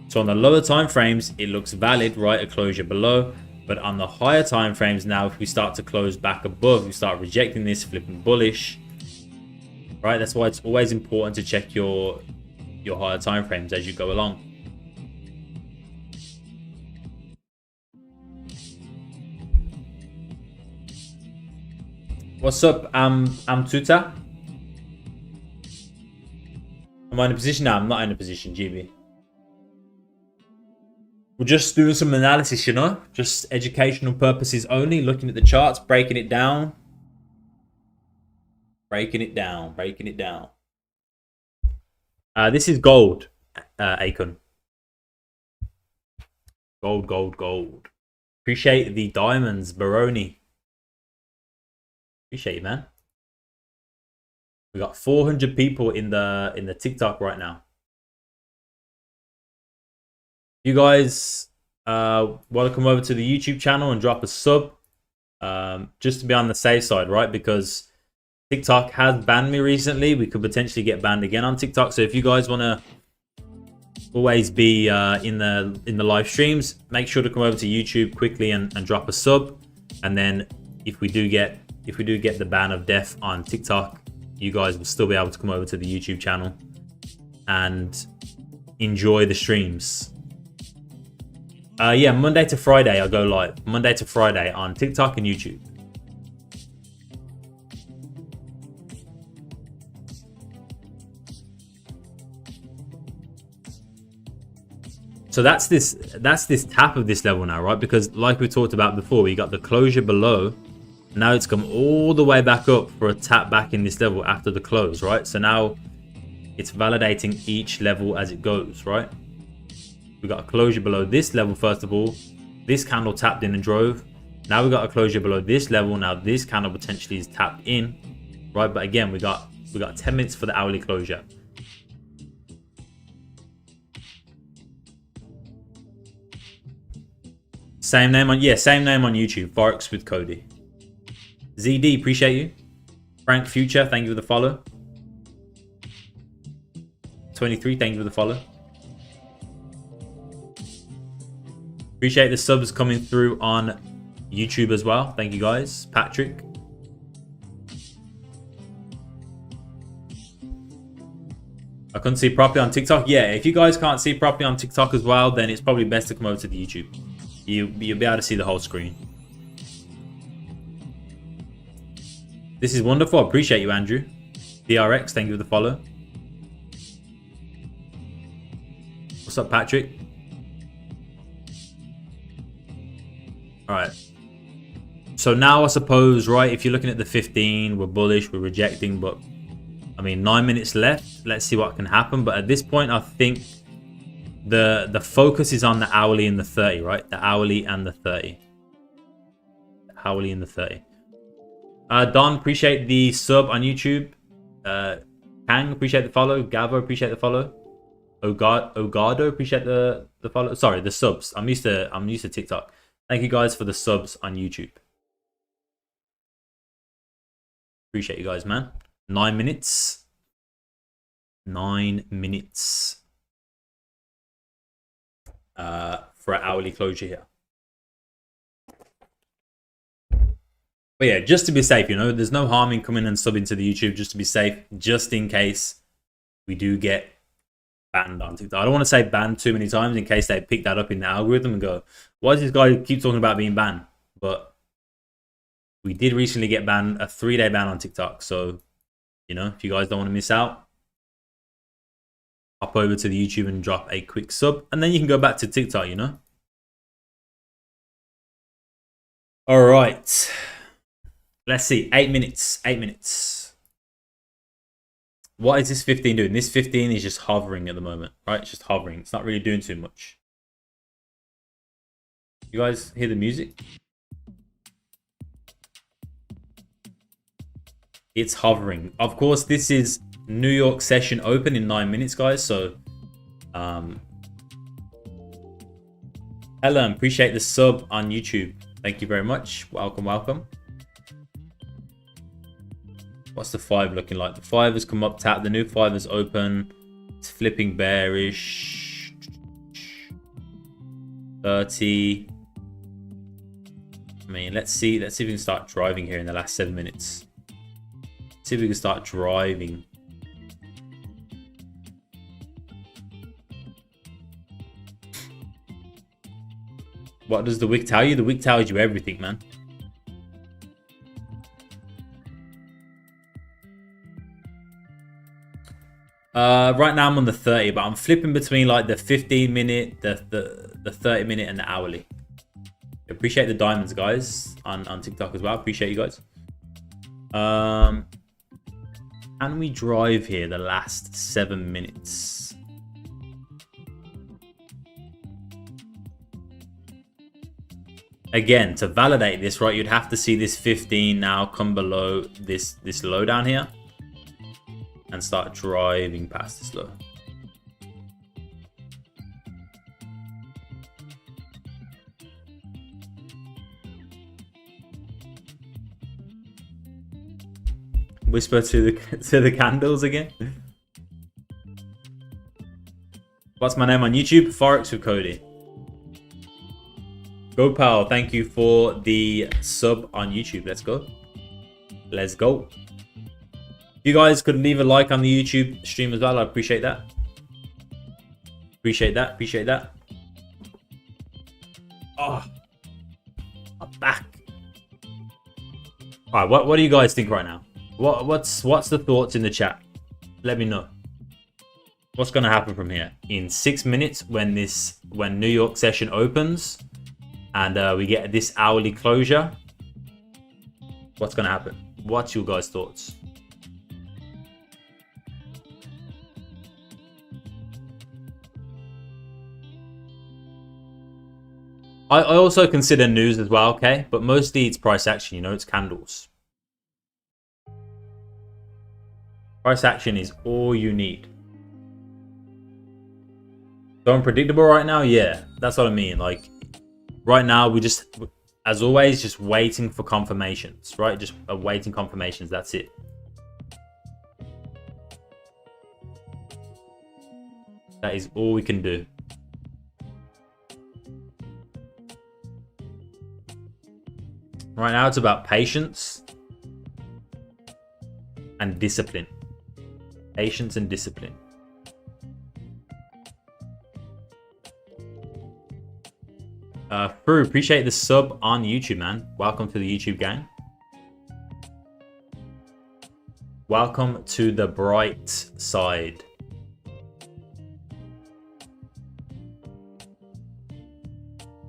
So on the lower time frames, it looks valid, right? A closure below. But on the higher time frames now, if we start to close back above, we start rejecting this, flipping bullish, right? That's why it's always important to check your higher time frames as you go along. What's up, Tuta? Am I in a position? No, I'm not in a position, GB. We're just doing some analysis, just educational purposes only, looking at the charts, breaking it down. Breaking it down. This is gold, Akon. Gold. Appreciate the diamonds, Baroni. Appreciate you, man. We got 400 people in the TikTok right now. You guys welcome over to the YouTube channel and drop a sub. Just to be on the safe side, right? Because TikTok has banned me recently. We could potentially get banned again on TikTok. So if you guys want to always be in the live streams, make sure to come over to YouTube quickly and drop a sub. And then if we do get the ban of death on TikTok, you guys will still be able to come over to the YouTube channel and enjoy the streams. Yeah, Monday to Friday I go live. Monday to Friday on TikTok and YouTube. So that's this tap of this level now, right? Because like we talked about before, we got the closure below. Now it's come all the way back up for a tap back in this level after the close, right? So now it's validating each level as it goes, right? We got a closure below this level first of all. This candle tapped in and drove. Now we got a closure below this level. Now this candle potentially is tapped in, right? But again, we got 10 minutes for the hourly closure. Same name on YouTube, Forex with Cody. ZD, appreciate you. Frank Future, thank you for the follow. 23, thank you for the follow. Appreciate the subs coming through on YouTube as well. Thank you guys. Patrick. I couldn't see properly on TikTok. Yeah, if you guys can't see properly on TikTok as well, then it's probably best to come over to the YouTube. You'll be able to see the whole screen. This is wonderful. I appreciate you, Andrew. DRX, thank you for the follow. What's up, Patrick? All right. So now I suppose, right, if you're looking at the 15, we're bullish, we're rejecting, but I mean, 9 minutes left. Let's see what can happen. But at this point, I think the focus is on the hourly and the 30, right? The hourly and the 30. The hourly and the 30. Don, appreciate the sub on YouTube. Kang, appreciate the follow. Gavo, appreciate the follow. Ogado, appreciate the follow. Sorry, the subs. I'm used to TikTok. Thank you guys for the subs on YouTube. Appreciate you guys, man. 9 minutes. 9 minutes. For an hourly closure here. But yeah, just to be safe, you know, there's no harm in coming and subbing to the YouTube just to be safe, just in case we do get banned on TikTok. I don't want to say banned too many times in case they pick that up in the algorithm and go, why does this guy keep talking about being banned? But we did recently get banned, a 3-day ban on TikTok. So, you know, if you guys don't want to miss out, hop over to the YouTube and drop a quick sub, and then you can go back to TikTok, you know. All right. Let's see. 8 minutes. 8 minutes. What is this 15 doing? This 15 is just hovering at the moment, right? It's just hovering. It's not really doing too much. You guys hear the music? It's hovering. Of course, this is New York session open in 9 minutes, guys. So, Helen, appreciate the sub on YouTube. Thank you very much. Welcome, welcome. What's the 5 looking like? The 5 has come up, tap. The new 5 is open. It's flipping bearish. 30. I mean, let's see if we can start driving here in the last 7 minutes. See if we can start driving. What does the wick tell you? The wick tells you everything, man. Right now I'm on the 30, but I'm flipping between like the 15 minute, the 30 minute, and the hourly. Appreciate the diamonds, guys, on TikTok as well. Appreciate you guys. Can we drive here the last 7 minutes? Again, to validate this, right, you'd have to see this 15 now come below this low down here and start driving past this low. Whisper to the candles again. What's my name on YouTube? Forex with Cody. Go pal, thank you for the sub on YouTube. Let's go. Let's go. If you guys could leave a like on the YouTube stream as well, I appreciate that. Appreciate that. Appreciate that. Oh, I'm back. All right, what do you guys think right now? What's the thoughts in the chat? Let me know. What's gonna happen from here in 6 minutes when New York session opens and we get this hourly closure? What's gonna happen? What's your guys' thoughts? I also consider news as well, okay? But mostly it's price action, you know, it's candles. Price action is all you need. So unpredictable right now? Yeah, that's what I mean. Like, right now, we just, as always, just waiting for confirmations, right? Just awaiting confirmations, that's it. That is all we can do. Right now, it's about patience and discipline. Patience and discipline. Fru, appreciate the sub on YouTube, man. Welcome to the YouTube gang. Welcome to the bright side.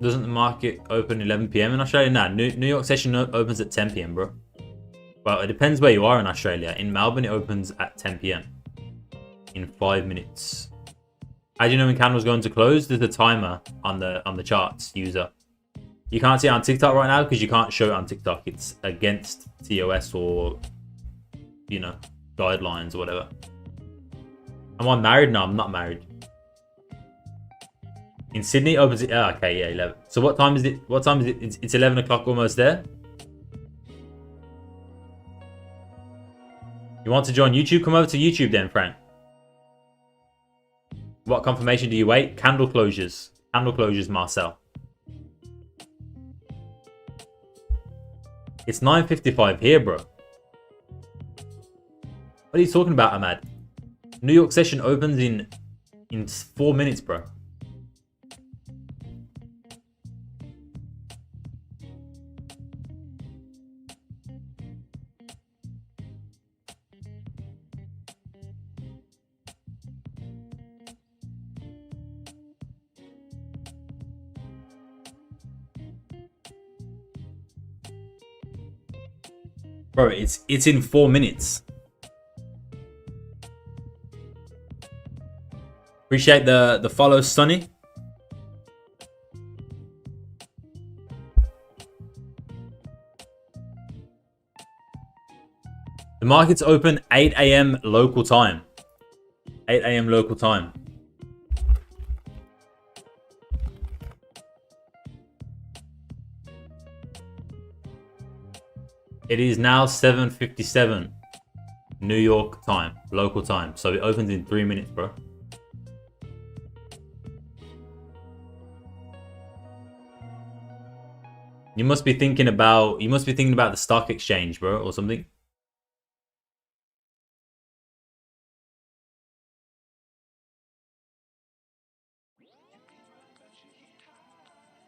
Doesn't the market open 11 PM in Australia? Nah, New York session opens at 10 PM, bro. Well, it depends where you are in Australia. In Melbourne, it opens at 10 PM. In 5 minutes. How do you know when candle's going to close? There's a timer on the charts, user. You can't see it on TikTok right now because you can't show it on TikTok. It's against TOS or, you know, guidelines or whatever. Am I married? No, I'm not married. In Sydney, opens it. Oh, okay, yeah, 11. So what time is it? What time is it? It's 11 o'clock, almost there. You want to join YouTube? Come over to YouTube then, Frank. What confirmation do you wait? Candle closures. Candle closures, Marcel. It's 9:55 here, bro. What are you talking about, Ahmad? New York session opens in 4 minutes, bro. Bro, it's in 4 minutes. Appreciate the follow, Sonny. The market's open 8 AM local time. 8 AM local time. It is now 7:57 New York time, local time. So it opens in 3 minutes, bro. You must be thinking about the stock exchange, bro, or something.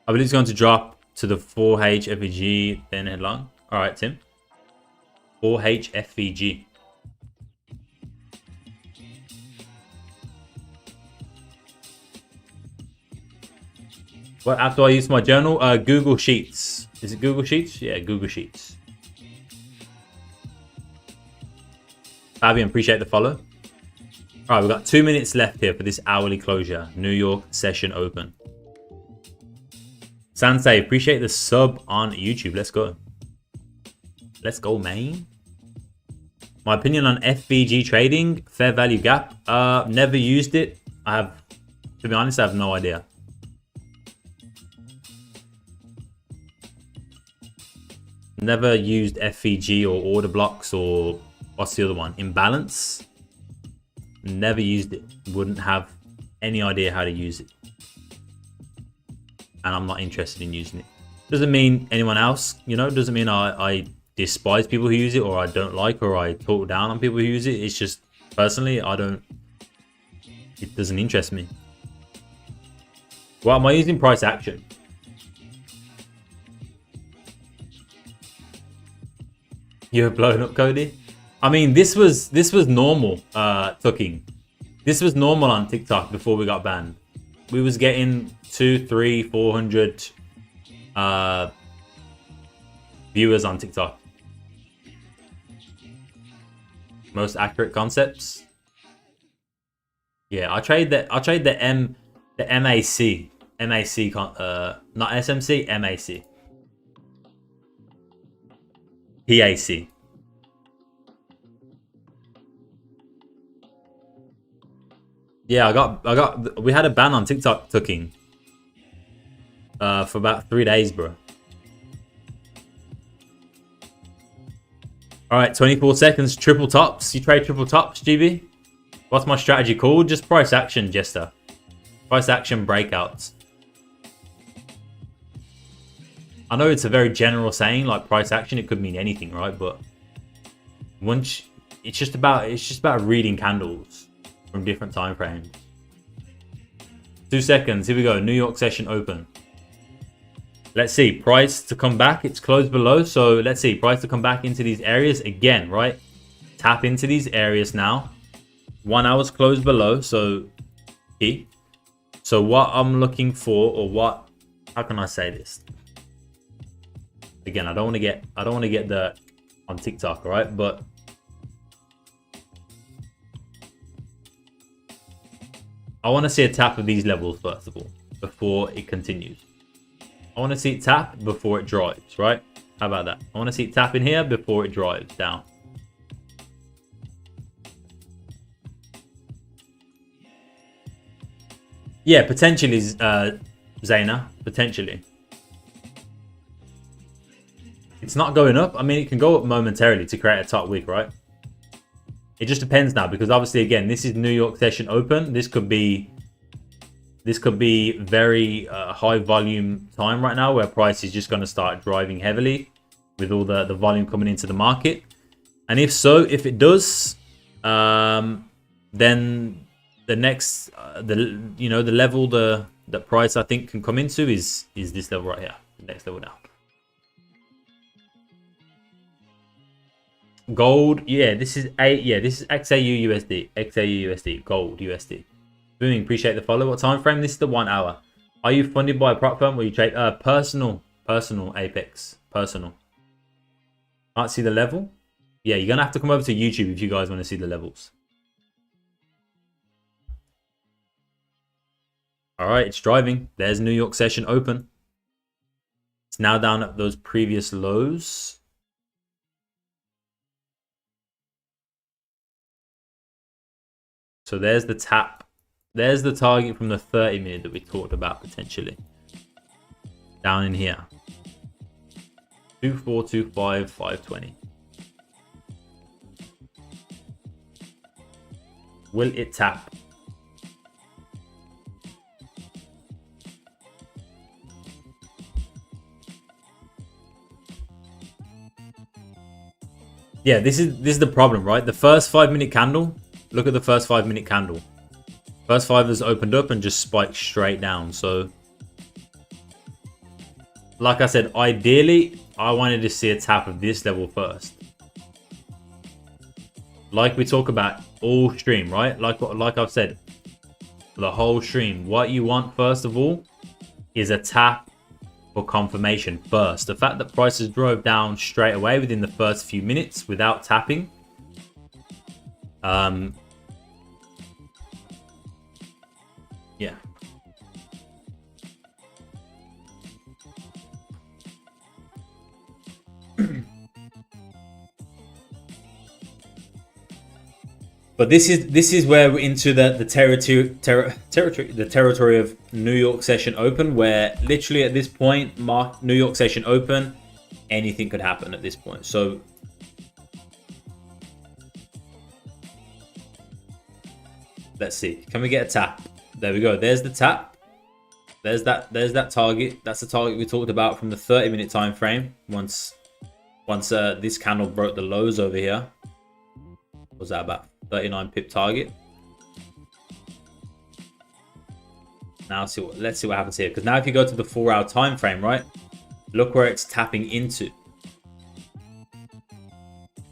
I believe it's going to drop to the 4H FEG then headlong. All right, Tim. 4H FEG. What app do I use for my journal? Google Sheets. Is it Google Sheets? Yeah, Google Sheets. Fabian, appreciate the follow. All right, we've got 2 minutes left here for this hourly closure. New York session open. Sansei, appreciate the sub on YouTube. Let's go. Let's go, man. My opinion on FVG trading, fair value gap. Never used it. To be honest, I have no idea. Never used FVG or order blocks or What's the other one? Imbalance. Never used it. Wouldn't have any idea how to use it. And I'm not interested in using it. Doesn't mean anyone else, you know, doesn't mean I despise people who use it, or I don't like, or I talk down on people who use it. It's just, personally, it doesn't interest me. Well, am I using price action? You have blown up, Cody? I mean, this was normal, Tucking. This was normal on TikTok before we got banned. We was getting 200, 300, 400 viewers on TikTok. Most accurate concepts. Yeah, I trade the MAC. MAC, not SMC, MAC. PAC. Yeah, we had a ban on TikTok, Tucking. For about 3 days, bro. Alright, 24 seconds, triple tops. You trade triple tops, GB? What's my strategy called? Just price action, Jester. Price action breakouts. I know it's a very general saying, like price action, it could mean anything, right? But once it's just about reading candles from different time frames. 2 seconds, here we go. New York session open. Let's see, price to come back. It's closed below, so let's see, price to come back into these areas again, right? Tap into these areas now. 1 hour's closed below, so key. So what I'm looking for, or what, how can I say this? Again, I don't want to get the on TikTok, right? But I want to see a tap of these levels first of all before it continues. I want to see it tap before it drives, right? How about that? I want to see it tap in here before it drives down. Yeah, potentially, Zaina. Potentially. It's not going up. I mean, it can go up momentarily to create a top wick, right? It just depends now, because obviously, again, this is New York session open. This could be very high volume time right now, where price is just going to start driving heavily with all the volume coming into the market. And if so, if it does, then the next the level the price I think can come into is this level right here, the next level down. Gold, yeah, this is XAU USD, gold USD. Booming, appreciate the follow. What time frame? This is the 1 hour. Are you funded by a prop firm or you trade personal Apex, personal? Can't see the level. Yeah, you're gonna have to come over to YouTube if you guys want to see the levels. All right, it's driving. There's New York session open. It's now down at those previous lows. So there's the tap. There's the target from the 30-minute that we talked about potentially. Down in here. 2425, 520. Will it tap? Yeah, this is the problem, right? The first 5-minute candle. Look at the first 5-minute candle. First 5 has opened up and just spiked straight down. So, like I said, ideally, I wanted to see a tap of this level first. Like we talk about all stream, right? Like I've said, the whole stream. What you want first of all is a tap for confirmation first. The fact that prices drove down straight away within the first few minutes without tapping. Yeah. But this is where we're into the territory of New York session open, where literally at this point, New York session open, anything could happen at this point. So Let's see. Can we get a tap? There we go. There's the tap. There's that target. That's the target we talked about from the 30-minute time frame. Once this candle broke the lows over here. What was that, about 39 pip target? Now let's see what happens here. Because now if you go to the 4-hour time frame, right? Look where it's tapping into.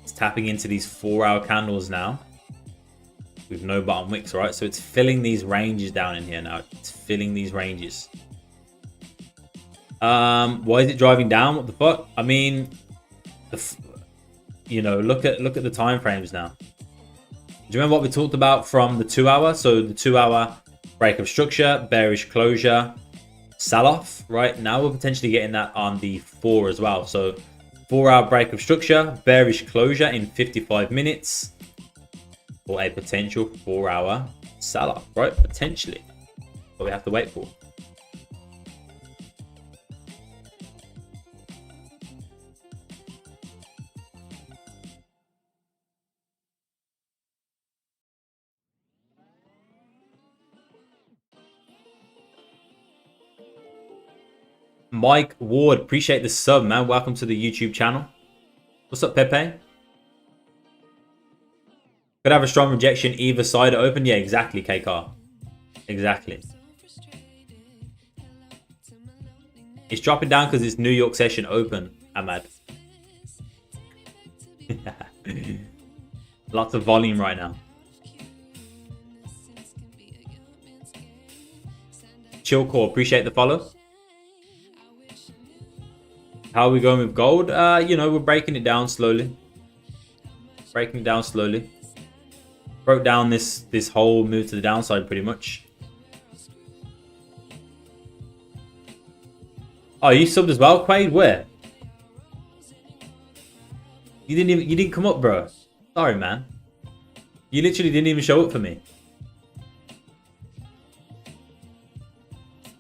It's tapping into these 4-hour candles now. With no bottom wicks, right? So it's filling these ranges down in here now. It's filling these ranges. Why is it driving down? What the fuck? I mean, you know, look at the time frames now. Do you remember what we talked about from the 2-hour? So the 2-hour break of structure, bearish closure, sell-off, right? Now we're potentially getting that on the 4 as well. So 4-hour break of structure, bearish closure in 55 minutes. Or a potential 4-hour sell-off, right? Potentially. But we have to wait for. Mike Ward, appreciate the sub, man. Welcome to the YouTube channel. What's up, Pepe? Could have a strong rejection either side open. Yeah, exactly, KCar. Exactly. It's dropping down because it's New York session open, Ahmad. Lots of volume right now. Chill Core, appreciate the follow. How are we going with gold? You know, we're breaking it down slowly. Breaking it down slowly. Broke down this whole move to the downside pretty much. Oh, you subbed as well, Quaid? Where? You didn't come up, bro. Sorry, man. You literally didn't even show up for me.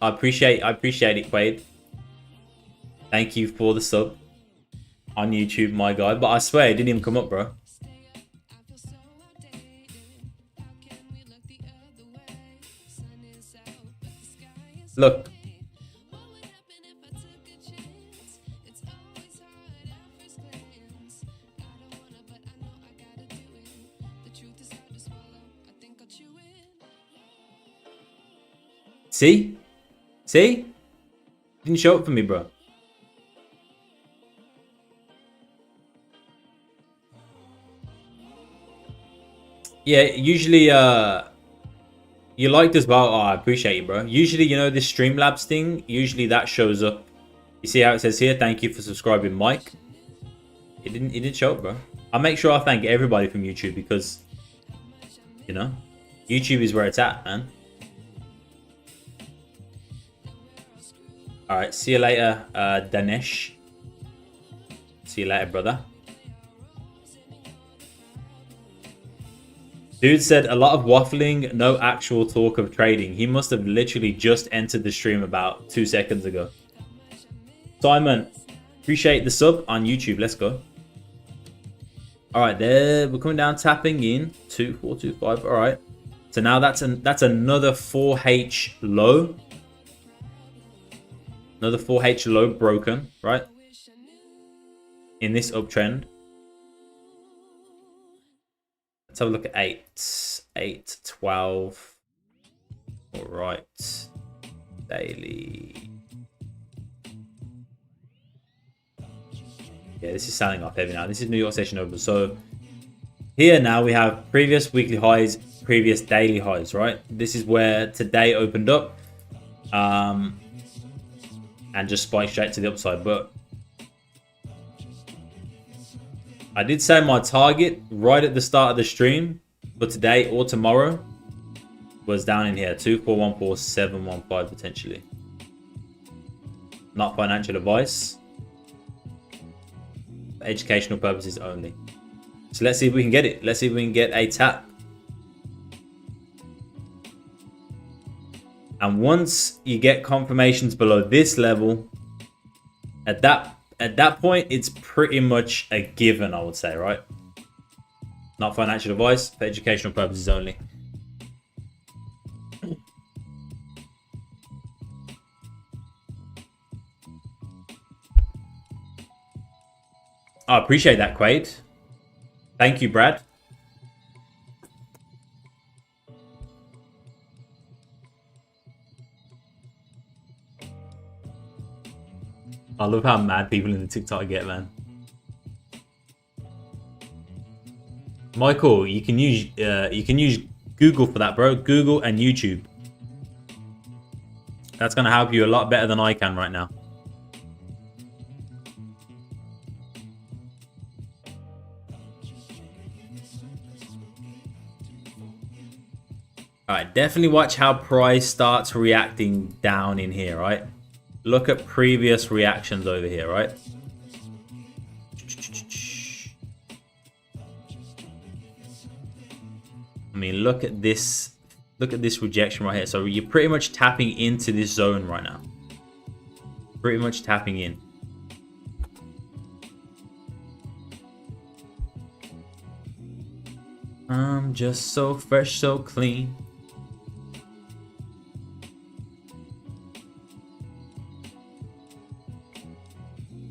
I appreciate it, Quaid. Thank you for the sub on YouTube, my guy. But I swear it didn't even come up, bro. Look. See? See? Didn't show up for me, bro. Yeah, usually you liked as well. Oh, I appreciate you, bro. Usually, you know, this Streamlabs thing, usually that shows up. You see how it says here, thank you for subscribing, Mike. It didn't show up, bro. I'll make sure I thank everybody from YouTube because, you know, YouTube is where it's at, man. All right, see you later, Danesh. See you later, brother. Dude said a lot of waffling, no actual talk of trading. He must have literally just entered the stream about 2 seconds ago. Simon, appreciate the sub on YouTube. Let's go. All right, there we're coming down, tapping in 2425. All right, so now that's another 4H low. Another 4H low broken, right? In this uptrend. Let's have a look at 8, 12. All right. Daily. Yeah, this is selling off heavy now. This is New York session over. So here now we have previous weekly highs, previous daily highs, right? This is where today opened up. And just spiked straight to the upside. But I did say my target right at the start of the stream for today or tomorrow was down in here, 2414715 potentially. Not financial advice. For educational purposes only. So let's see if we can get it. Let's see if we can get a tap. And once you get confirmations below this level, at that point, it's pretty much a given, I would say, right? Not financial advice, for educational purposes only. I appreciate that, Quaid. Thank you, Brad. I love how mad people in the TikTok get, man. Michael, you can use Google for that, bro. Google and YouTube. That's gonna help you a lot better than I can right now. All right, definitely watch how price starts reacting down in here, right? Look at previous reactions over here, right? I mean, look at this rejection right here. So you're pretty much tapping into this zone right now. Pretty much tapping in. I'm just so fresh, so clean.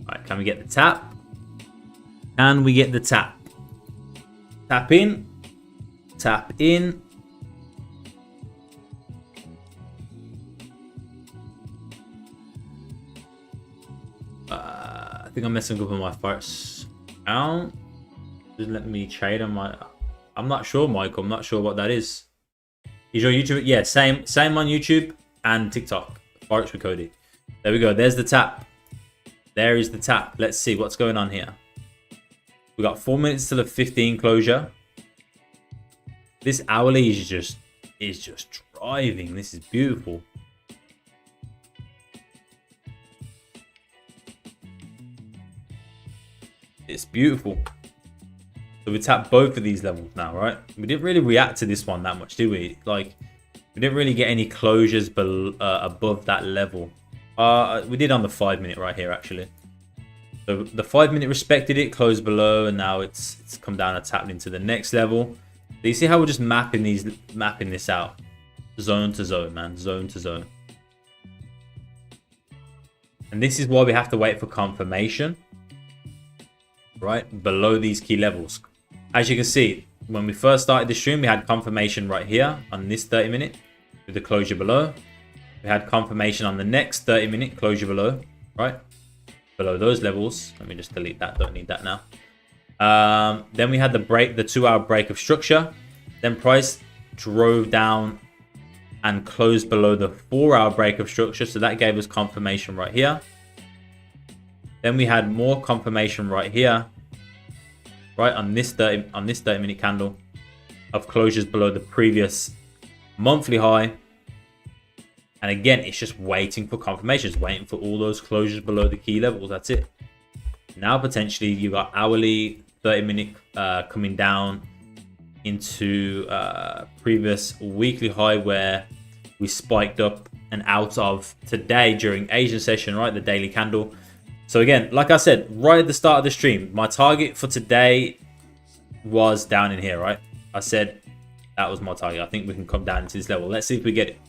Alright, can we get the tap? Can we get the tap? Tap in. Tap in. I think I'm messing up with my first account. Just let me trade on my... I'm not sure, Michael. I'm not sure what that is. Is your YouTube? Yeah, same on YouTube and TikTok. Forex with Cody. There we go. There's the tap. There is the tap. Let's see what's going on here. We got 4 minutes till the 15 closure. This hourly is just driving. This is beautiful. It's beautiful. So we tapped both of these levels now, right? We didn't really react to this one that much, did we? Like, we didn't really get any closures above that level. We did on the 5 minute right here, actually. So the 5 minute respected it, closed below, and now it's come down and tapped into the next level. So you see how we're just mapping this out, zone to zone, man, zone to zone. And this is why we have to wait for confirmation, right, below these key levels. As you can see, when we first started the stream, we had confirmation right here on this 30 minute with the closure below. We had confirmation on the next 30 minute closure below, right? Below those levels. Let me just delete that. Don't need that now. Then we had the break, the 2 hour break of structure. Then price drove down and closed below the 4 hour break of structure. So that gave us confirmation right here. Then we had more confirmation right here, right on this 30 minute candle of closures below the previous monthly high. And again, it's just waiting for confirmations, waiting for all those closures below the key levels. That's it. Now potentially you got hourly 30 minute coming down into previous weekly high where we spiked up and out of today during Asian session, right? The daily candle. So again, like I said, right at the start of the stream, my target for today was down in here, right? I said that was my target. I think we can come down to this level. Let's see if we get it.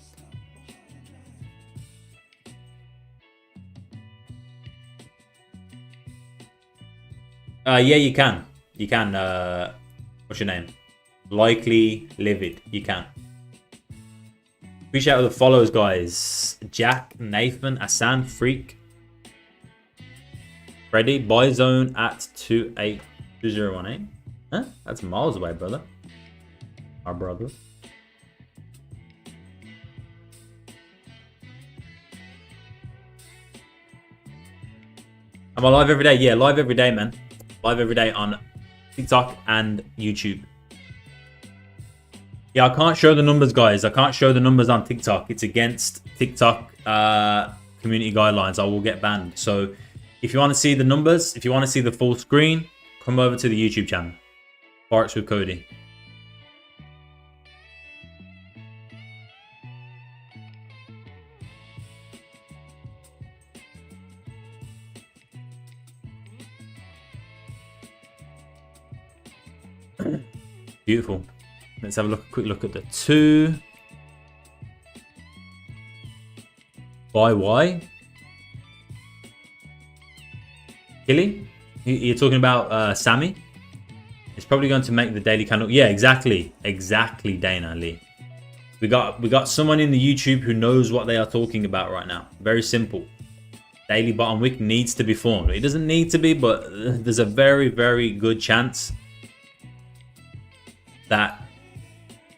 Yeah, you can. You can. What's your name? Likely Livid. You can. Appreciate all the follows, guys. Jack, Nathan, Asan, Freak, Freddy, buy zone at 282018. Huh? That's miles away, brother. Our brother. Am I live every day? Yeah, live every day, man. Live every day on TikTok and YouTube. Yeah, I can't show the numbers, guys. I can't show the numbers on TikTok. It's against TikTok community guidelines. I will get banned. So if you want to see the numbers, if you want to see the full screen, come over to the YouTube channel. Forex with Cody. Beautiful. Let's have a quick look at the 2. Buy Y. Killy? You're talking about Sammy? It's probably going to make the daily candle. Yeah, exactly. Exactly, Dana Lee. We got someone in the YouTube who knows what they are talking about right now. Very simple. Daily bottom wick needs to be formed. It doesn't need to be, but there's a very, very good chance that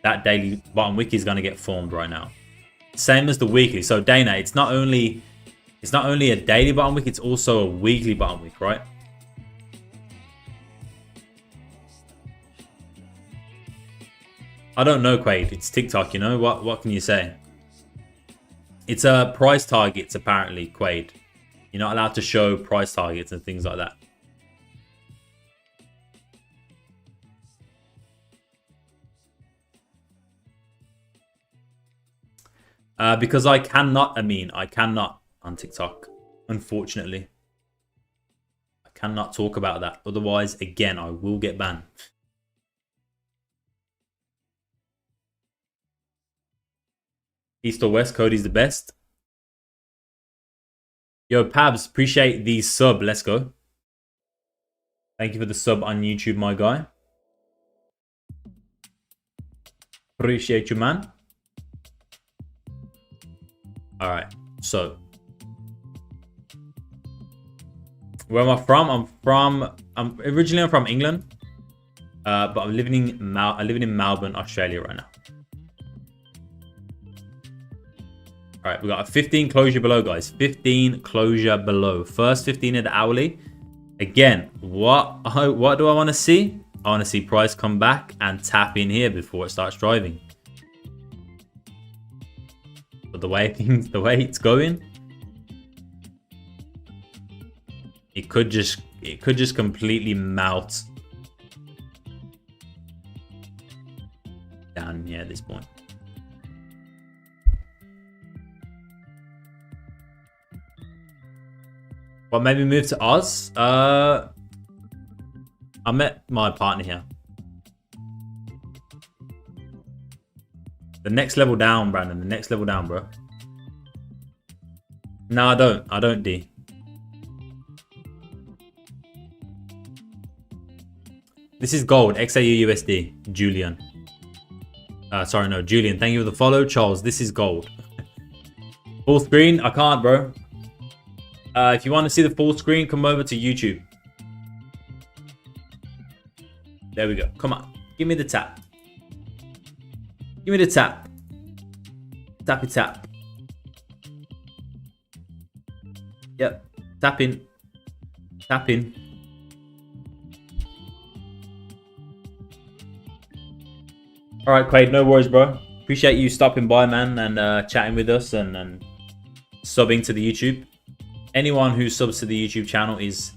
that daily bottom wick is going to get formed right now. Same as the weekly. So Dana, it's not only a daily bottom wick, it's also a weekly bottom wick, right? I don't know, Quaid. It's TikTok, you know? What can you say? It's a price targets, apparently, Quaid. You're not allowed to show price targets and things like that. Because I cannot, I cannot on TikTok, unfortunately. I cannot talk about that. Otherwise, again, I will get banned. East or West, Cody's the best. Yo, Pabs, appreciate the sub. Let's go. Thank you for the sub on YouTube, my guy. Appreciate you, man. All right, so where am I from? I'm originally from England, but I'm living in Melbourne, Australia right now. All right, we got a 15 closure below, guys. 15 closure below. First 15 of the hourly. Again, what do I want to see? I want to see price come back and tap in here before it starts driving. But the way it's going, it could just completely melt down here at this point. What made me move to Oz? I met my partner here. The next level down, Brandon. The next level down, bro. No, I don't. I don't, D. This is gold. XAUUSD. Julian. Sorry, no. Julian, thank you for the follow. Charles, this is gold. Full screen? I can't, bro. If you want to see the full screen, come over to YouTube. There we go. Come on. Give me the tap. Give me the tap. Tappy tap. Yep. Tap in. Tap in. Alright, Quaid. No worries, bro. Appreciate you stopping by, man, and chatting with us and subbing to the YouTube. Anyone who subs to the YouTube channel is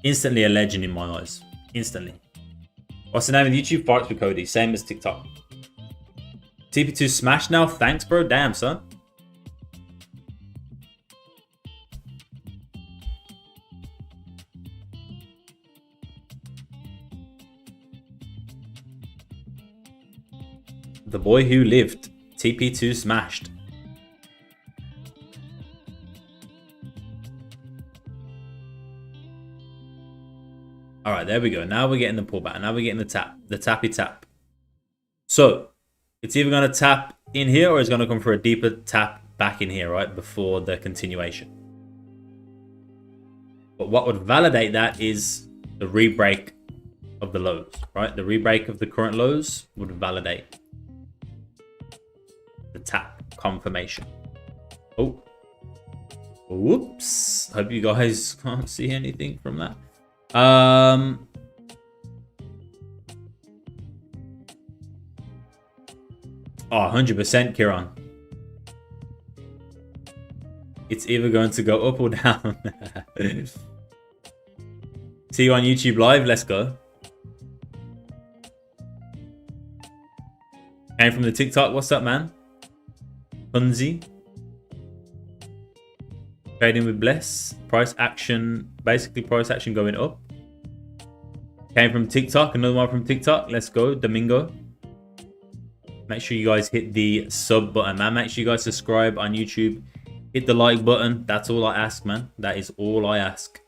instantly a legend in my eyes. Instantly. What's the name of the YouTube? Forex with Cody. Same as TikTok. TP2 smash now. Thanks, bro. Damn, son. The boy who lived. TP2 smashed. All right, there we go. Now we're getting the pullback. Now we're getting the tap. The tappy tap. So it's either going to tap in here or it's going to come for a deeper tap back in here, right? Before the continuation. But what would validate that is the rebreak of the lows, right? The rebreak of the current lows would validate the tap confirmation. Oh. Whoops. Hope you guys can't see anything from that. Oh, 100%, Kieran. It's either going to go up or down. See you on YouTube Live. Let's go. Came from the TikTok. What's up, man? Punzi. Trading with Bless. Price action. Basically, price action going up. Came from TikTok. Another one from TikTok. Let's go. Domingo. Make sure you guys hit the sub button, man. Make sure you guys subscribe on YouTube. Hit the like button. That's all I ask, man. That is all I ask.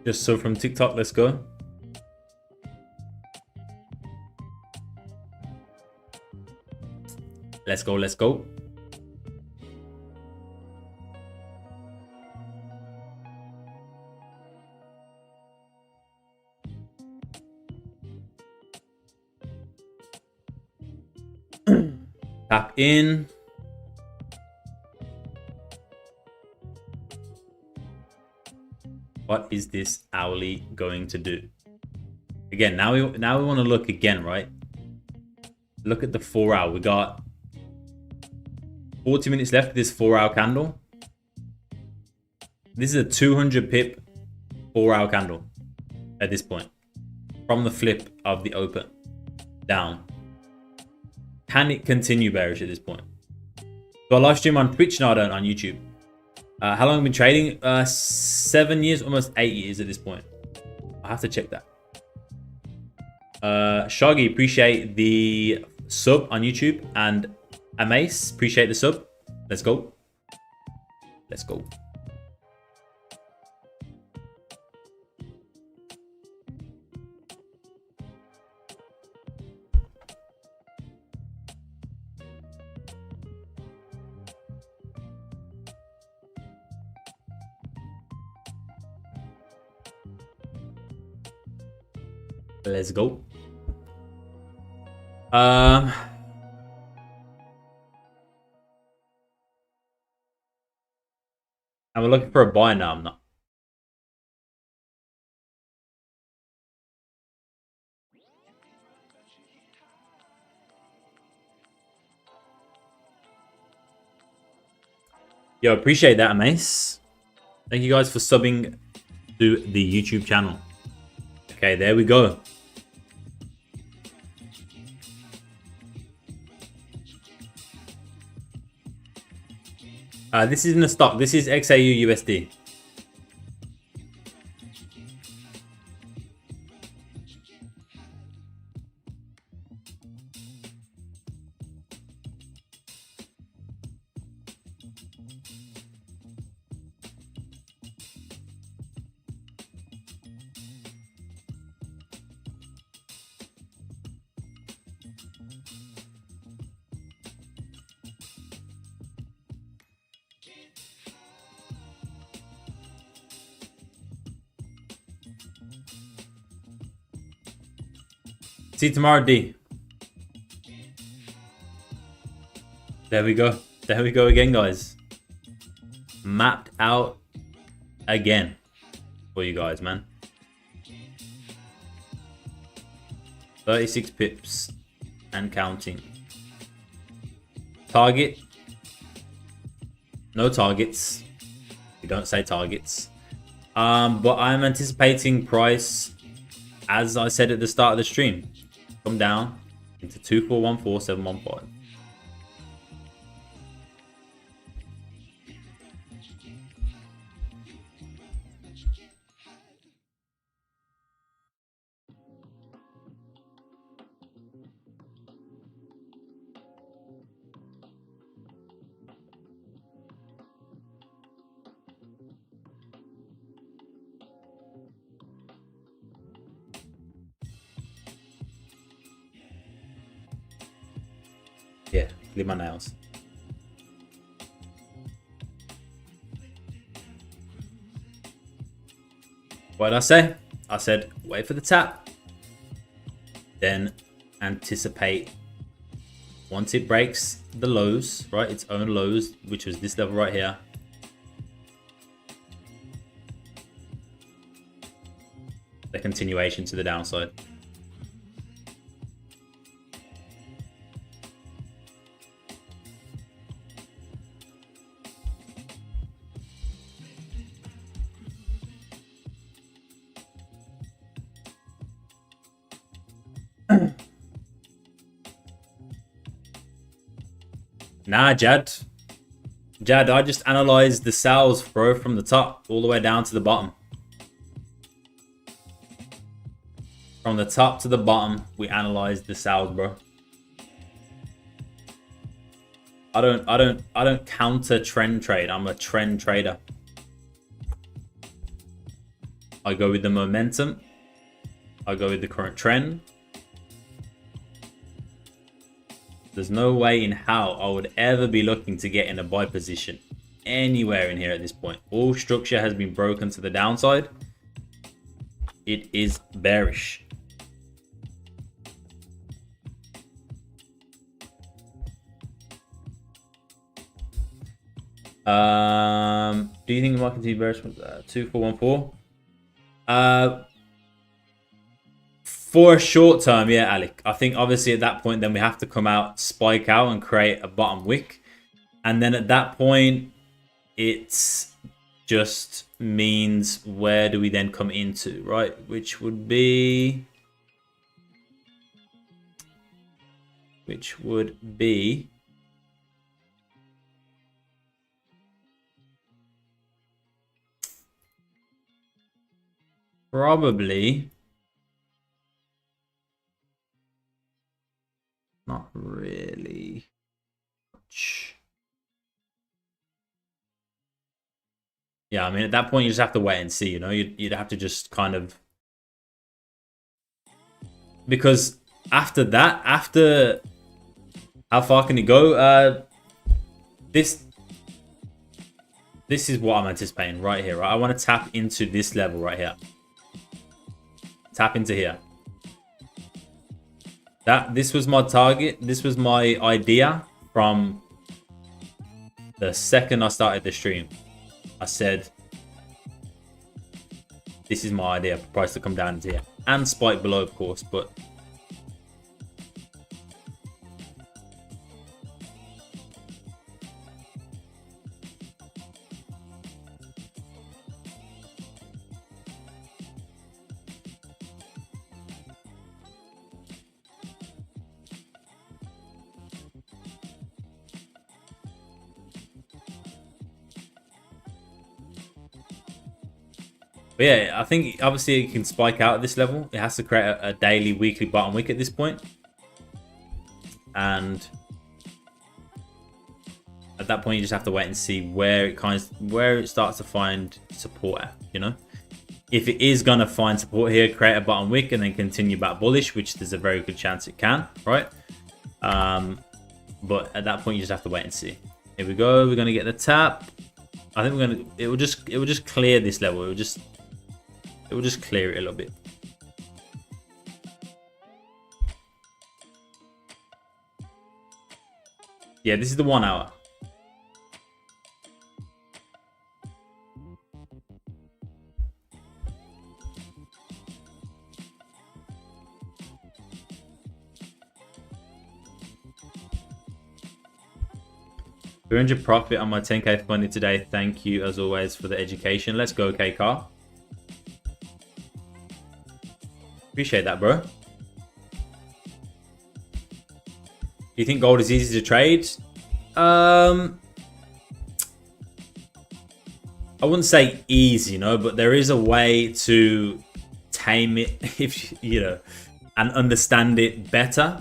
Just so from TikTok, let's go. Let's go, let's go. Tap in. What is this Xauusd going to do? Again, now we want to look again, right? Look at the 4 hour. We got 40 minutes left of this 4 hour candle. This is a 200 pip 4 hour candle at this point from the flip of the open down. Can it continue bearish at this point? So I live stream on Twitch, no, I don't, on YouTube. How long have I been trading? 7 years, almost 8 years at this point. I have to check that. Shoggy, appreciate the sub on YouTube, and Amace, appreciate the sub. Let's go. Let's go. Let's go. And we're looking for a buy now. I'm not. Yo, appreciate that, Mace. Thank you guys for subbing to the YouTube channel. Okay, there we go. This isn't a stock. This is XAU USD. See you tomorrow, D. There we go. There we go again, guys. Mapped out again for you guys, man. 36 pips and counting. Target. No targets. We don't say targets. But I'm anticipating price, as I said at the start of the stream, come down into 2414.715. Yeah, leave my nails. What did I say? I said wait for the tap, then anticipate once it breaks the lows, right? Its own lows, which was this level right here. The continuation to the downside. Nah, Jad. Jad, I just analyzed the Xauusd, bro, from the top all the way down to the bottom. From the top to the bottom, we analyzed the Xauusd, bro. I don't counter trend trade. I'm a trend trader. I go with the momentum. I go with the current trend. There's no way in how I would ever be looking to get in a buy position anywhere in here at this point. All structure has been broken to the downside. It is bearish. Do you think the market continue bearish? 2414? For a short term, yeah, Alec. I think obviously at that point, then we have to come out, spike out, and create a bottom wick. And then at that point, it's just means where do we then come into, right? Which would be probably not really much. Yeah, I mean, at that point, you just have to wait and see, you know? You'd have to just kind of... Because after that, after... How far can it go? This is what I'm anticipating right here, right? I want to tap into this level right here. Tap into here. This was my target. This was my idea from the second I started the stream. I said, this is my idea for price to come down into here. And spike below, of course, but... But yeah, I think obviously it can spike out at this level. It has to create a daily, weekly bottom wick at this point. And at that point, you just have to wait and see where it starts to find support at, you know? If it is going to find support here, create a bottom wick and then continue back bullish, which there's a very good chance it can, right? But at that point, you just have to wait and see. Here we go. We're going to get the tap. I think it will just clear this level. It will just clear it a little bit. Yeah, this is the 1 hour. $300 profit on my 10k funding today. Thank you as always for the education. Let's go, K-Car. Appreciate that, bro. Do you think gold is easy to trade? I wouldn't say easy, you know, but there is a way to tame it, if you know, and understand it better.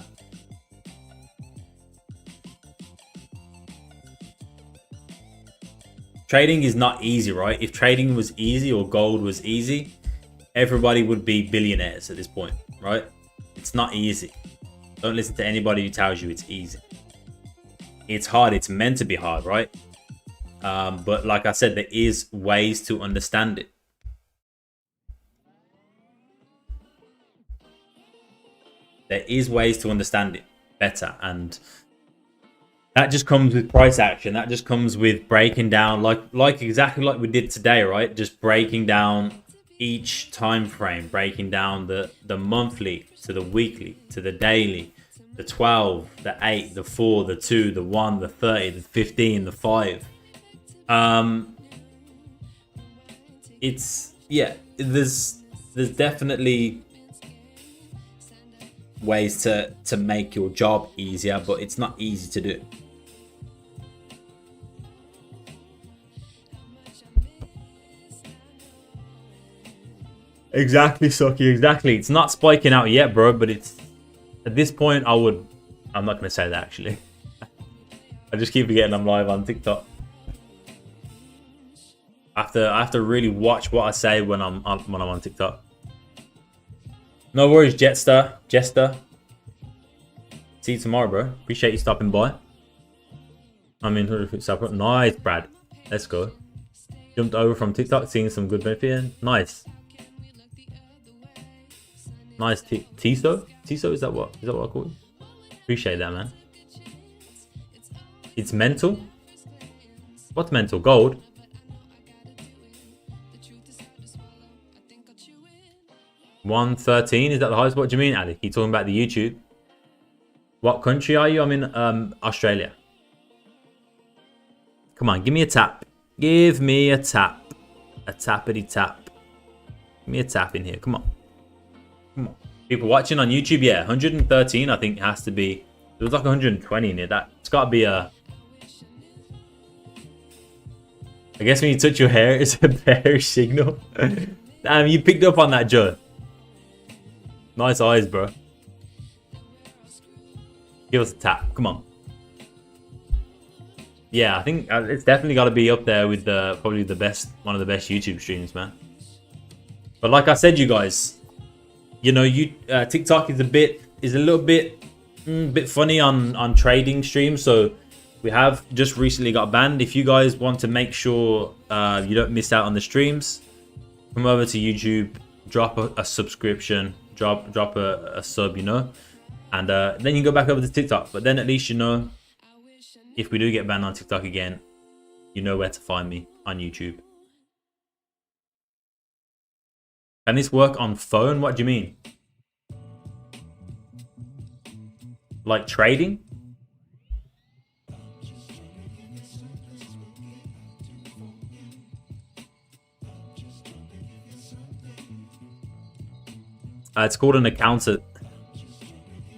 Trading is not easy, right? If trading was easy or gold was easy, everybody would be billionaires at this point, right? It's not easy. Don't listen to anybody who tells you it's easy. It's hard. It's meant to be hard, right? But like I said, there is ways to understand it. There is ways to understand it better, and that just comes with price action. That just comes with breaking down, like exactly like we did today, right? Just breaking down each time frame, breaking down the monthly to the weekly to the daily, the 12, the 8, the 4, the 2, the 1, the 30, the 15, the 5. It's, yeah, there's definitely ways to make your job easier, but it's not easy to do. Exactly, Sucky, exactly. It's not spiking out yet, bro, but it's at this point I'm not gonna say that actually. I just keep forgetting I'm live on TikTok. I have to really watch what I say when I'm on TikTok. No worries, Jester. See you tomorrow, bro. Appreciate you stopping by. I'm in 100 separate. Nice, Brad. Let's go. Jumped over from TikTok, seeing some good benefit. Nice. Nice, Tiso. Tiso, is that what I call it? Appreciate that, man. It's mental. What's mental? Gold. $113. Is that the highest? What do you mean, Ali? You talking about the YouTube? What country are you? I'm in Australia. Come on, give me a tap. Give me a tap. A tappity tap. Give me a tap in here. Come on. Come on. People watching on YouTube, yeah, 113. I think it has to be. There was like 120 in here. It's got to be a. I guess when you touch your hair, it's a bearish signal. Damn, you picked up on that, Joe. Nice eyes, bro. Give us a tap. Come on. Yeah, I think it's definitely got to be up there with probably one of the best YouTube streams, man. But like I said, you guys, you know, TikTok is a little bit funny on trading streams. So we have just recently got banned. If you guys want to make sure you don't miss out on the streams, come over to YouTube, drop a subscription, drop a sub, you know, and then you can go back over to TikTok. But then at least you know, if we do get banned on TikTok again, you know where to find me on YouTube. Can this work on phone? What do you mean? Like trading? It's called an accountant.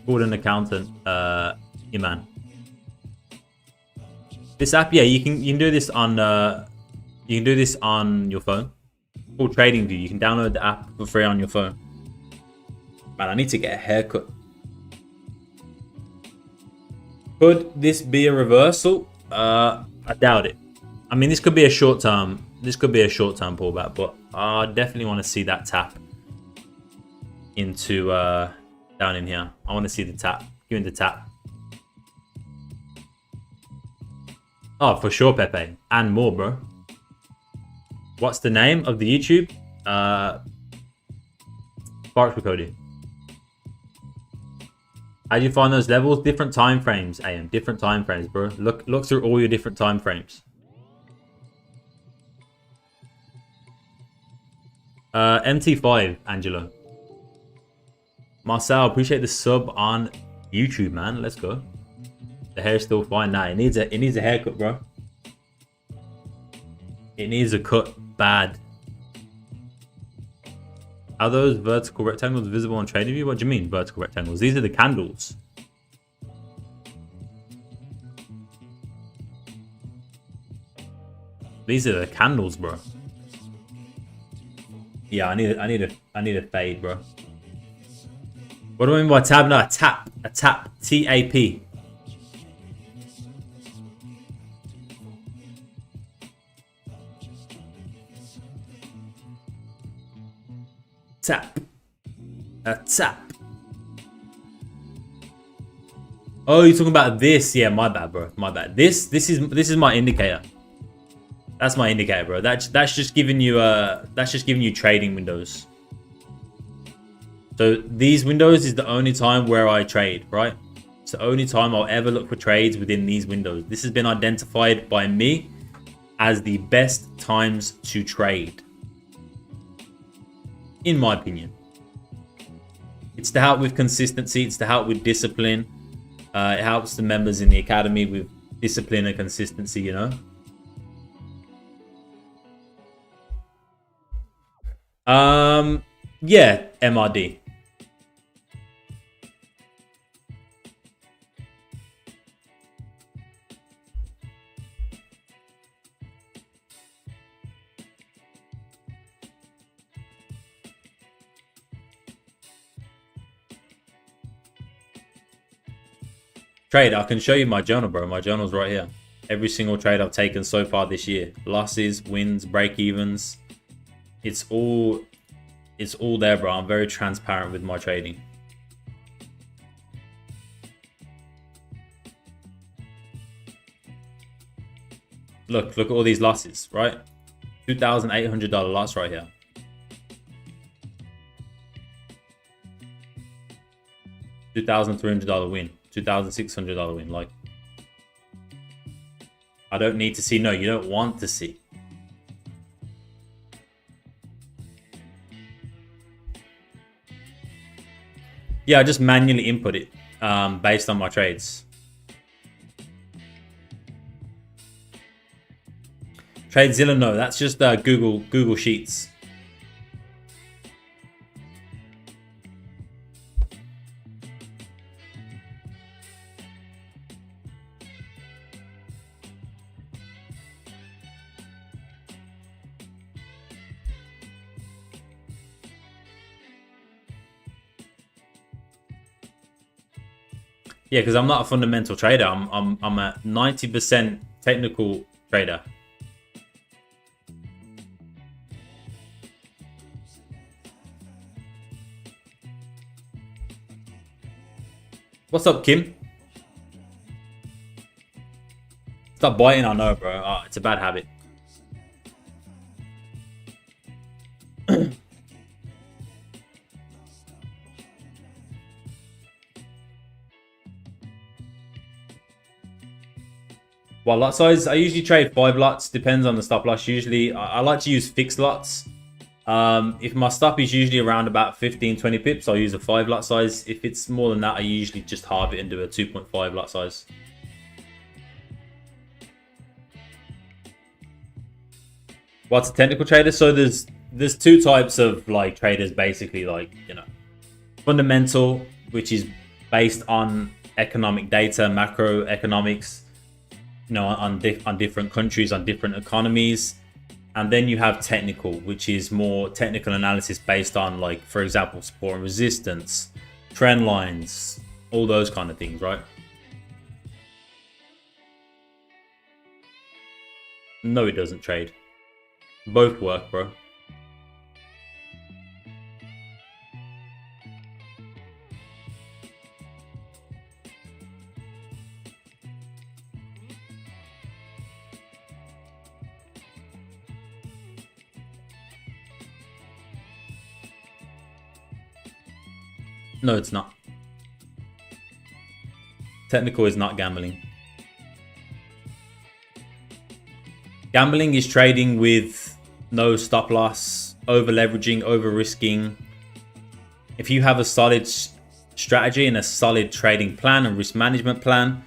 Iman. This app, yeah, you can do this on your phone. It's called TradingView. You can download the app for free on your phone. Man, I need to get a haircut. Could this be a reversal? I doubt it. I mean, this could be a short term. This could be a short term pullback, but I definitely want to see that tap into down in here. I want to see the tap. Give me the tap. Oh, for sure, Pepe. And more, bro. What's the name of the YouTube? Forex with Cody. How do you find those levels? Different time frames, AM. Different time frames, bro. Look through all your different time frames. MT5, Angelo. Marcel, appreciate the sub on YouTube, man. Let's go. The hair's still fine now. It needs a haircut, bro. It needs a cut bad. Are those vertical rectangles visible on TradingView? What do you mean, vertical rectangles? These are the candles. These are the candles, bro. Yeah, I need a fade, bro. What do I mean by tab? No, a tap. T-A-P. Tap. A tap. Oh, you're talking about this? Yeah, my bad, bro. My bad. This is my indicator. That's my indicator, bro. That's just giving you trading windows. So these windows is the only time where I trade, right? It's the only time I'll ever look for trades within these windows. This has been identified by me as the best times to trade, in my opinion. It's to help with consistency. It's to help with discipline. It helps the members in the academy with discipline and consistency, you know. Yeah, MRD. Trade, I can show you my journal, bro. My journal's right here. every single trade I've taken so far this year. Losses, wins, break-evens. It's all there, bro. I'm very transparent with my trading. Look at all these losses, right? $2,800 loss right here. $2,300 win. $2,600 win. Like, I don't need to see. No, you don't want to see. Yeah, I just manually input it based on my trades. TradeZilla, no, that's just Google Sheets. Yeah, because I'm not a fundamental trader. I'm a 90% technical trader. What's up, Kim? Stop biting, I know, bro. Oh, it's a bad habit. Well, lot size, I usually trade 5 lots. Depends on the stop loss. Usually, I like to use fixed lots. If my stop is usually around about 15-20 pips, I'll use a 5 lot size. If it's more than that, I usually just halve it and do a 2.5 lot size. What's a technical trader? So there's 2 types of like traders, basically, like, you know, fundamental, which is based on economic data, macroeconomics, you know, on different countries, on different economies. And then you have technical, which is more technical analysis based on, like, for example, support and resistance, trend lines, all those kind of things, right? No, it doesn't trade. Both work, bro. No, it's not. Technical is not gambling. Gambling is trading with no stop loss, over leveraging, over risking. If you have a solid strategy and a solid trading plan and risk management plan,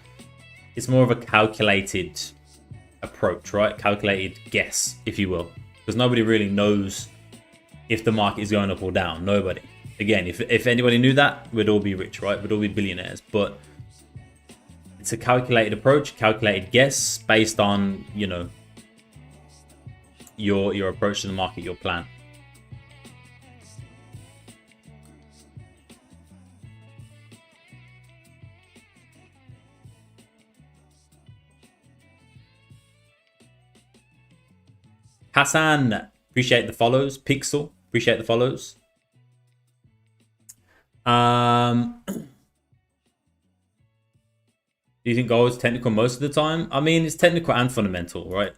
it's more of a calculated approach, right? Calculated guess, if you will. Because nobody really knows if the market is going up or down. Nobody. Again, if anybody knew that, we'd all be rich, right? We'd all be billionaires. But it's a calculated approach, calculated guess based on, you know, your approach to the market, your plan. Hassan, appreciate the follows. Pixel, appreciate the follows. Do you think gold is technical most of the time? I mean, it's technical and fundamental, right?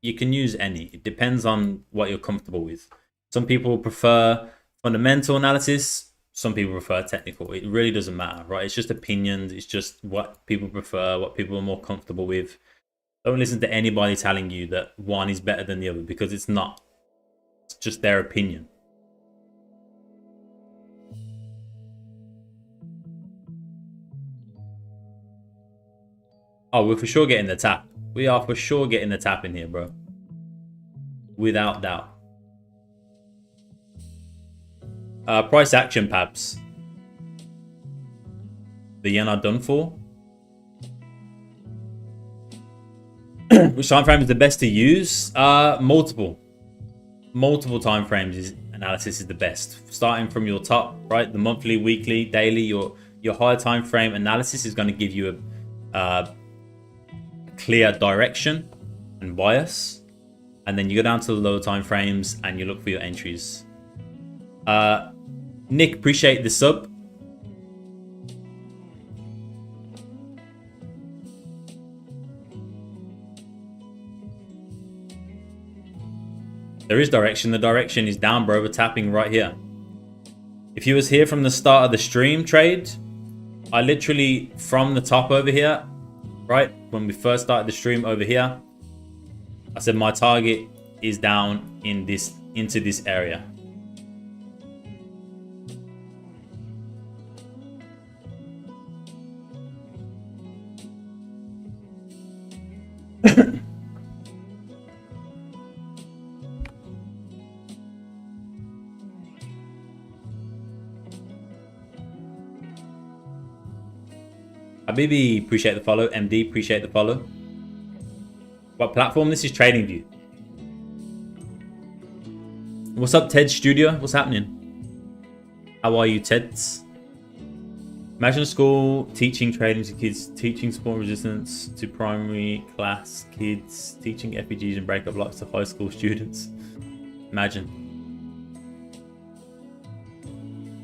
You can use any. It depends on what you're comfortable with. Some people prefer fundamental analysis. Some people prefer technical. It really doesn't matter, right? It's just opinions. It's just what people prefer, what people are more comfortable with. Don't listen to anybody telling you that one is better than the other, because it's not. It's just their opinion. Oh, we're for sure getting the tap. We are for sure getting the tap in here, bro. Without doubt. Price action, Pabs. The yen are done for. Which time frame is the best to use? Multiple time frames analysis is the best. Starting from your top, right? The monthly, weekly, daily. Your higher time frame analysis is going to give you a clear direction and bias. And then you go down to the lower time frames and you look for your entries. Nick, appreciate the sub. There is direction. The direction is down, bro. We're tapping right here. If you was here from the start of the stream trade, I literally, from the top over here, right, when we first started the stream over here, I said my target is down in this, into this area. Habibi, appreciate the follow. MD, appreciate the follow. What platform? This is TradingView. What's up, Ted Studio? What's happening? How are you, Teds? Imagine school teaching trading to kids, teaching support resistance to primary class kids, teaching FPGs and breakup locks to high school students. Imagine.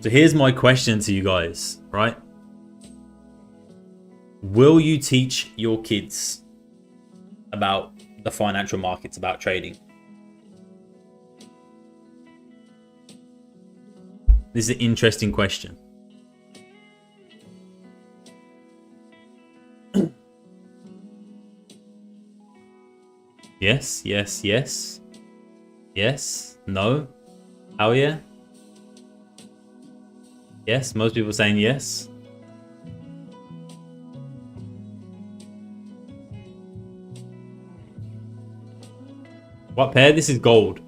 So here's my question to you guys, right? Will you teach your kids about the financial markets, about trading? This is an interesting question. Yes, yes, yes. Yes, no. Hell yeah. Yes, most people saying yes. What pair? This is gold.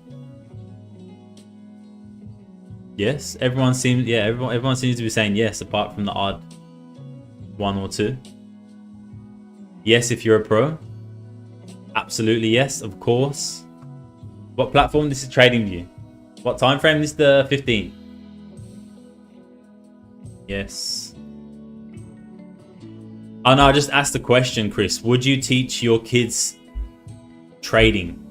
Yes, everyone seems, yeah, everyone seems to be saying yes, apart from the odd one or two. Yes, if you're a pro. Absolutely yes, of course. What platform? This is TradingView. What time frame? This is the 15th. Yes. Oh no, I just asked the question, Chris. Would you teach your kids trading?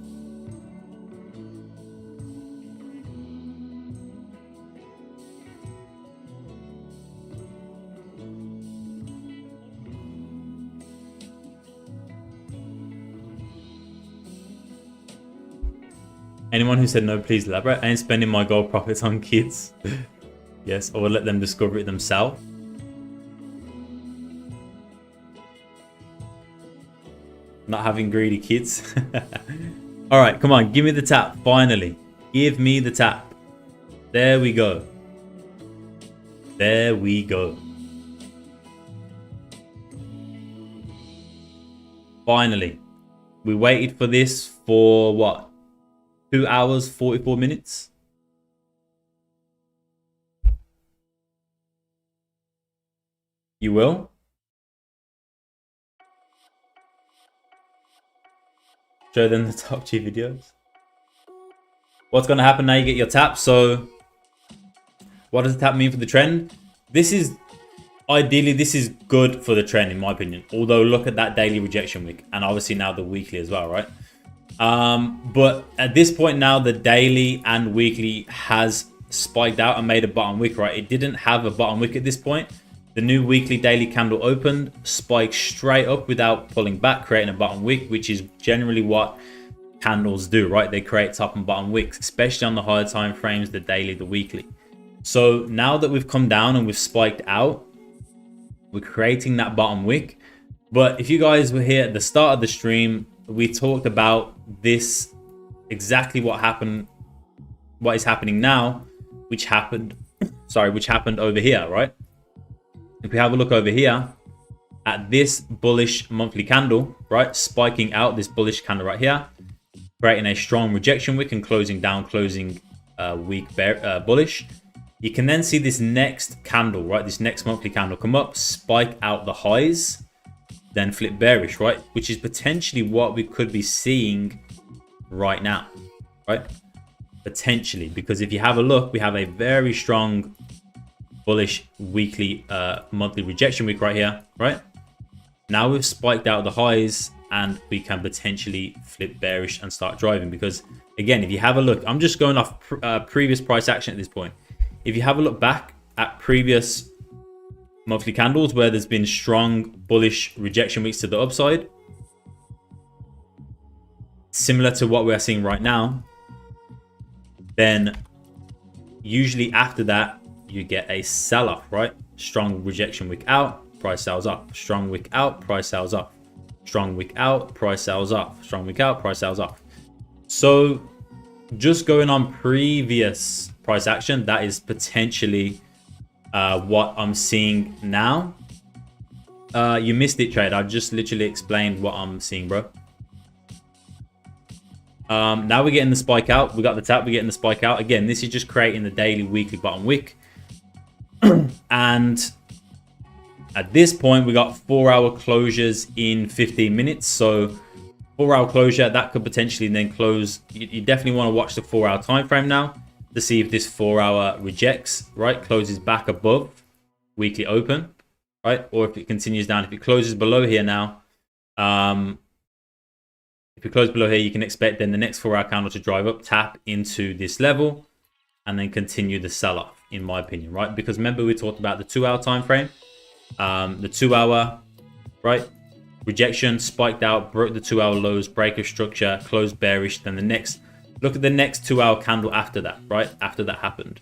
Anyone who said no, please elaborate. I ain't spending my gold profits on kids. Yes, I will let them discover it themselves. Not having greedy kids. All right, come on, give me the tap. Finally, give me the tap. There we go. There we go. Finally, we waited for this for what? 2 hours, 44 minutes. You will? Show them the top 2 videos. What's going to happen now you get your tap? So what does the tap mean for the trend? This is, ideally, this is good for the trend in my opinion. Although look at that daily rejection wick and obviously now the weekly as well, right? But at this point now, the daily and weekly has spiked out and made a bottom wick, right? It didn't have a bottom wick at this point. The new weekly daily candle opened, spiked straight up without pulling back, creating a bottom wick, which is generally what candles do, right? They create top and bottom wicks, especially on the higher time frames, the daily, the weekly. So now that we've come down and we've spiked out, we're creating that bottom wick. But if you guys were here at the start of the stream, we talked about this, exactly what happened, what is happening now, which happened over here, right? If we have a look over here at this bullish monthly candle, right? Spiking out this bullish candle right here, creating a strong rejection wick and closing down, closing weak bullish. You can then see this next candle, right? This next monthly candle come up, spike out the highs, then flip bearish, right? Which is potentially what we could be seeing right now, right? Potentially, because if you have a look, we have a very strong bullish weekly monthly rejection week right here, right? Now we've spiked out the highs and we can potentially flip bearish and start driving. Because again, if you have a look, I'm just going off previous price action at this point. If you have a look back at previous monthly candles where there's been strong bullish rejection weeks to the upside, similar to what we're seeing right now, then usually after that you get a sell-off, right? Strong rejection week out, price sells up. Strong week out, price sells up. Strong week out, price sells up. Strong week out, price sells up. So just going on previous price action, that is potentially what I'm seeing now. You missed it, Trade. I just literally explained what I'm seeing, bro. Now we're getting the spike out. We got the tap, we're getting the spike out. Again, this is just creating the daily, weekly, bottom wick. And at this point, we got 4-hour closures in 15 minutes. So 4-hour closure, that could potentially then close. You definitely want to watch the 4-hour time frame now to see if this 4-hour rejects, right? Closes back above weekly open, right? Or if it continues down. If it closes below here now, if it closes below here, you can expect then the next 4-hour candle to drive up, tap into this level, and then continue the sell-off, in my opinion, right? Because remember, we talked about the 2-hour time frame. The 2-hour, right? Rejection, spiked out, broke the 2-hour lows, break of structure, closed bearish. Then the next, look at the next 2-hour candle after that, right? After that happened,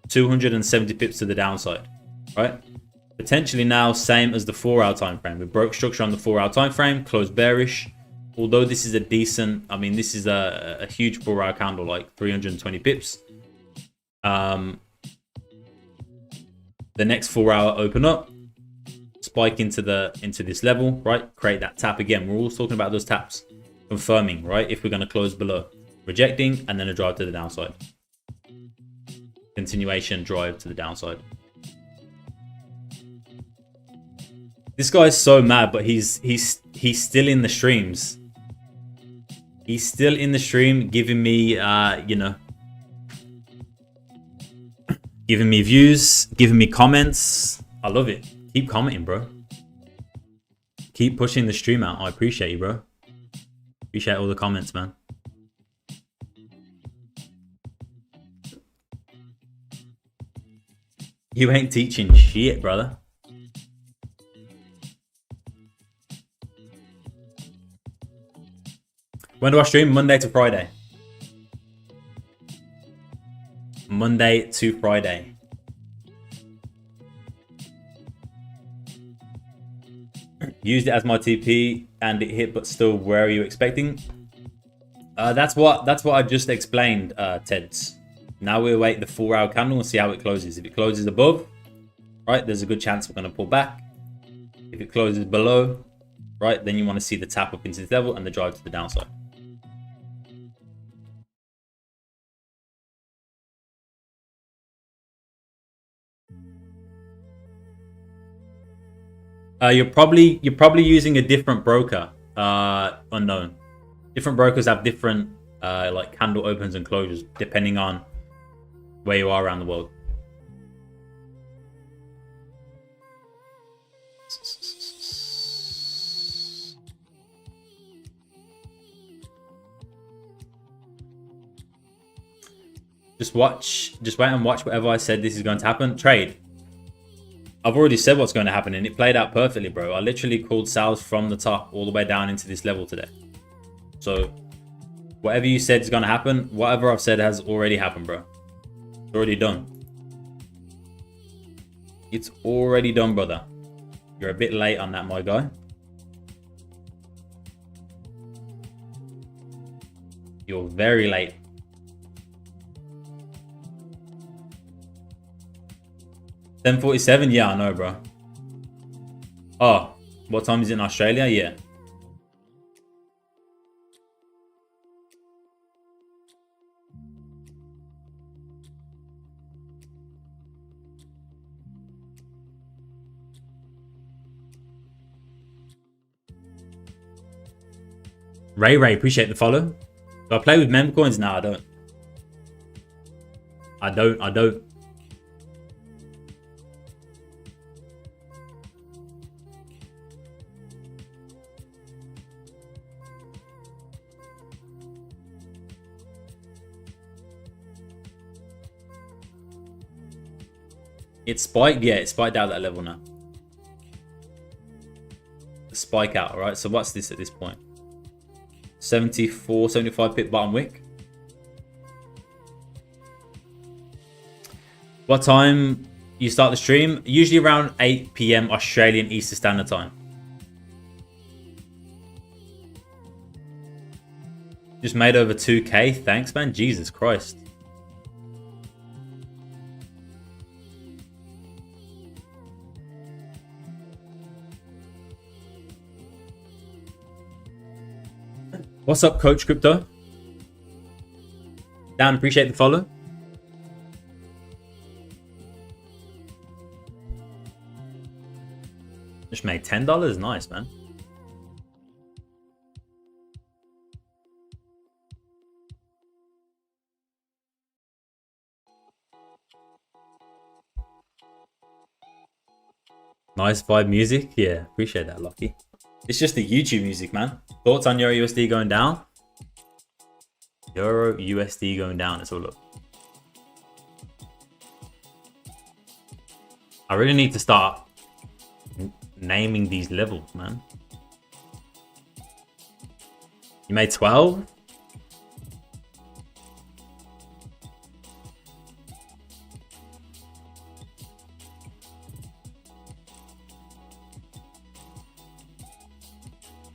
270 pips to the downside, right? Potentially now same as the 4-hour time frame. We broke structure on the 4-hour time frame, closed bearish. Although this is a decent, I mean, this is a huge 4-hour candle, like 320 pips. The next 4-hour open up, spike into this level, right? Create that tap again. We're always talking about those taps, confirming, right? If we're going to close below, rejecting, and then a drive to the downside. Continuation drive to the downside. This guy's so mad, but he's still in the streams. He's still in the stream, giving me, you know, giving me views, giving me comments. I love it. Keep commenting, bro. Keep pushing the stream out. I appreciate you, bro. Appreciate all the comments, man. You ain't teaching shit, brother. When do I stream? Monday to Friday. Monday to Friday. Used it as my TP and it hit, but still, where are you expecting? That's what I just explained, Teds. Now we await the 4-hour candle and see how it closes. If it closes above, right, there's a good chance we're going to pull back. If it closes below, right, then you want to see the tap up into this level and the drive to the downside. You're probably using a different broker, unknown. Different brokers have different like candle opens and closures depending on where you are around the world. Just wait and watch whatever I said this is going to happen. Trade. I've already said what's going to happen and it played out perfectly, bro. I literally called sales from the top all the way down into this level today. So whatever you said is going to happen, whatever I've said has already happened, bro. It's already done. It's already done, brother. You're a bit late on that, my guy. You're very late. $10:47? Yeah, I know, bro. Oh, what time is it in Australia? Yeah. Ray, appreciate the follow. Do I play with meme coins? No, I don't. I don't. It spiked. Yeah, it spiked out that level now. Spike out, right? So what's this at this point? 74, 75 pip bottom wick. What time you start the stream? Usually around 8 PM Australian Eastern Standard Time. Just made over 2K. Thanks, man. Jesus Christ. What's up, Coach Crypto? Dan, appreciate the follow. Just made $10. Nice, man. Nice vibe music. Yeah, appreciate that, Lucky. It's just the YouTube music, man. Thoughts on Euro USD going down? Euro USD going down. Let's have a look. I really need to start naming these levels, man. You made 12?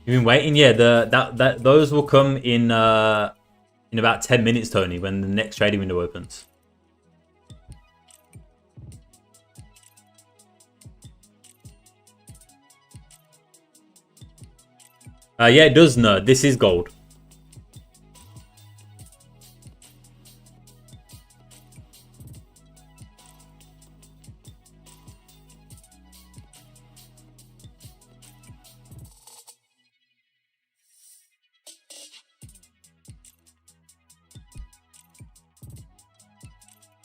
You've been waiting? Yeah, those will come in about 10 minutes, Tony, when the next trading window opens. Yeah, it does. No, this is gold.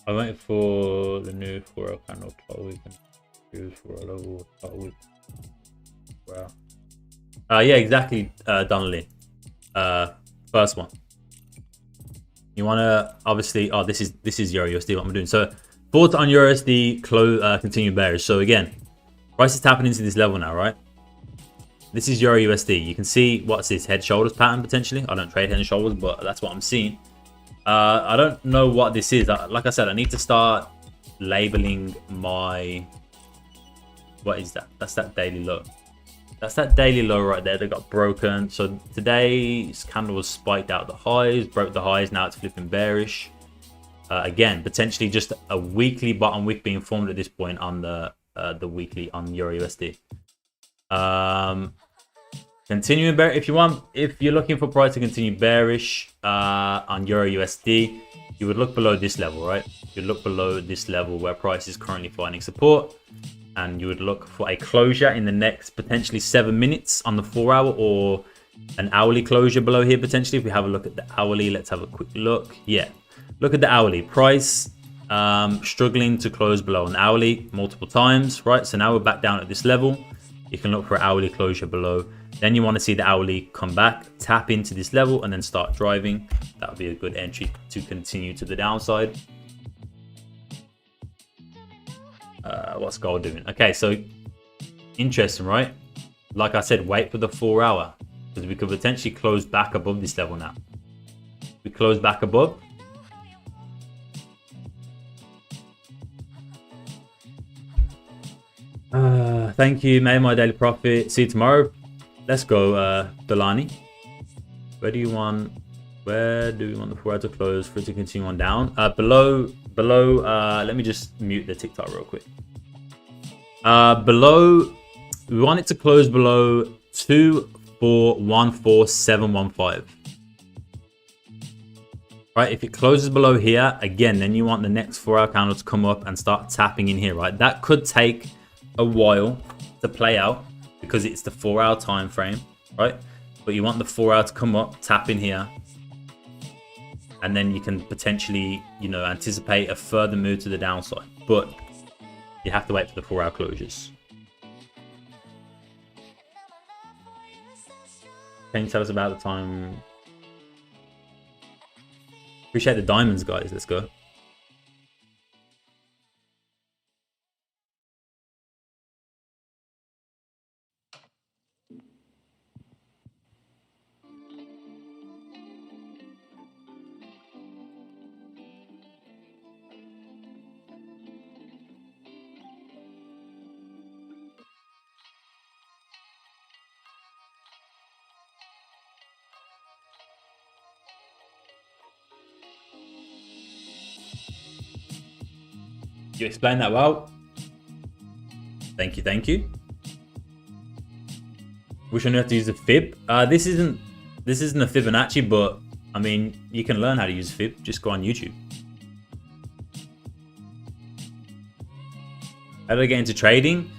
I went for the new 4-hour candle 12 week and choose for a level 12 week. Wow. Yeah, exactly, Donnelly. First one. You wanna obviously this is Euro USD what I'm doing. So thoughts on Euro USD close continue bearish. So again, price is tapping into this level now, right? This is Euro USD. You can see what's this head shoulders pattern potentially. I don't trade head and shoulders, but that's what I'm seeing. I don't know what this is. Like I said, I need to start labeling my... What is that? That's that daily low. That's that daily low right there that got broken. So today's candle was spiked out the highs, broke the highs. Now it's flipping bearish. Again, potentially just a weekly bottom wick being formed at this point on the weekly on Euro USD. Continuing bear if you want, if you're looking for price to continue bearish on Euro USD, you would look below this level, right? You'd look below this level where price is currently finding support, and you would look for a closure in the next potentially 7 minutes on the 4-hour, or an hourly closure below here potentially. If we have a look at the hourly, let's have a quick look. Yeah, look at the hourly price, struggling to close below an hourly multiple times, right? So now we're back down at this level. You can look for hourly closure below. Then you want to see the hourly come back, tap into this level, and then start driving. That would be a good entry to continue to the downside. What's gold doing? Okay, so interesting, right? Like I said, wait for the 4-hour, because we could potentially close back above this level now. We close back above. Thank you, made my daily profit. See you tomorrow. Let's go, Delani. Where do we want the 4-hour to close for it to continue on down? Below, let me just mute the TikTok real quick. Below, we want it to close below 2414715. Right, if it closes below here, again, then you want the next 4-hour candle to come up and start tapping in here, right? That could take a while to play out because it's the 4-hour time frame, right? But you want the 4-hour to come up, tap in here, and then you can potentially, you know, anticipate a further move to the downside. But you have to wait for the 4-hour closures. Can you tell us about the time? Appreciate the diamonds, guys. Let's go. You explained that well. Thank you, thank you. Wish I knew how to use a fib. This isn't a Fibonacci, but I mean, you can learn how to use fib. Just go on YouTube. How did I get into trading?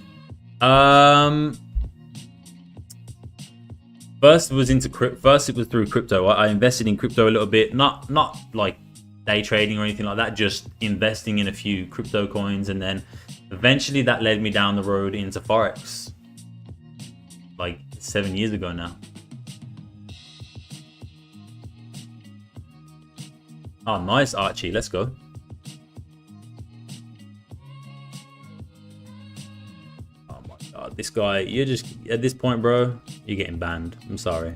First it was through crypto. I invested in crypto a little bit, not like day trading or anything like that, just investing in a few crypto coins, and then eventually that led me down the road into Forex. Like 7 years ago now. Oh, nice, Archie. Let's go. Oh my god, this guy, you're just, at this point, bro, you're getting banned. I'm sorry.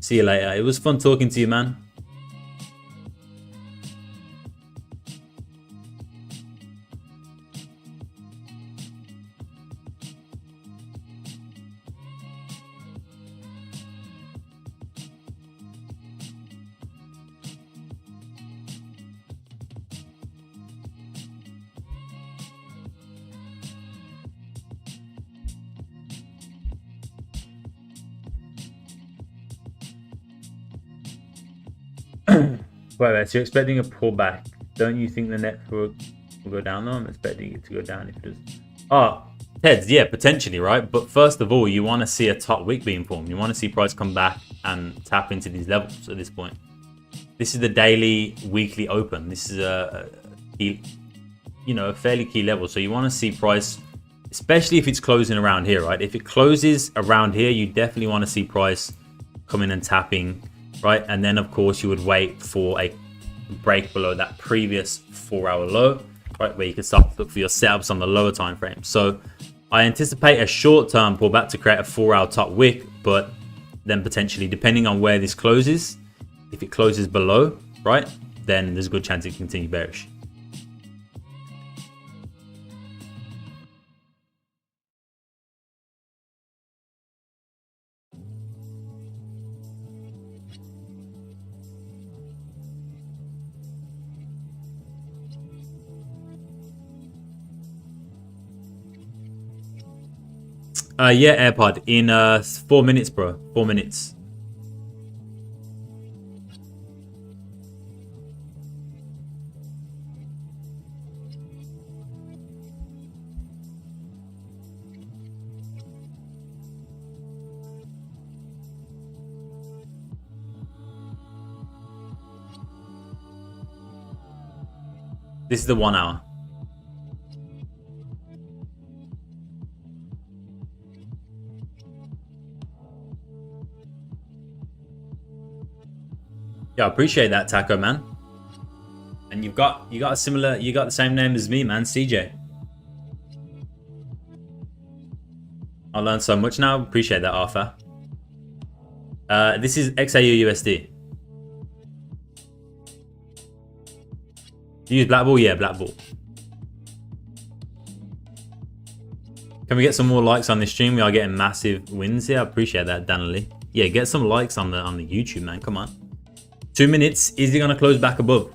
See you later. It was fun talking to you, man. Wait, so you're expecting a pullback. Don't you think the network will go down though? I'm expecting it to go down if it does. Oh, Teds, yeah, potentially, right? But first of all, you want to see a top wick being formed. You want to see price come back and tap into these levels at this point. This is the daily, weekly open. This is a key, a fairly key level. So you want to see price, especially if it's closing around here, right? If it closes around here, you definitely want to see price coming and tapping, right? And then of course you would wait for a break below that previous 4-hour low, right, where you can start to look for your setups on the lower time frame. So I anticipate a short-term pullback to create a 4-hour top wick, but then potentially, depending on where this closes, if it closes below, right, then there's a good chance it can continue bearish. Yeah, AirPod. In 4 minutes, bro. 4 minutes. This is the 1 hour. Yeah, I appreciate that, Taco man. And you got the same name as me, man, CJ. I learned so much now. Appreciate that, Arthur. This is XAUUSD. You use Black Ball? Yeah, Black Ball. Can we get some more likes on this stream? We are getting massive wins here. I appreciate that, Danley. Yeah, get some likes on the YouTube, man. Come on. 2 minutes. Is he gonna close back above?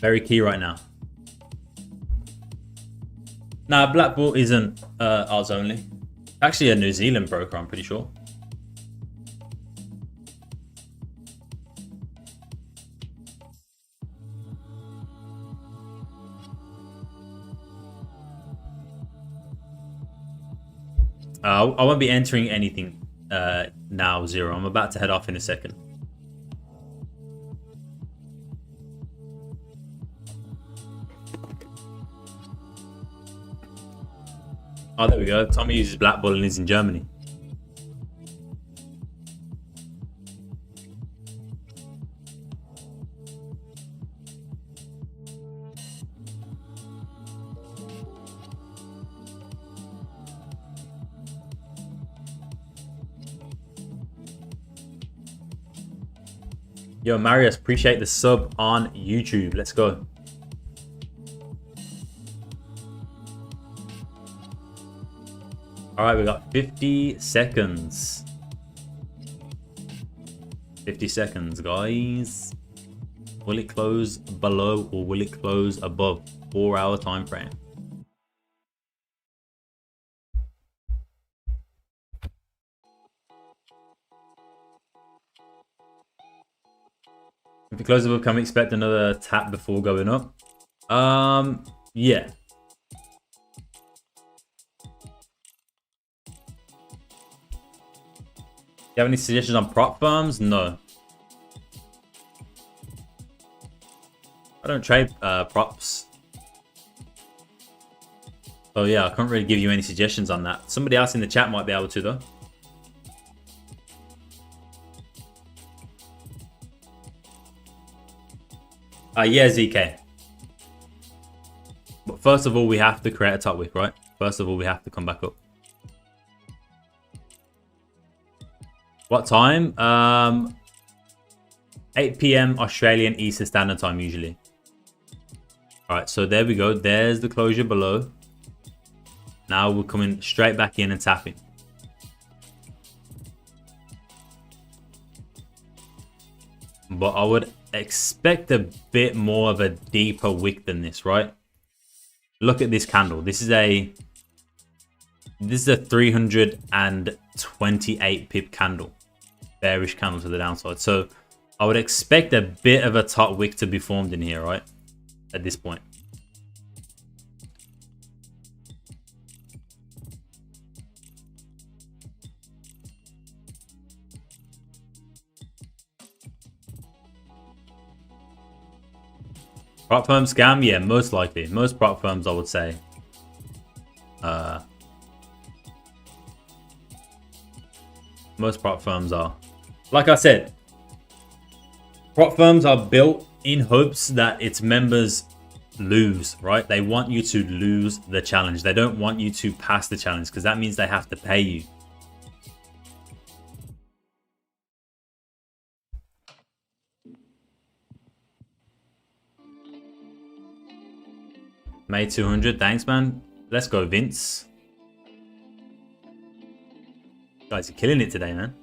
Very key right now. Nah, Black Ball isn't Oz only. Actually, a New Zealand broker, I'm pretty sure. I won't be entering anything now, Zero. I'm about to head off in a second. Oh, there we go. Tommy uses Black Ball and is in Germany. Yo, Marius, appreciate the sub on YouTube. Let's go. All right, we got 50 seconds. 50 seconds, guys. Will it close below or will it close above? 4-hour time frame. If you close the book, can we expect another tap before going up? Yeah. You have any suggestions on prop firms? No. I don't trade props. So yeah, I can't really give you any suggestions on that. Somebody else in the chat might be able to though. Yeah, ZK. But first of all, we have to create a top wick, right? First of all, we have to come back up. What time? 8 p.m. Australian Eastern Standard Time usually. Alright, so there we go. There's the closure below. Now we're coming straight back in and tapping. But I would expect a bit more of a deeper wick than this, right? Look at this candle. This is a 328 pip candle. Bearish candle to the downside. So I would expect a bit of a top wick to be formed in here, right? At this point. Prop firm scam? Yeah, most likely. Most prop firms, I would say. Most prop firms are. Like I said, prop firms are built in hopes that its members lose, right? They want you to lose the challenge. They don't want you to pass the challenge because that means they have to pay you. May 200, thanks man. Let's go, Vince. Guys, you're killing it today, man.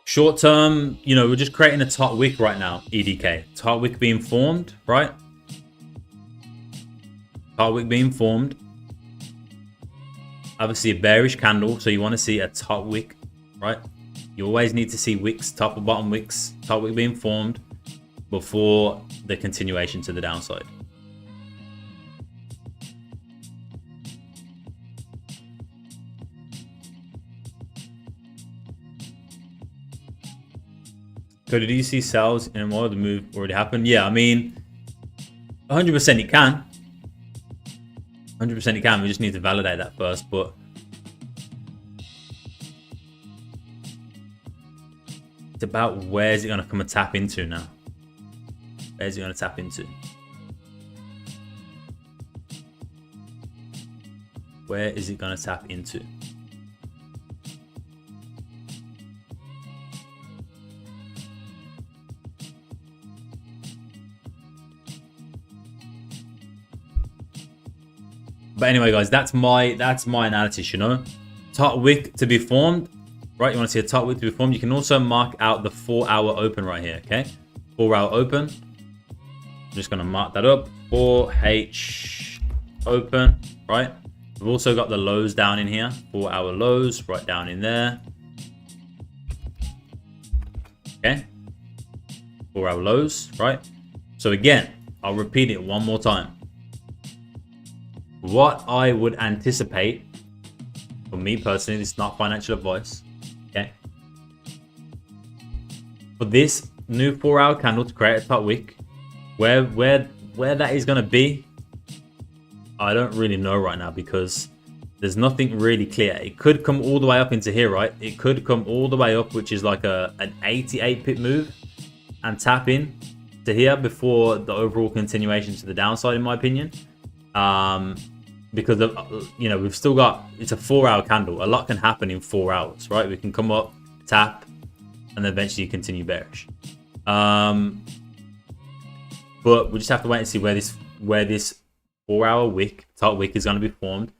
Short term, you know, we're just creating a top wick right now, EDK. Top wick being formed, right? Top wick being formed. Obviously a bearish candle, so you want to see a top wick, right? You always need to see wicks, top and bottom wicks, top wick being formed before the continuation to the downside. So did you see sells in more? The move already happened? Yeah, I mean, 100% it can. 100% it can. We just need to validate that first, but it's about where's it going to come and tap into now. Where's it going to tap into? Where is it going to tap into? But anyway, guys, that's my analysis, you know. Top wick to be formed, right? You want to see a top wick to be formed. You can also mark out the 4-hour open right here, okay? 4-hour open. I'm just going to mark that up. 4H open, right? We've also got the lows down in here. 4-hour lows right down in there. Okay. 4-hour lows, right? So again, I'll repeat it one more time. What I would anticipate, for me personally, this is not financial advice, okay? For this new 4-hour candle to create a top wick, where that is going to be, I don't really know right now because there's nothing really clear. It could come all the way up into here, right? It could come all the way up, which is like an 88 pip move, and tap in to here before the overall continuation to the downside, in my opinion. Because of, you know, we've still got, it's a 4-hour candle. A lot can happen in 4 hours, right? We can come up, tap, and then eventually continue bearish. But we just have to wait and see where this 4-hour wick, top wick, is going to be formed.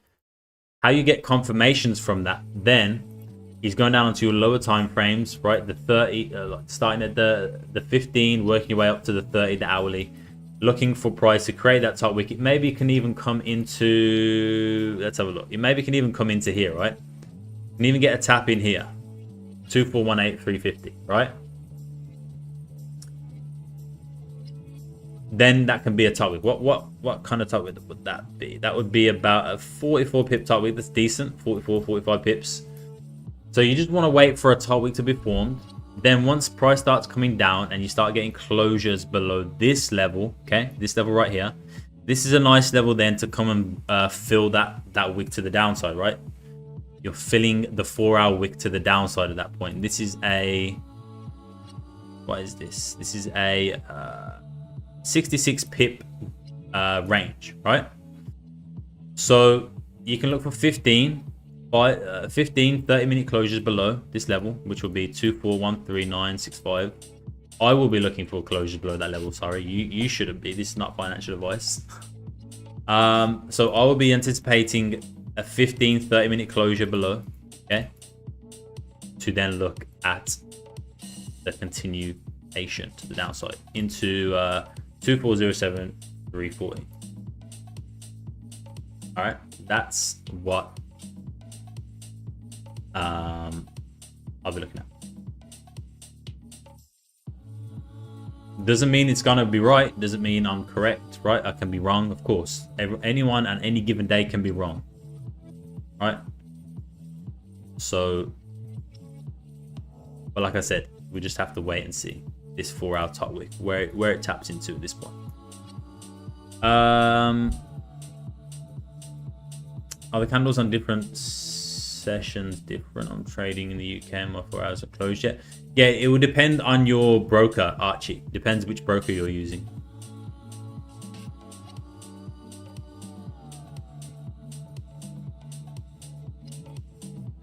How you get confirmations from that then He's going down onto your lower time frames, right? The 30, starting at the 15, working your way up to the 30, the hourly. Looking for price to create that top wick. It maybe can even come into, let's have a look. It maybe can even come into here, right? You can even get a tap in here. 2418, 350, right? Then that can be a top wick. What kind of top wick would that be? That would be about a 44 pip top wick. That's decent. 44, 45 pips. So you just want to wait for a top wick to be formed. Then once price starts coming down and you start getting closures below this level, okay, this level right here, this is a nice level then to come and fill that wick to the downside, right? You're filling the 4-hour wick to the downside at that point. This is a, what is this? This is a 66 pip range, right? So you can look for 15 30-minute closures below this level, which will be 2413.965. I will be looking for closures below that level. Sorry, you shouldn't be. This is not financial advice. So I will be anticipating a 15 30-minute closure below, okay, to then look at the continuation to the downside into 2407.340. All right, that's what I'll be looking at. Doesn't mean it's gonna be right. Doesn't mean I'm correct, right? I can be wrong, of course. Anyone on any given day can be wrong, right? So, but like I said, we just have to wait and see this 4-hour top wick where it taps into at this point. Are the candles on different sessions different? I'm trading in the UK and my 4 hours are closed yet. Yeah, it will depend on your broker, Archie. Depends which broker you're using.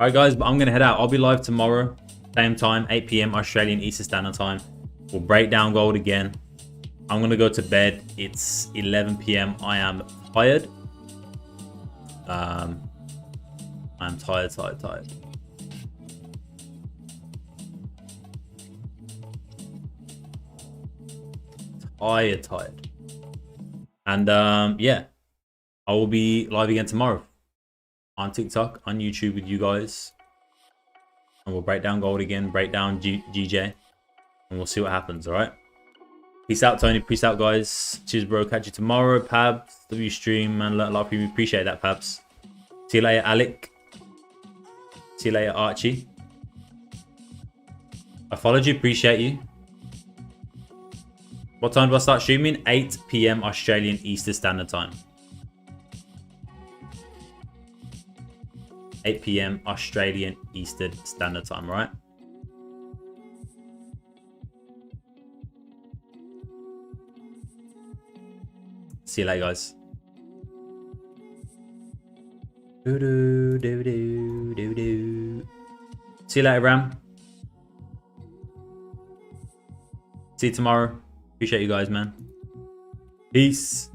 All right, guys, but I'm gonna head out. I'll be live tomorrow, same time, 8 p.m. Australian Eastern Standard Time. We'll break down gold again. I'm gonna go to bed. It's 11 p.m. I am tired. I'm tired. Tired. And yeah, I will be live again tomorrow on TikTok, on YouTube with you guys. And we'll break down gold again, break down GJ, and we'll see what happens, all right? Peace out, Tony. Peace out, guys. Cheers, bro. Catch you tomorrow, Pabs. W stream, man. A lot of people appreciate that, Pabs. See you later, Alec. See you later, Archie. I followed you. Appreciate you. What time do I start streaming? 8 p.m. Australian Eastern Standard Time. 8 p.m. Australian Eastern Standard Time, right? See you later, guys. See you later, Ram. See you tomorrow. Appreciate you guys, man. Peace.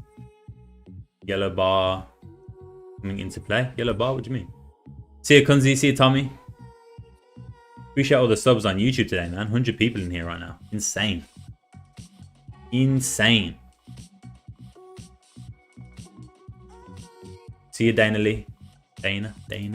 Yellow bar coming into play. Yellow bar, what do you mean? See you, Kunzi. See you, Tommy. Appreciate all the subs on YouTube today, man. 100 people in here right now. Insane. Insane. See you, Dana Lee. Dana Lee.